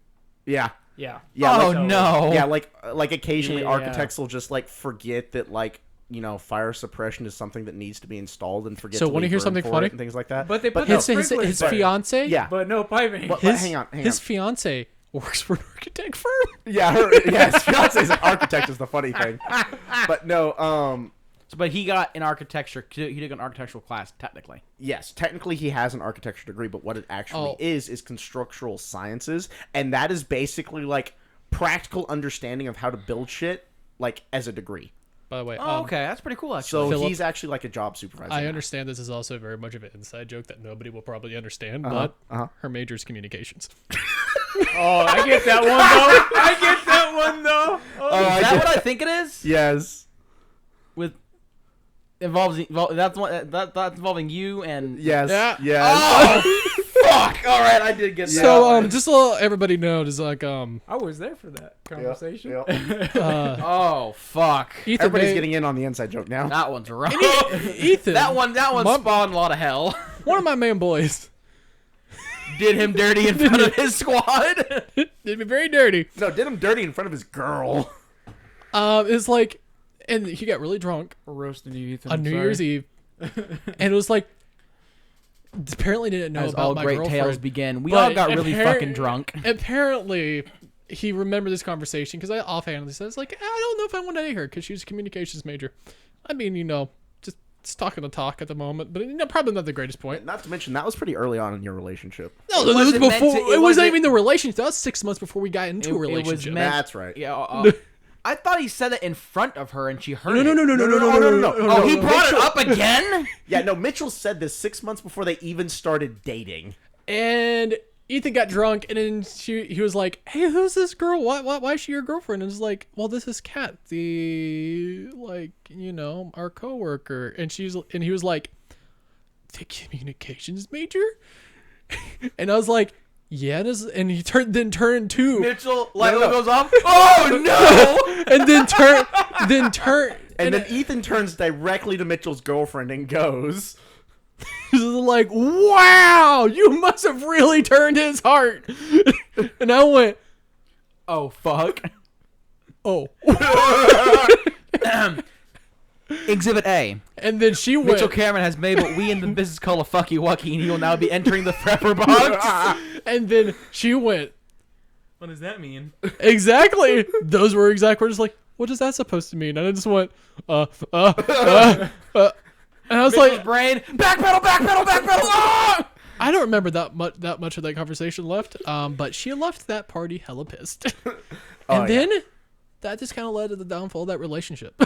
Yeah. Yeah. Yeah, Oh, like, no. Yeah, like occasionally Yeah. architects will just like forget that like fire suppression is something that needs to be installed and forget. So to wanna leave hear room something for funny? it and things like that. But they put no, his sprinklers there. fiance, yeah, But no piping. but his, hang on, his fiance works for an architect firm. yeah, his fiance is an architect is the funny thing. But no, But he got an architecture. He took an architectural class, technically. yes, technically he has an architecture degree, but what it actually is constructural sciences, and that is basically like practical understanding of how to build shit like as a degree. By the way, Oh, okay, that's pretty cool. Actually, So Philip, he's actually like a job supervisor. I now. understand this is also very much of an inside joke that nobody will probably understand, Uh-huh, but her major is communications. Oh, I get that one though. I get that one though. Oh, is that what I think it is? Yes. That's involving you and Yes. Yeah. Yes. Oh fuck! All right, I did get that. So just to let everybody know, is like I was there for that conversation. Yep. Oh fuck! Ethan Everybody's May- getting in on the inside joke now. That one's rough. Ethan, that one Mom- spawned a lot of hell. one of my main boys, Did him dirty in front of his squad. did me very dirty. No, did him dirty in front of his girl. It's like, and he got really drunk We're roasting you, Ethan. on I'm New sorry. Year's Eve, and it was like, apparently didn't know As about all my great girlfriend. tales begin, we But all got really appar- fucking drunk. Apparently, he remembered this conversation because I offhandedly said, "It's like I don't know if I want to date her because she's a communications major." I mean, just talking the talk at the moment, but probably not the greatest point. Not to mention that was pretty early on in your relationship. No, It it was wasn't meant before. to- It it wasn't wasn't- even the relationship. That was 6 months before we got into a It was relationship. meant- That's right. Yeah. I thought he said it in front of her and she heard it. No. Oh, he brought it up again? Yeah, no, Mitchell said this 6 months before they even started dating. And Ethan got drunk, and then he was like, "Hey, who's this girl? Why is she your girlfriend?" And it's like, "Well, this is Kat, our coworker." And he was like, "The communications major?" And I was like, yeah, and he turned too, Mitchell, light No, bulb no. goes off. Oh no! and then turn, And then Ethan turns directly to Mitchell's girlfriend and goes, like, wow, you must have really turned his heart. And I went, Oh fuck! oh. Exhibit A. And then she went, Mitchell Cameron has made what we in the business call a fucky wucky, and he will now be entering the Frepper box. and then she went, What does that mean? exactly. Those were exact words. Like, what is that supposed to mean? And I just went, and I was Mitchell's like, brain, backpedal, backpedal, backpedal. Ah! I don't remember that much of that conversation left. But she left that party hella pissed. And then that just kind of led to the downfall of that relationship.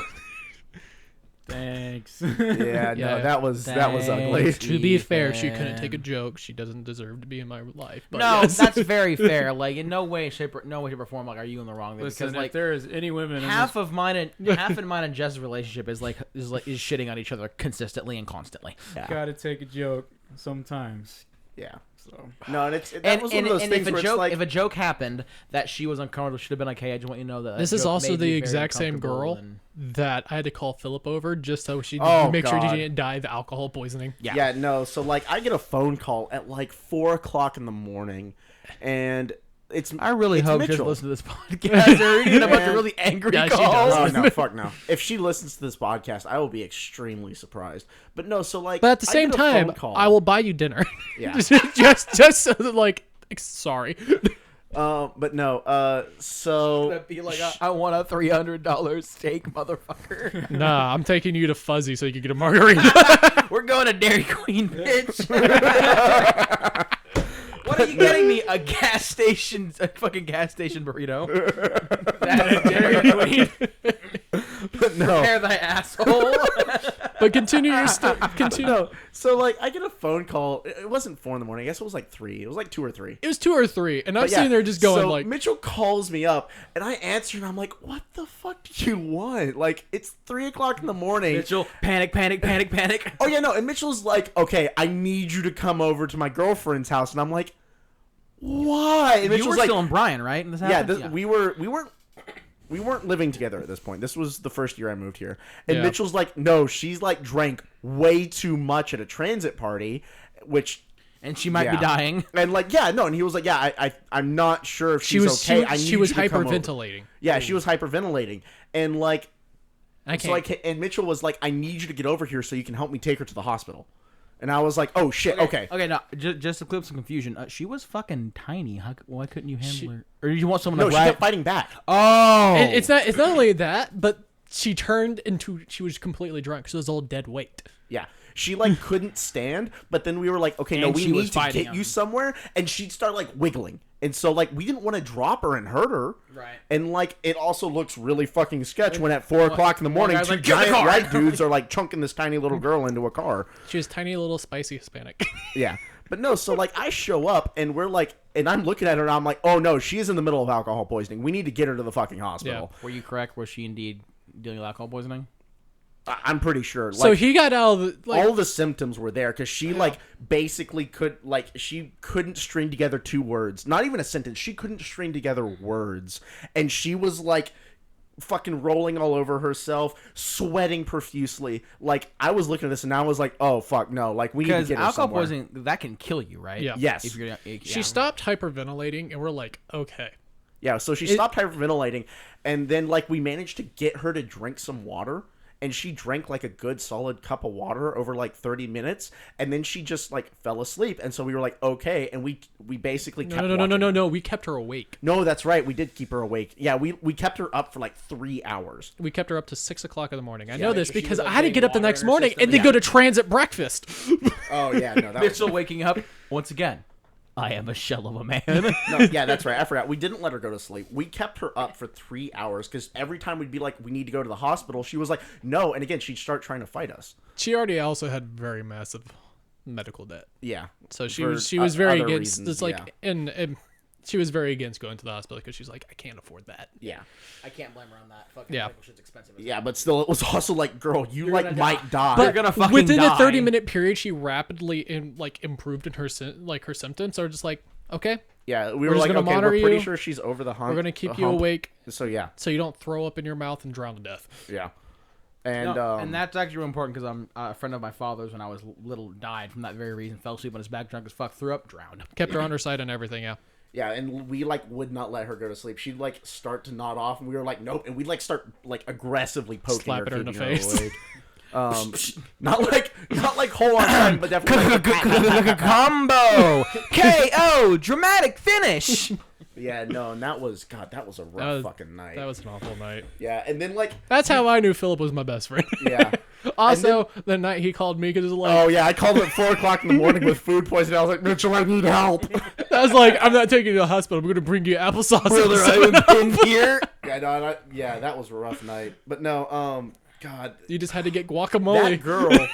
Thanks. "Yeah, no, that was ugly." To be fair, she couldn't take a joke. She doesn't deserve to be in my life. But No, yes. that's very fair. Like in no way, shape, or form, like, are you in the wrong there? Listen, Because if like there is any women half of mine and Jess's relationship is shitting on each other consistently and constantly. you gotta take a joke sometimes. Yeah. So No, and And, was one of those things if where a joke it's like, if a joke happened that she was uncomfortable, should have been like, "Hey, I just want you to know that." This that is joke also made the me very exact same uncomfortable girl and- that I had to call Philip over just so she Oh, make sure God. she didn't die of alcohol poisoning. yeah, no. So like, I get a phone call at like 4:00 in the morning, and it's I really it's hope she Mitchell. doesn't listen to this podcast. Or getting a bunch of really angry Yeah, she calls. does. Oh no, fuck no. If she listens to this podcast, I will be extremely surprised. But no, so like, But at the I same get a phone time, call. I will buy you dinner. Yeah. just so that, like, sorry. But no. So That'd be like, I want a $300 steak, motherfucker. Nah, I'm taking you to Fuzzy so you can get a margarita. We're going to Dairy Queen, bitch. What are you getting me? A fucking gas station burrito. That is Dairy Queen. but no. Prepare thy asshole. But continue your continue. No. So like, I get a phone call. It wasn't 4 in the morning. I guess it was like 3. It was like 2 or 3. It was 2 or 3, and I'm But yeah, sitting there just going so like, Mitchell calls me up, and I answer, and I'm like, "What the fuck do you want? Like, it's 3:00 in the morning." Mitchell, panic, panic, panic, panic. Oh yeah, no. And Mitchell's like, "Okay, I need you to come over to my girlfriend's house," and I'm like, "Why?" And You Mitchell's were like, still in Bryan, right? And this "Yeah, happened? we weren't living together at this point. This was the first year I moved here." And Yeah. Mitchell's like, "No, she's like drank way too much at a transit party," which. And she might Yeah. be dying. And like, yeah, no, and he was like, "Yeah, I'm not sure if she she's was okay. I need she was you to come over." hyperventilating. Yeah, she was hyperventilating, and like, I so can't. and Mitchell was like, "I need you to get over here so you can help me take her to the hospital." And I was like, "Oh shit, okay." Okay, no, just to clear up some confusion. She was fucking tiny. Why couldn't you handle her? Or did you want someone No, to she grab? kept fighting back. Oh, And it's not only that, but she was completely drunk, so it was all dead weight. Yeah. She like couldn't stand, but then we were like, "Okay, no, And we she was need to fighting get him. you somewhere." And she'd start like wiggling. And so like we didn't want to drop her and hurt her. Right. And like it also looks really fucking sketch when at 4:00 in the morning guy's two like, "Get in the giant car." white dudes are like chunking this tiny little girl into a car. She was tiny, little, spicy Hispanic. Yeah. But no, so like I show up and we're like, and I'm looking at her and I'm like, "Oh no, she is in the middle of alcohol poisoning. We need to get her to the fucking hospital." Were you correct? Was she indeed dealing with alcohol poisoning? I'm pretty sure. Like, So he got out of the, like, all the symptoms were there because she like basically she couldn't string together 2 words, not even a sentence. She couldn't string together words, and she was like fucking rolling all over herself, sweating profusely. Like I was looking at this and I was like, "Oh fuck no!" Like we need to Because get her alcohol somewhere. poisoning that can kill you, right? Yeah. Yes. If you're, she stopped hyperventilating, and we're like, okay. Yeah, so she stopped hyperventilating, and then like we managed to get her to drink some water, and she drank like a good solid cup of water over like 30 minutes, and then she just like fell asleep, and so we were like, okay, and we basically kept No. We kept her awake. No, that's right, we did keep her awake. Yeah, we kept her up for like 3 hours. We kept her up to 6 o'clock in the morning. I know this so she because was, I like, had to getting get up the water next in her morning system. and then Yeah. go to transit breakfast. Oh yeah, no, that was Mitchell waking up once again. I am a shell of a man. no, yeah, that's right. I forgot. We didn't let her go to sleep. We kept her up for 3 hours because every time we'd be like, "We need to go to the hospital," she was like, "No," and again, she'd start trying to fight us. She already also had very massive medical debt, Yeah. so she For was very other against. reasons, It's like yeah. and she was very against going to the hospital because she's like, I can't afford that. Yeah. I can't blame her on that. Fucking Yeah. medical shit's expensive. Yeah, but still, it was also like, girl, you gonna like might die. But- gonna fucking within die. a 30-minute period, she rapidly improved in her her symptoms. So just like, okay, Yeah, we We're were just like, gonna okay, monitor we're pretty you. sure she's over the hump. We're gonna keep the you hump. awake So yeah, so you don't throw up in your mouth and drown to death. yeah. And And that's actually really important because I'm a friend of my father's when I was little died from that very reason. Fell asleep on his back, drunk as fuck, threw up, drowned. Kept her on her side and everything. Yeah. yeah, and we like would not let her go to sleep. She'd like start to nod off, and we were like, nope. And we'd like start like aggressively poking Slapping her in the keeping her face. awake. Not like whole on time, but definitely like, Combo! KO! Dramatic finish! yeah, no, and that was a rough fucking night. That was an awful night. Yeah, and then like That's how I knew Philip was my best friend. yeah. Also, the night he called me because it was like, Oh yeah, I called him at 4:00 in the morning with food poisoning. I was like, Mitchell, I need help. I was like, I'm not taking you to the hospital. I'm going to bring you applesauce. Brother, and I am in here. Yeah, no, yeah, that was a rough night. But no, God, You just had to get guacamole.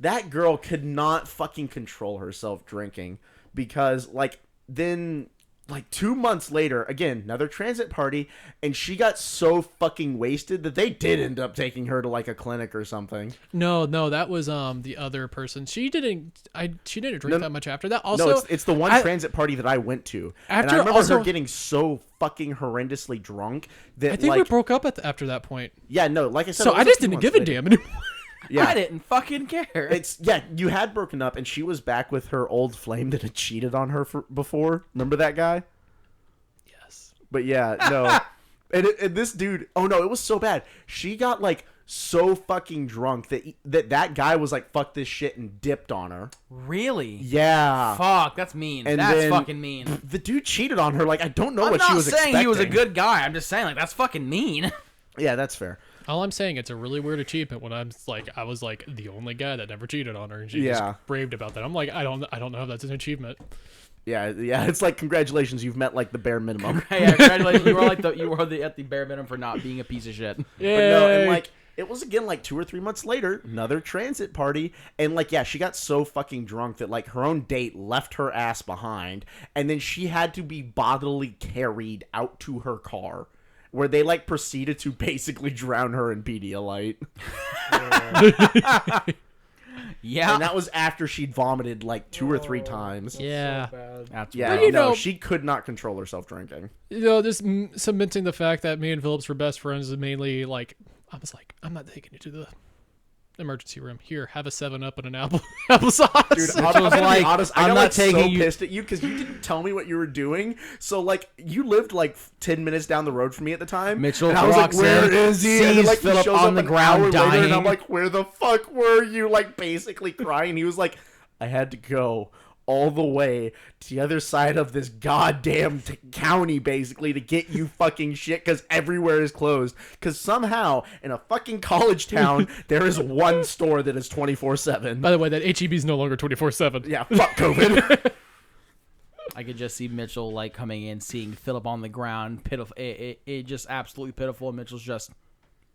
that girl could not fucking control herself drinking because like then like 2 months later, again, another transit party, and she got so fucking wasted that they did end up taking her to like a clinic or something. No, that was the other person. She didn't drink that much after that. Also, No, it's the one transit party that I went to. And After I remember also- her getting so fucking horrendously drunk that I think like we broke up after that point. yeah, no, like I said, So it was I a just few didn't months give a later. damn anymore. Yeah. I didn't fucking care. It's yeah, you had broken up, and she was back with her old flame that had cheated on her before. Remember that guy? Yes. But yeah, no. and this dude, oh no, it was so bad. She got like so fucking drunk that guy was like, "Fuck this shit," and dipped on her. Really? Yeah. Fuck, that's mean. And That's then fucking mean. The dude cheated on her. Like I don't know I'm what she not was saying expecting. he was a good guy. I'm just saying, like, that's fucking mean. Yeah, that's fair. All I'm saying, it's a really weird achievement when I was like the only guy that never cheated on her, and she Yeah. just raved about that. I'm like, I don't know if that's an achievement. Yeah. It's like congratulations, you've met like the bare minimum. Hey, yeah, congratulations. You were at the bare minimum for not being a piece of shit. Yeah. But no, and like it was again like 2 or 3 months later, another transit party, and like yeah, she got so fucking drunk that like her own date left her ass behind, and then she had to be bodily carried out to her car, where they like proceeded to basically drown her in Pedialyte, Yeah. and that was after she'd vomited like 2 or 3 times. Yeah. That's Yeah, Well, you no, know- she could not control herself drinking. This cementing the fact that me and Phillips were best friends is mainly like, I was like, I'm not taking you to the emergency room. Here, have a 7-Up and an applesauce. Dude, Mitchell was I'm gonna be like, honest, I I'm got not like taking so you- pissed at you because you didn't tell me what you were doing. So like you lived like 10 minutes down the road from me at the time. Mitchell and I was like, walks "Where in, is he?" And then, sees like he Philip shows on up the an ground hour later, and I'm dying. like, "Where the fuck were you?" Like basically crying. He was like, "I had to go all the way to the other side of this goddamn county basically to get you fucking shit because everywhere is closed. Because somehow in a fucking college town there is one store that is 24/7." By the way, that HEB is no longer 24/7. Yeah, fuck COVID. I could just see Mitchell like coming in, seeing Philip on the ground, pitiful. It just absolutely pitiful. And Mitchell's just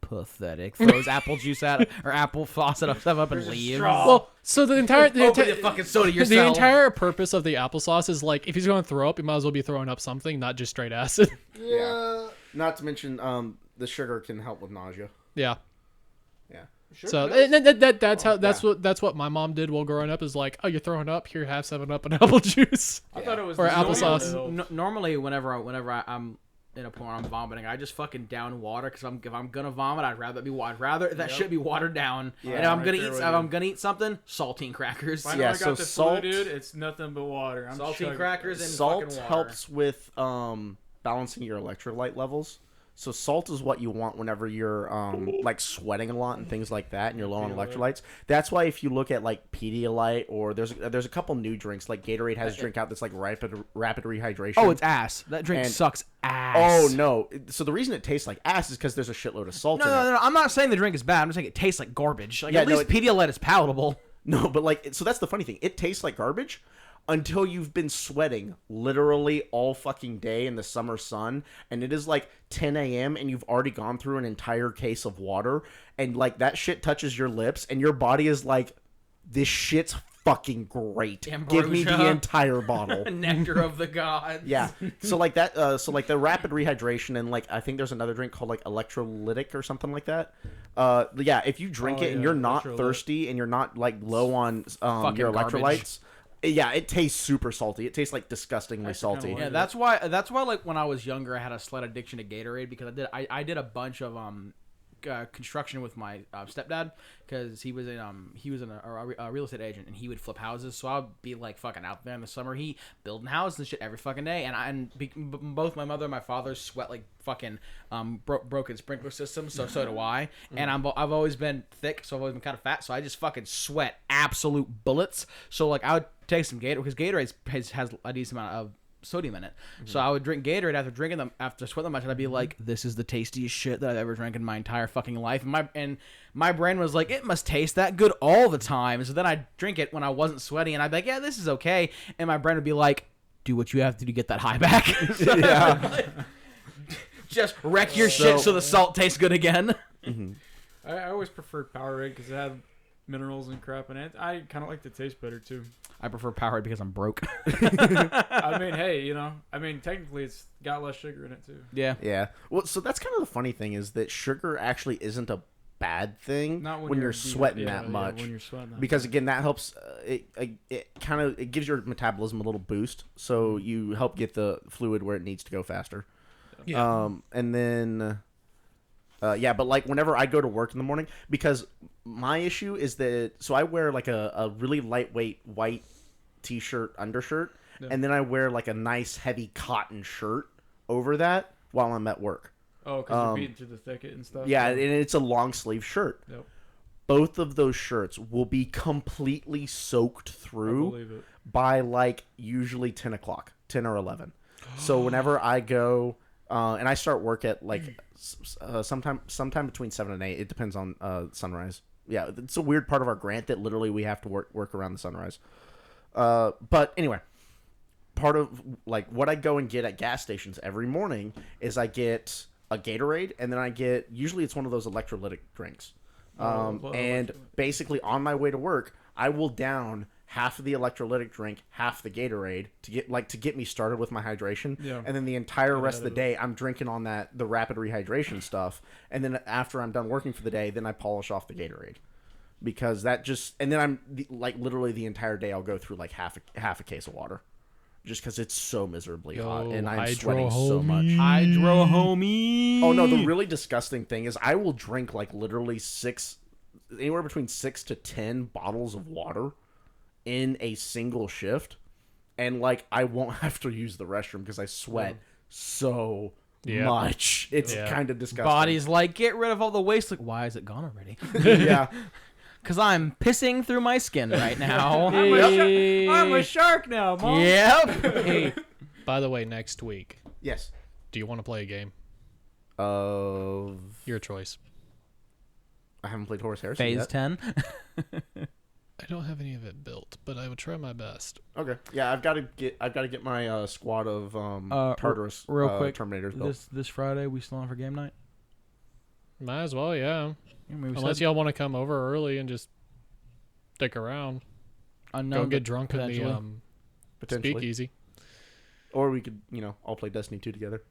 pathetic. Throws apple juice at or apple faucet up stuff up and leaves. Well, so the entire Open the fucking soda the yourself. entire purpose of the applesauce is like, if he's going to throw up, he might as well be throwing up something, not just straight acid. Yeah. Not to mention, the sugar can help with nausea. Yeah. Yeah. So that's what my mom did while growing up, is like, oh, you're throwing up, here, have 7-Up and apple juice. I thought it was Or the applesauce. normal. Normally, whenever I'm in a porn, I'm vomiting. I just fucking down water because if I'm gonna vomit, I'd rather that shit be watered down. Yeah, and if I'm right gonna there eat, with if you. I'm gonna eat something, saltine crackers, If I know Yeah, I got so the salt- flu, dude, it's nothing but water. I'm saltine chugging. crackers, and Salt fucking water. helps with balancing your electrolyte levels. So salt is what you want whenever you're like sweating a lot and things like that, and you're low on electrolytes. That's why if you look at like Pedialyte, or there's a couple new drinks, like Gatorade has a drink out that's like rapid rehydration. Oh, it's ass. That drink And- sucks ass. Oh no! So the reason it tastes like ass is because there's a shitload of salt No, in no, it. no, no. I'm not saying the drink is bad. I'm just saying it tastes like garbage. Like Yeah, at no, least Pedialyte is palatable. No, but like, so that's the funny thing. It tastes like garbage until you've been sweating literally all fucking day in the summer sun, and it is like 10 a.m. and you've already gone through an entire case of water, and like that shit touches your lips, and your body is like, this shit's fucking great. Give me the Ambrosia. entire bottle. Nectar of the gods. Yeah. So like that, so like the rapid rehydration, and like I think there's another drink called like electrolytic or something like that. Yeah, if you drink Oh, it and yeah, you're not electrolyte. thirsty and you're not like low on your Fucking electrolytes, garbage. Yeah, it tastes super salty. It tastes like disgustingly Actually kinda salty. like Yeah, that's why like when I was younger, I had a slight addiction to Gatorade because I did a bunch of construction with my stepdad because he was in a real estate agent and he would flip houses, so I'd be like fucking out there in the summer. He building houses and shit every fucking day, and both my mother and my father sweat like fucking broken sprinkler systems, so do I. And I've always been thick, so I've always been kind of fat, so I just fucking sweat absolute bullets. So like I would take some Gatorade because Gatorade has a decent amount of sodium in it. So I would drink Gatorade after sweating much, and I'd be like, "This is the tastiest shit that I've ever drank in my entire fucking life." And my brain was like, "It must taste that good all the time." So then I'd drink it when I wasn't sweaty, and I'd be like, "Yeah, this is okay." And my brain would be like, "Do what you have to do to get that high back." Yeah. Just wreck your shit so the salt tastes good again. I always preferred Powerade because it had minerals and crap in it. I kind of like the taste better too. I prefer Powerade because I'm broke. I mean, hey, technically it's got less sugar in it too. Yeah. Yeah. Well, so that's kind of the funny thing is that sugar actually isn't a bad thing Not when you're sweating yeah, that much. when you're sweating that Because much. again, that helps. It gives your metabolism a little boost, so you help get the fluid where it needs to go faster. Yeah. And then, but like whenever I go to work in the morning, because my issue is that I wear like a really lightweight white t-shirt undershirt, and then I wear like a nice heavy cotton shirt over that while I'm at work. Oh, because you're beating through the thicket and stuff. Yeah, and it's a long sleeve shirt. Yep. Both of those shirts will be completely soaked I through believe it. by like usually 10 o'clock, 10 or 11. So whenever I go and I start work at like sometime between 7 and 8, it depends on sunrise. Yeah, it's a weird part of our grant that literally we have to work around the sunrise. But anyway, part of like what I go and get at gas stations every morning is I get a Gatorade, and then I get, usually it's one of those electrolytic drinks. And basically on my way to work, I will down half of the electrolytic drink, half the Gatorade to get me started with my hydration. Yeah. And then the entire rest of the day, I'm drinking on the rapid rehydration stuff. And then after I'm done working for the day, then I polish off the Gatorade. Because that just, and then I'm like literally the entire day I'll go through like half a case of water, just because it's so miserably hot and I'm sweating so much. Hydro homie. Oh no, the really disgusting thing is I will drink like literally anywhere between 6 to 10 bottles of water in a single shift, and like I won't have to use the restroom because I sweat so much. It's kind of disgusting. Body's like, get rid of all the waste. Like, why is it gone already? Yeah. Because I'm pissing through my skin right now. I'm a shark now, Mom. Yep. Hey, by the way, next week, Yes. do you want to play a game? Of Your choice. I haven't played Horus Heresy Phase yet. 10. I don't have any of it built, but I would try my best. Okay. Yeah, I've got to get my squad of Tartarus real quick, Terminators built. This Friday, we still on for game night? Might as well, yeah. I mean, we Unless said y'all want to come over early and just stick around. unknown, Go get but drunk in the potentially. Potentially. speakeasy. Or we could, all play Destiny 2 together.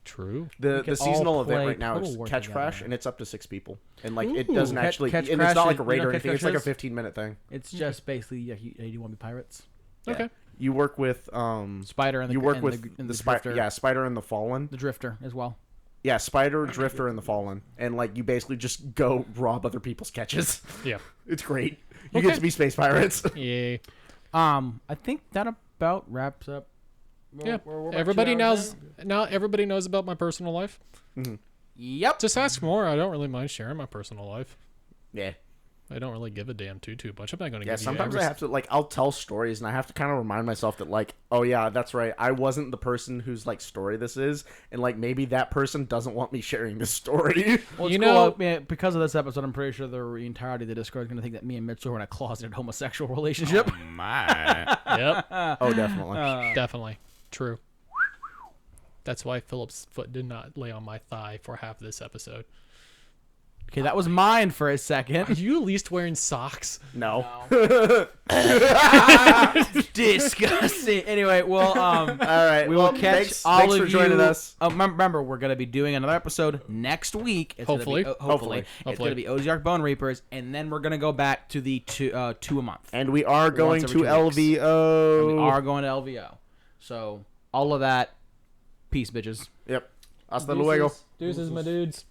True. The could seasonal all event play right now is Total War Catch together. Crash, and it's up to 6 people. And like it Ooh. doesn't Catch actually, Crash and it's not like a is- raid you know or Catch anything. It's Crash like a is? 15-minute thing. It's just basically, do you want to be pirates? Okay. You work with Spider and the you work and with the the Drifter. Spider and the Fallen. The Drifter as well. Yeah, Spider, Drifter, and the Fallen, and like you basically just go rob other people's catches. Yeah. It's great. You Okay. get to be space pirates. Yeah. I think that about wraps up. Yeah. We're about 2 Everybody hours knows. Now everybody knows about my personal life. in. Yep. Just ask more. I don't really mind sharing my personal life. Yeah. I don't really give a damn too much. I'm not going to Yeah, give you sometimes every I have to I'll tell stories and I have to kind of remind myself that oh yeah, that's right. I wasn't the person whose story this is, and maybe that person doesn't want me sharing this story. Well, You it's know- cool. Man, because of this episode, I'm pretty sure the entirety of the Discord is going to think that me and Mitchell are in a closeted homosexual relationship. Yep. Oh, definitely. Definitely. True. That's why Philip's foot did not lay on my thigh for half this episode. Okay, that was mine for a Are second. you at least wearing socks? No. Disgusting. Anyway, well, All right. we will well, catch thanks, all thanks of for joining you. us. Remember, we're gonna be doing another episode next week. It's Hopefully. gonna be, Hopefully. it's Hopefully. gonna be Ozark Bone Reapers, and then we're gonna go back to the two a month. And we are going every to 2 weeks. LVO. And we are going to LVO. So all of that. Peace, bitches. Yep. Hasta luego. Deuces, my dudes.